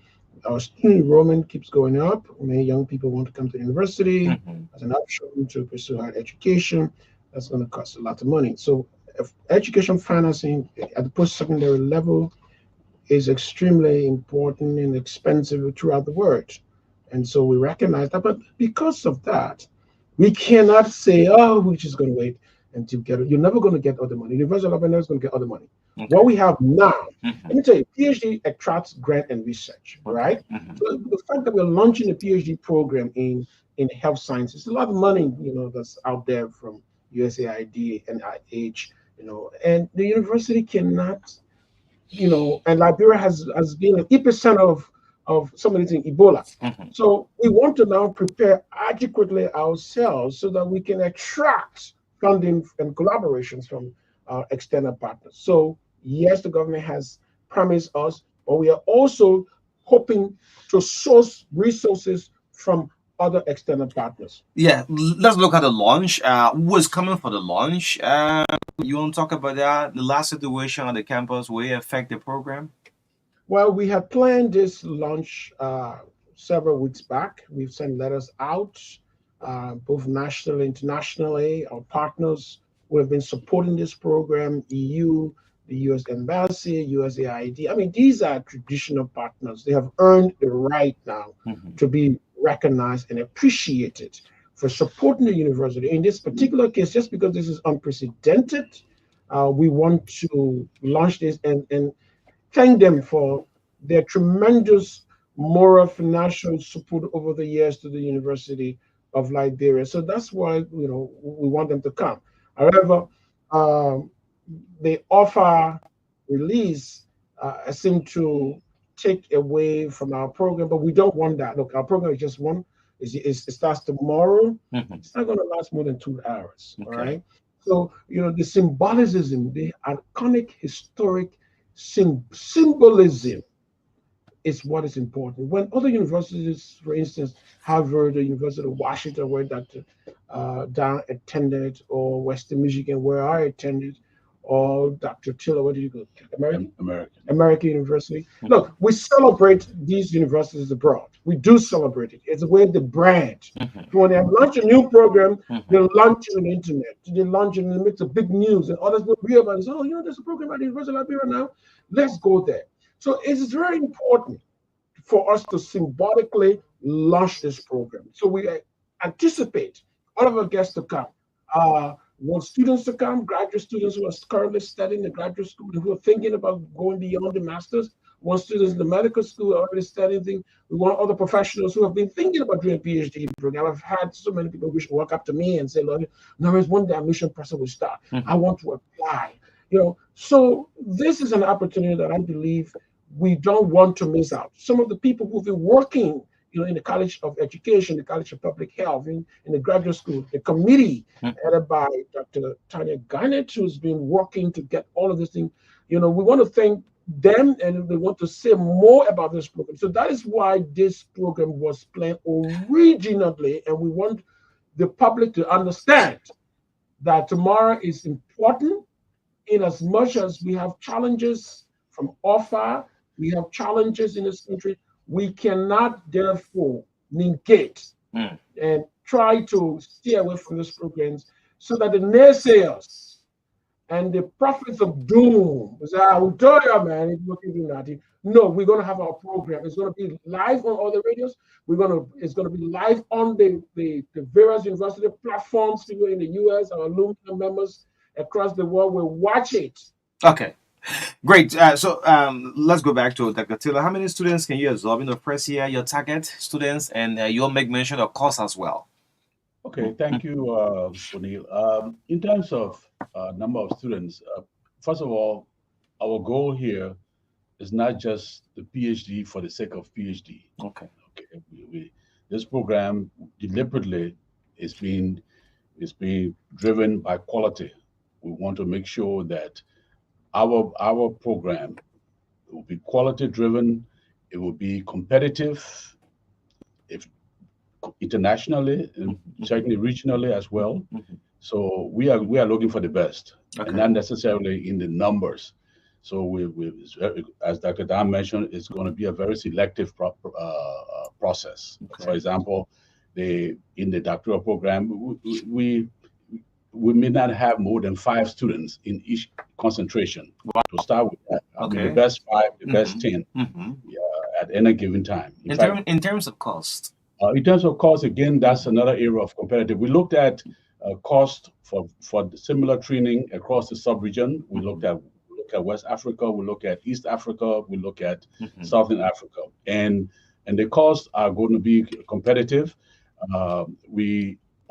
our student enrollment keeps going up. Many young people want to come to the university as an option to pursue higher education. That's going to cost a lot of money. So if education financing at the post-secondary level is extremely important and expensive throughout the world. And so we recognize that. But because of that, we cannot say, oh, we're just going to wait until get it. You're never going to get all the money. University of Alabama is going to get all the money. What we have now, let me tell you, PhD attracts grant and research, right? So the fact that we're launching a PhD program in health sciences, a lot of money, that's out there from USAID, NIH, and the university cannot, and Liberia has been an epicenter of some of these things, Ebola. So we want to now prepare adequately ourselves so that we can attract funding and collaborations from our external partners. So yes, the government has promised us, but we are also hoping to source resources from other external partners. Yeah, let's look at the launch. Who is coming for the launch? You want to talk about that? The last situation on the campus, will it affect the program? Well, we had planned this launch several weeks back. We've sent letters out, both nationally and internationally. Our partners who have been supporting this program, EU, the US Embassy, USAID. I mean, these are traditional partners. They have earned the right now to be recognized and appreciated for supporting the university. In this particular case, just because this is unprecedented, we want to launch this and thank them for their tremendous moral, financial support over the years to the University of Liberia. So that's why we want them to come. However, the offer release seem to take away from our program, but we don't want that. Look, our program is just one. It starts tomorrow. It's not going to last more than 2 hours. All right. So the symbolism, the iconic, historic symbolism is what is important. When other universities, for instance, Harvard, the University of Washington, where Dr. Dan attended, or Western Michigan, where I attended, or Dr. Tiller, where did you go? American University. Look, we celebrate these universities abroad. We do celebrate it. It's a way of the brand. When they launch a new program, they launch it on the internet. They launch it and it makes a big news, and others will read about it. Oh, there's a program at the University of Liberia now. Let's go there. So it is very important for us to symbolically launch this program. So we anticipate all of our guests to come. Want students to come, graduate students who are currently studying the graduate school, who are thinking about going beyond the master's. Want students in the medical school who are already studying things. We want other professionals who have been thinking about doing a PhD program. I've had so many people who walk up to me and say, "Look, there is one day admission process will start. I want to apply." So this is an opportunity that I believe we don't want to miss out. Some of the people who've been working in the College of Education, the College of Public Health, in the graduate school, the committee headed by Dr. Tanya Garnett, who's been working to get all of this thing. We want to thank them, and we want to say more about this program. So that is why this program was planned originally, and we want the public to understand that tomorrow is important in as much as we have challenges from offer, we have challenges in this country. We cannot therefore negate and try to stay away from these programs so that the naysayers and the prophets of doom say, "I will tell you, man, it's not do nothing." No, we're going to have our program. It's going to be live on all the radios. It's going to be live on the various university platforms. People in the US, our alumni members across the world will watch it. Okay. Great. So let's go back to Dr. Tiller. How many students can you absorb in the first year, your target students, and you'll make mention of cost as well? Okay, thank you, O'Neill. In terms of number of students, first of all, our goal here is not just the PhD for the sake of PhD. Okay. This program deliberately is being driven by quality. We want to make sure that our program will be quality driven. It will be competitive, if internationally and certainly regionally as well. So we are looking for the best, and not necessarily in the numbers. So as Dr. Dan mentioned, it's going to be a very selective process. Okay. For example, in the doctoral program, we may not have more than 5 students in each concentration. To start with that, I mean, the Okay. best 5, the best 10 at any given time. In terms of cost. In terms of cost, again, that's another area of competitive. We looked at cost for similar training across the sub-region. We looked at West Africa, we look at East Africa, we look at Southern Africa, and the costs are going to be competitive.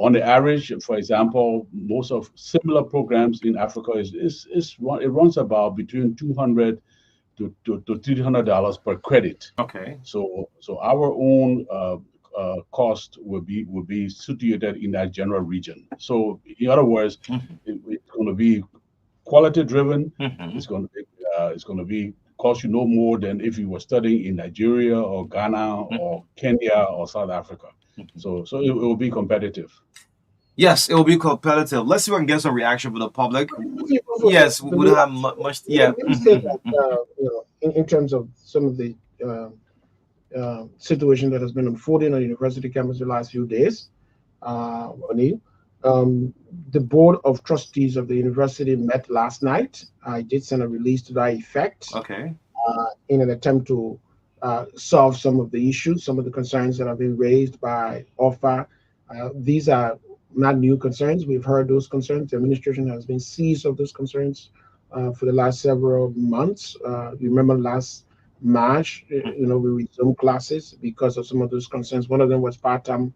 On the average, for example, most of similar programs in Africa it runs about between $200 to $300 per credit. Okay. So our own cost will be situated in that general region. So in other words, it's going to be quality driven. It's going to be cost you no more than if you were studying in Nigeria or Ghana or Kenya or South Africa. So it will be competitive. Yes, it will be competitive. Let's see if we can get some reaction from the public. Yes, we don't have much. Yeah. Let me say that in terms of some of the situation that has been unfolding on university campus the last few days, O'Neill, the board of trustees of the university met last night. I did send a release to that effect. Okay. In an attempt to solve some of the issues, some of the concerns that have been raised by OFA. These are not new concerns. We've heard those concerns. The administration has been seized of those concerns for the last several months. You remember last March, we resumed classes because of some of those concerns. One of them was part-time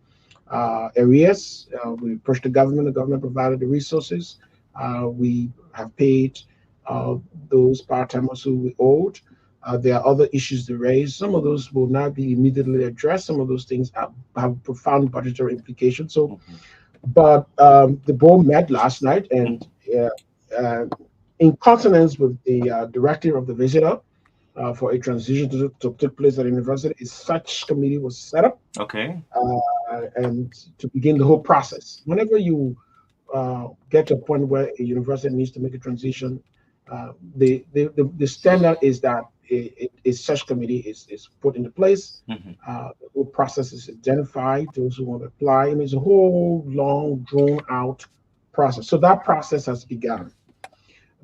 arrears. We pushed the government provided the resources. We have paid those part-timers who we owed. There are other issues to raise. Some of those will not be immediately addressed. Some of those things have profound budgetary implications. So, but the board met last night, and in consonance with the directive of the visitor for a transition to take place at the university, a such committee was set up. Okay. And to begin the whole process. Whenever you get to a point where a university needs to make a transition, the standard is that a search committee is put into place. The whole process is identified, those who want to apply, and it's a whole long, drawn-out process. So that process has begun.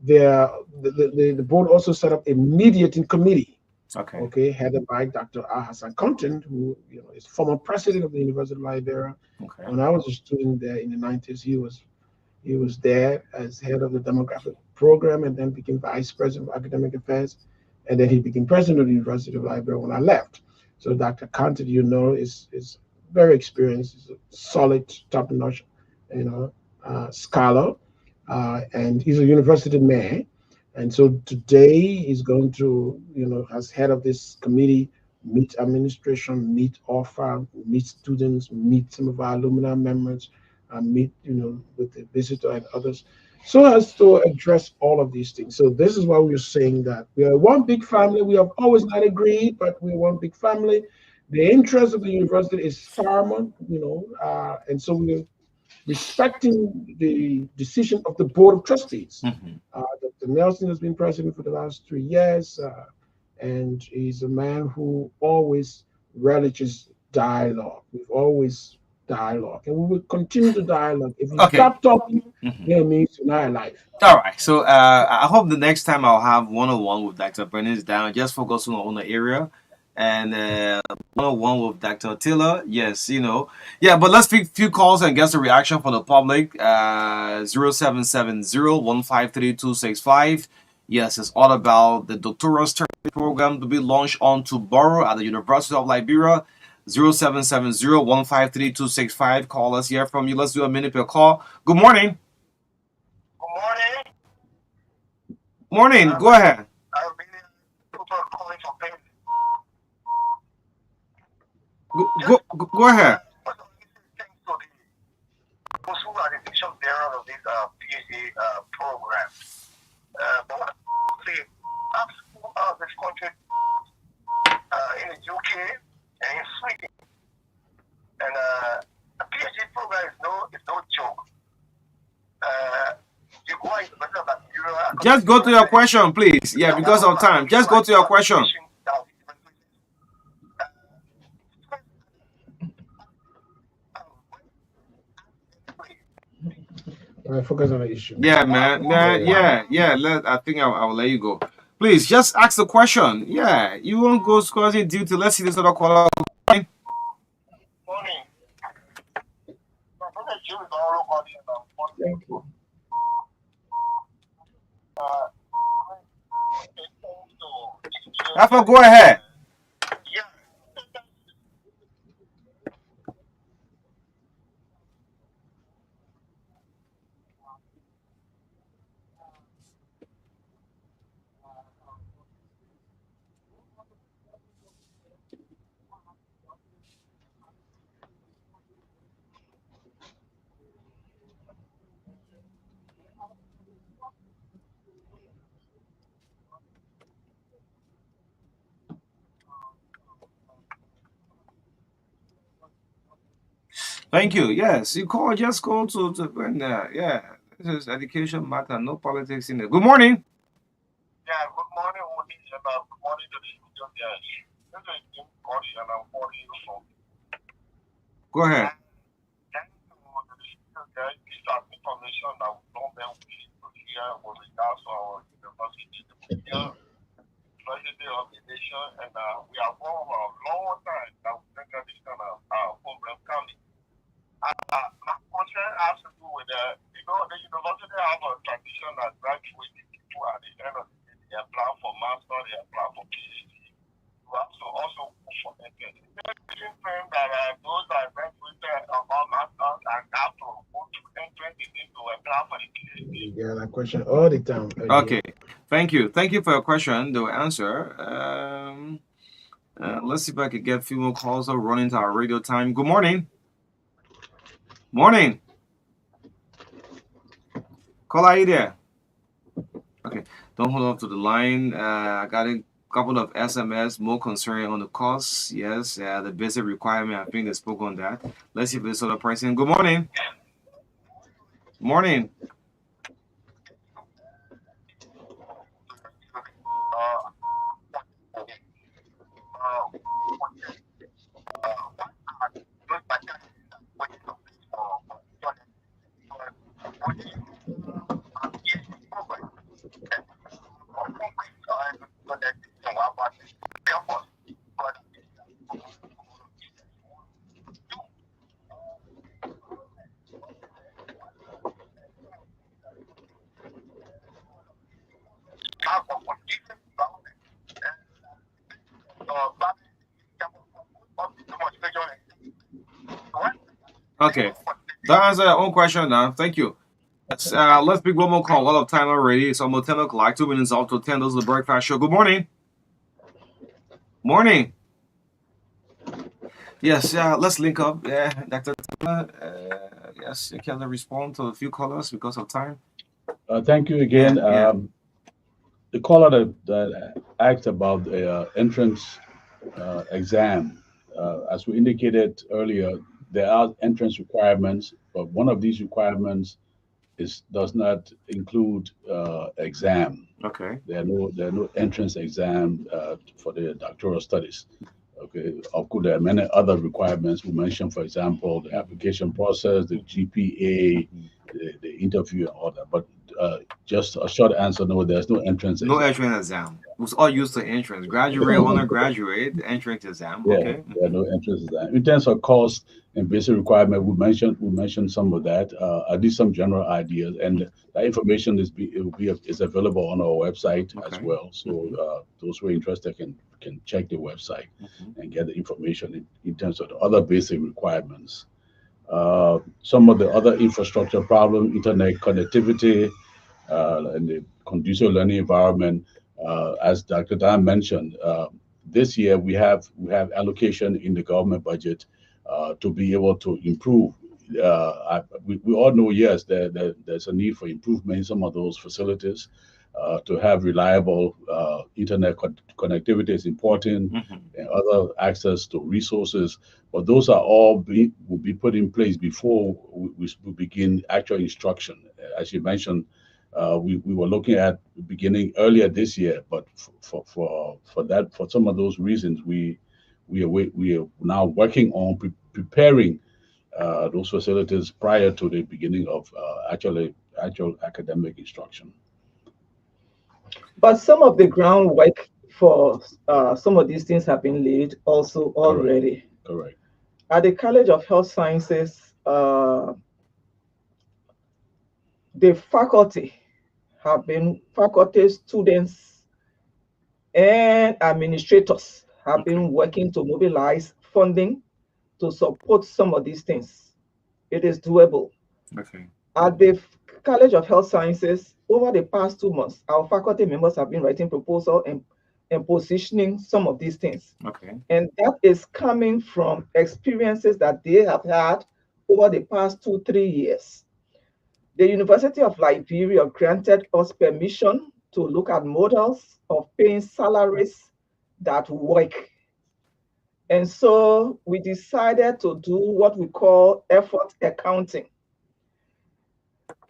The board also set up a mediating committee. Okay, headed by Dr. Hassan Compton, who is former president of the University of Liberia. Okay. When I was a student there in the 90s, he was there as head of the demographic program, and then became vice president of academic affairs, and then he became president of the University of Liberia when I left. So Dr. Compton, is very experienced, is a solid, top-notch, scholar, and he's a university man. And so today he's going to, as head of this committee, meet administration, meet OFA, meet students, meet some of our alumni members, meet, with the visitor and others, so as to address all of these things. So this is why we're saying that we are one big family. We have always not agreed, but we're one big family. The interest of the university is paramount, and so we're respecting the decision of the board of trustees. Dr. Nelson has been president for the last 3 years, and he's a man who always relishes dialogue. We've always dialogue, and we will continue to dialogue. If you stop talking, it means you're not alive. All right. So I hope the next time I'll have one-on-one with Dr. Bernice down, just focus on the area. And one-on-one with Dr. Attila, yes, yeah. But let's pick a few calls and get the reaction from the public. 0770-153-265. Yes, it's all about the doctoral study program to be launched on tomorrow at the University of Liberia. 0770-153-265. Call us, hear from you. Let's do a minute per call. Good morning. Good morning. Morning. Go ahead. I've been calling for payment. Go ahead. Those who are the vision bearer of this PhD program. But I've school out of this country in the UK and in Sweden. And a PhD program is no joke. You go into the Just go to your question, please. Yeah, because of time. Just go to your question. Focus on the issue. Yeah, man. Yeah. I think I'll let you go. Please, just ask the question. Yeah, you won't go squatting duty. Let's see this other caller. Morning. Thank you. Alpha, go ahead. Thank you. Yes, you call. Just go to yeah. This is education matter. No politics in it. Good morning. Yeah, good morning, Odi, and good morning to the studio guys. This is Jim Cody, and I'm calling you from. Go ahead. Thank you to the studio guys. These are information that we don't know we hear with regards to our university, University of the Nation, and we have for a long time that we think that this kind of program coming. My concern has to do with the university have a tradition that graduating people at the end of the day, they apply for master, they apply for PhD. You have to also go for entrance. It's interesting that those that graduated about masters and have to go to entrance again to apply for the PhD. Yeah, that question all the time. Okay, thank you. Thank you for your question. The answer. Let's see if I could get a few more calls or run into our radio time. Good morning. Morning. Call, are you there? Okay, don't hold on to the line. I got a couple of SMS more concerning on the costs. Yes, the basic requirement. I think they spoke on that. Let's see if this other person. Good morning. Morning. Okay, that answers your own question now. Thank you. Let's pick one more call. A lot of time already. It's almost 10 o'clock. 2 minutes after 10. This is the Breakfast Show. Good morning. Morning. Yes, let's link up. Yeah, Dr. Yes, you can respond to a few callers because of time. Thank you again. The caller that asked about the entrance exam, as we indicated earlier, there are entrance requirements, but one of these requirements does not include exam. Okay. There are no entrance exam for the doctoral studies. Okay. Of course, there are many other requirements we mentioned. For example, the application process, the GPA, the interview, and all that. But just a short answer: no, there's no entrance. No entrance exam. It was all used to entrance. Graduate, undergraduate, entrance exam. Yeah, Okay. there are no entrance exam. In terms of cost and basic requirement, we mentioned some of that. I did some general ideas, and that information is available on our website as well. So those who are interested can check the website and get the information in terms of the other basic requirements. Some of the other infrastructure problems, internet connectivity, and the conducive learning environment, as Dr. Dan mentioned, this year we have allocation in the government budget to be able to improve. We all know, yes, there's a need for improvement in some of those facilities. To have reliable internet connectivity is important, and other access to resources. But those are all will be put in place before we begin actual instruction. As you mentioned, We were looking at beginning earlier this year, but for some of those reasons, we are now working on preparing those facilities prior to the beginning of actual academic instruction. But some of the groundwork for some of these things have been laid also already. Correct. At the College of Health Sciences, the faculty, students, and administrators have been working to mobilize funding to support some of these things. It is doable. Okay. At the College of Health Sciences, over the past 2 months, our faculty members have been writing proposals and positioning some of these things. Okay. And that is coming from experiences that they have had over the past 2-3 years. The University of Liberia granted us permission to look at models of paying salaries that work. And so we decided to do what we call effort accounting.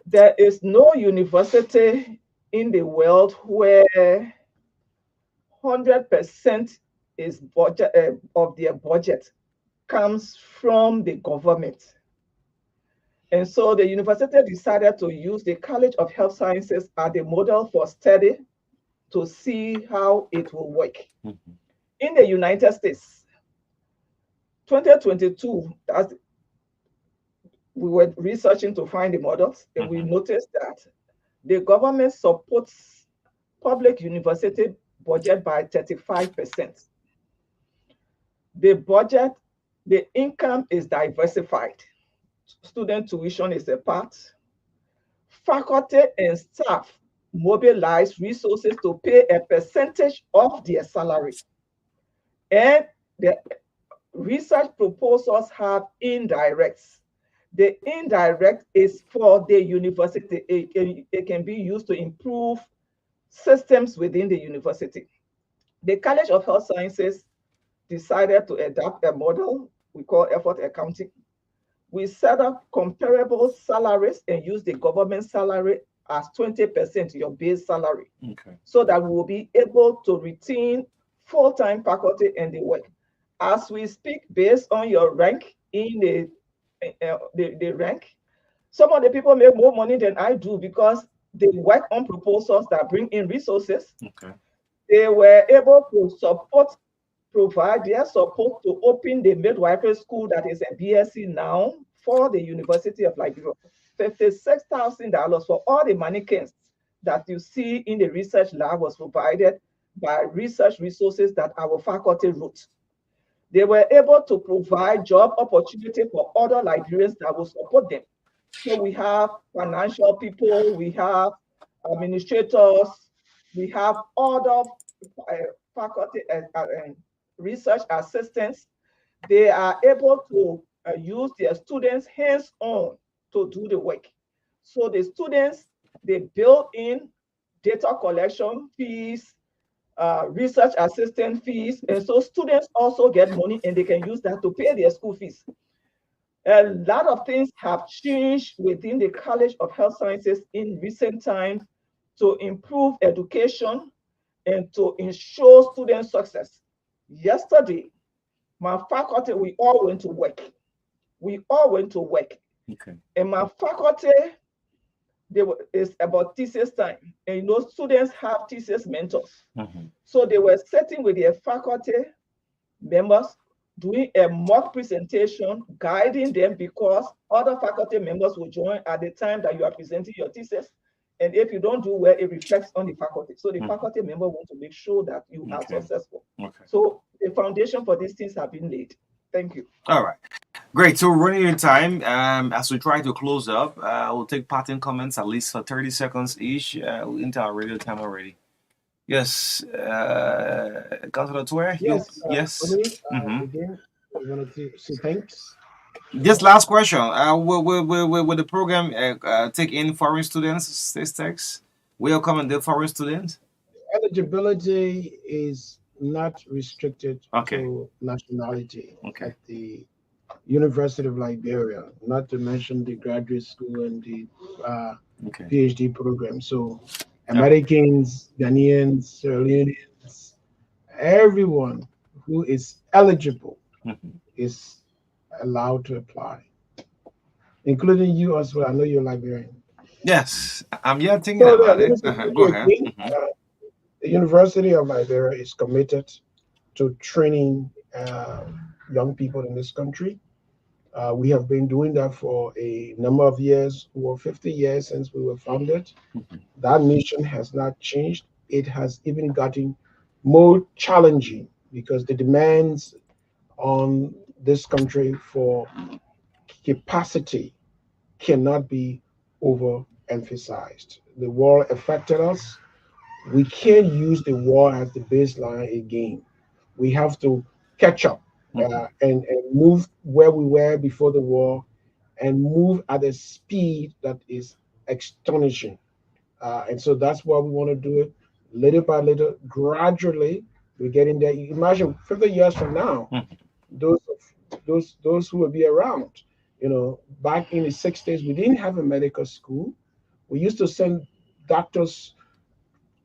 There is no university in the world where 100% is budget of their budget comes from the government. And so the university decided to use the College of Health Sciences as a model for study to see how it will work. Mm-hmm. In the United States, 2022, we were researching to find the models, and we noticed that the government supports public university budget by 35%. The income is diversified. Student tuition is a part. Faculty and staff mobilize resources to pay a percentage of their salary. And the research proposals have indirects. The indirect is for the university. It can be used to improve systems within the university. The College of Health Sciences decided to adopt a model we call effort accounting. We set up comparable salaries and use the government salary as 20% your base salary. Okay. So that we will be able to retain full-time faculty and the work. As we speak, based on your rank in the rank, some of the people make more money than I do because they work on proposals that bring in resources. Okay. They were able to provide their support to open the midwifery school that is a BSc now for the University of Liberia. $56,000 for all the mannequins that you see in the research lab was provided by research resources that our faculty wrote. They were able to provide job opportunity for other Liberians that will support them. So we have financial people, we have administrators, we have other faculty and research assistants. They are able to use their students hands-on to do the work. So the students, they build in data collection fees, research assistant fees, and so students also get money and they can use that to pay their school fees. A lot of things have changed within the College of Health Sciences in recent times to improve education and to ensure student success. Yesterday, my faculty, we all went to work. Okay. And my faculty, it's about thesis time. And you know, students have thesis mentors. Mm-hmm. So they were sitting with their faculty members, doing a mock presentation, guiding them because other faculty members will join at the time that you are presenting your thesis. And if you don't do well, it reflects on the faculty. So the faculty member wants to make sure that you are successful. Okay. So the foundation for these things have been laid. Thank you. All right. Great. So we're running out of time. As we try to close up, we'll take parting comments at least for 30 seconds each into our radio time already. Yes. Councilor Toure? Yes. Yes. Again, I wanted to say thanks. Just last question. Will the program take in foreign students, state tax? Welcome the foreign students? Eligibility is not restricted Okay. to nationality Okay. at the University of Liberia, not to mention the graduate school and the Okay. PhD program. So Americans, Ghanaians, Sierra Leoneans, everyone who is eligible is allowed to apply, including you as well. I know you're Liberian. Yes, I'm yet thinking So about let it. me say thank Go you ahead. again. The University of Liberia is committed to training young people in this country. We have been doing that for a number of years, over 50 years since we were founded. That mission has not changed. It has even gotten more challenging because the demands on this country for capacity cannot be overemphasized. The war affected us. We can't use the war as the baseline again. We have to catch up and move where we were before the war and move at a speed that is astonishing. And so that's why we want to do it little by little, gradually. We're getting there. Imagine 50 years from now, those who will be around. Back in the 60s, we didn't have a medical school. We used to send doctors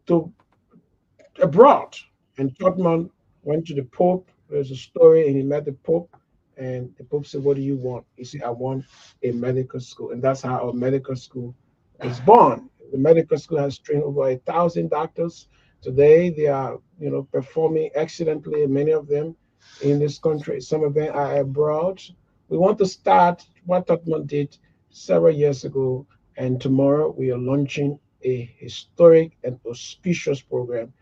to abroad. And Totman went to the Pope. There's a story, and he met the Pope, and the Pope said, "What do you want?" He said, "I want a medical school," and that's how our medical school was born. The medical school has trained over 1,000 doctors. Today, they are, performing excellently. Many of them in this country. Some of them are abroad. We want to start what Totman did several years ago, and tomorrow we are launching a historic and auspicious program.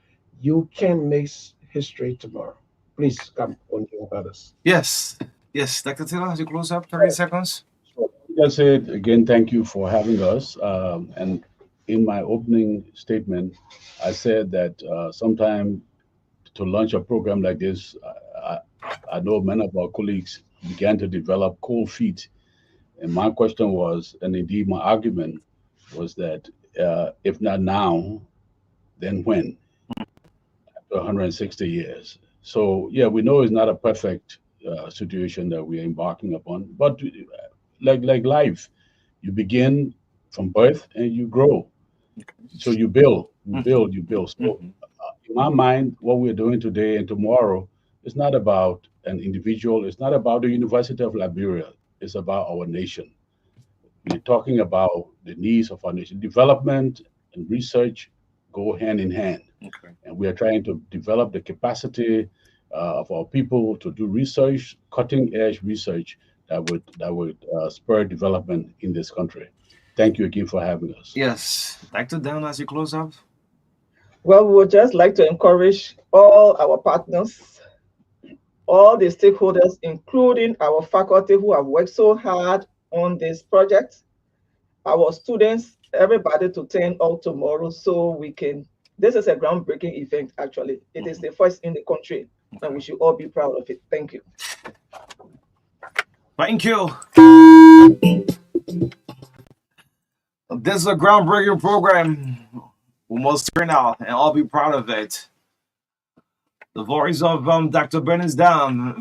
You can make history tomorrow. Please come on your others. Yes, Dr. Taylor, as you close up, 30 seconds. That's it. Again, thank you for having us. And in my opening statement, I said that sometime to launch a program like this, I know many of our colleagues began to develop cold feet. And my question was, and indeed my argument was that if not now, then when? After 160 years. So yeah, we know it's not a perfect situation that we are embarking upon, but like life, you begin from birth and you grow. So you build. So in my mind, what we're doing today and tomorrow is not about an individual. It's not about the University of Liberia. It's about our nation. We're talking about the needs of our nation. Development and research go hand in hand. And we are trying to develop the capacity of our people to do research, cutting edge research that would spur development in this country. Thank you again for having us. Yes, Dr. Dan, as you close up. Well, we would just like to encourage all our partners, all the stakeholders, including our faculty who have worked so hard on this project, our students, everybody to turn out tomorrow so we can. This is a groundbreaking event, actually. It is the first in the country, and we should all be proud of it. Thank you. Thank you. This is a groundbreaking program. We must turn out and all be proud of it. The voice of Dr. Bernice Down,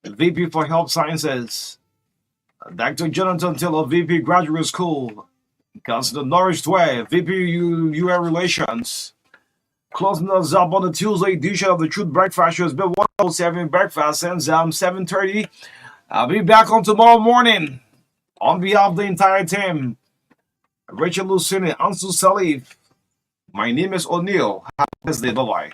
VP for Health Sciences, Dr. Jonathan Taylor, VP Graduate School, Councilor Norris Tway, VP UN Relations. Closing us up on the Tuesday edition of the Truth Breakfast Show. It's been 107 breakfast since 7:30. I'll be back on tomorrow morning. On behalf of the entire team, Rachel Lucini, Ansu Salif, my name is O'Neill. Have a nice day. Bye-bye.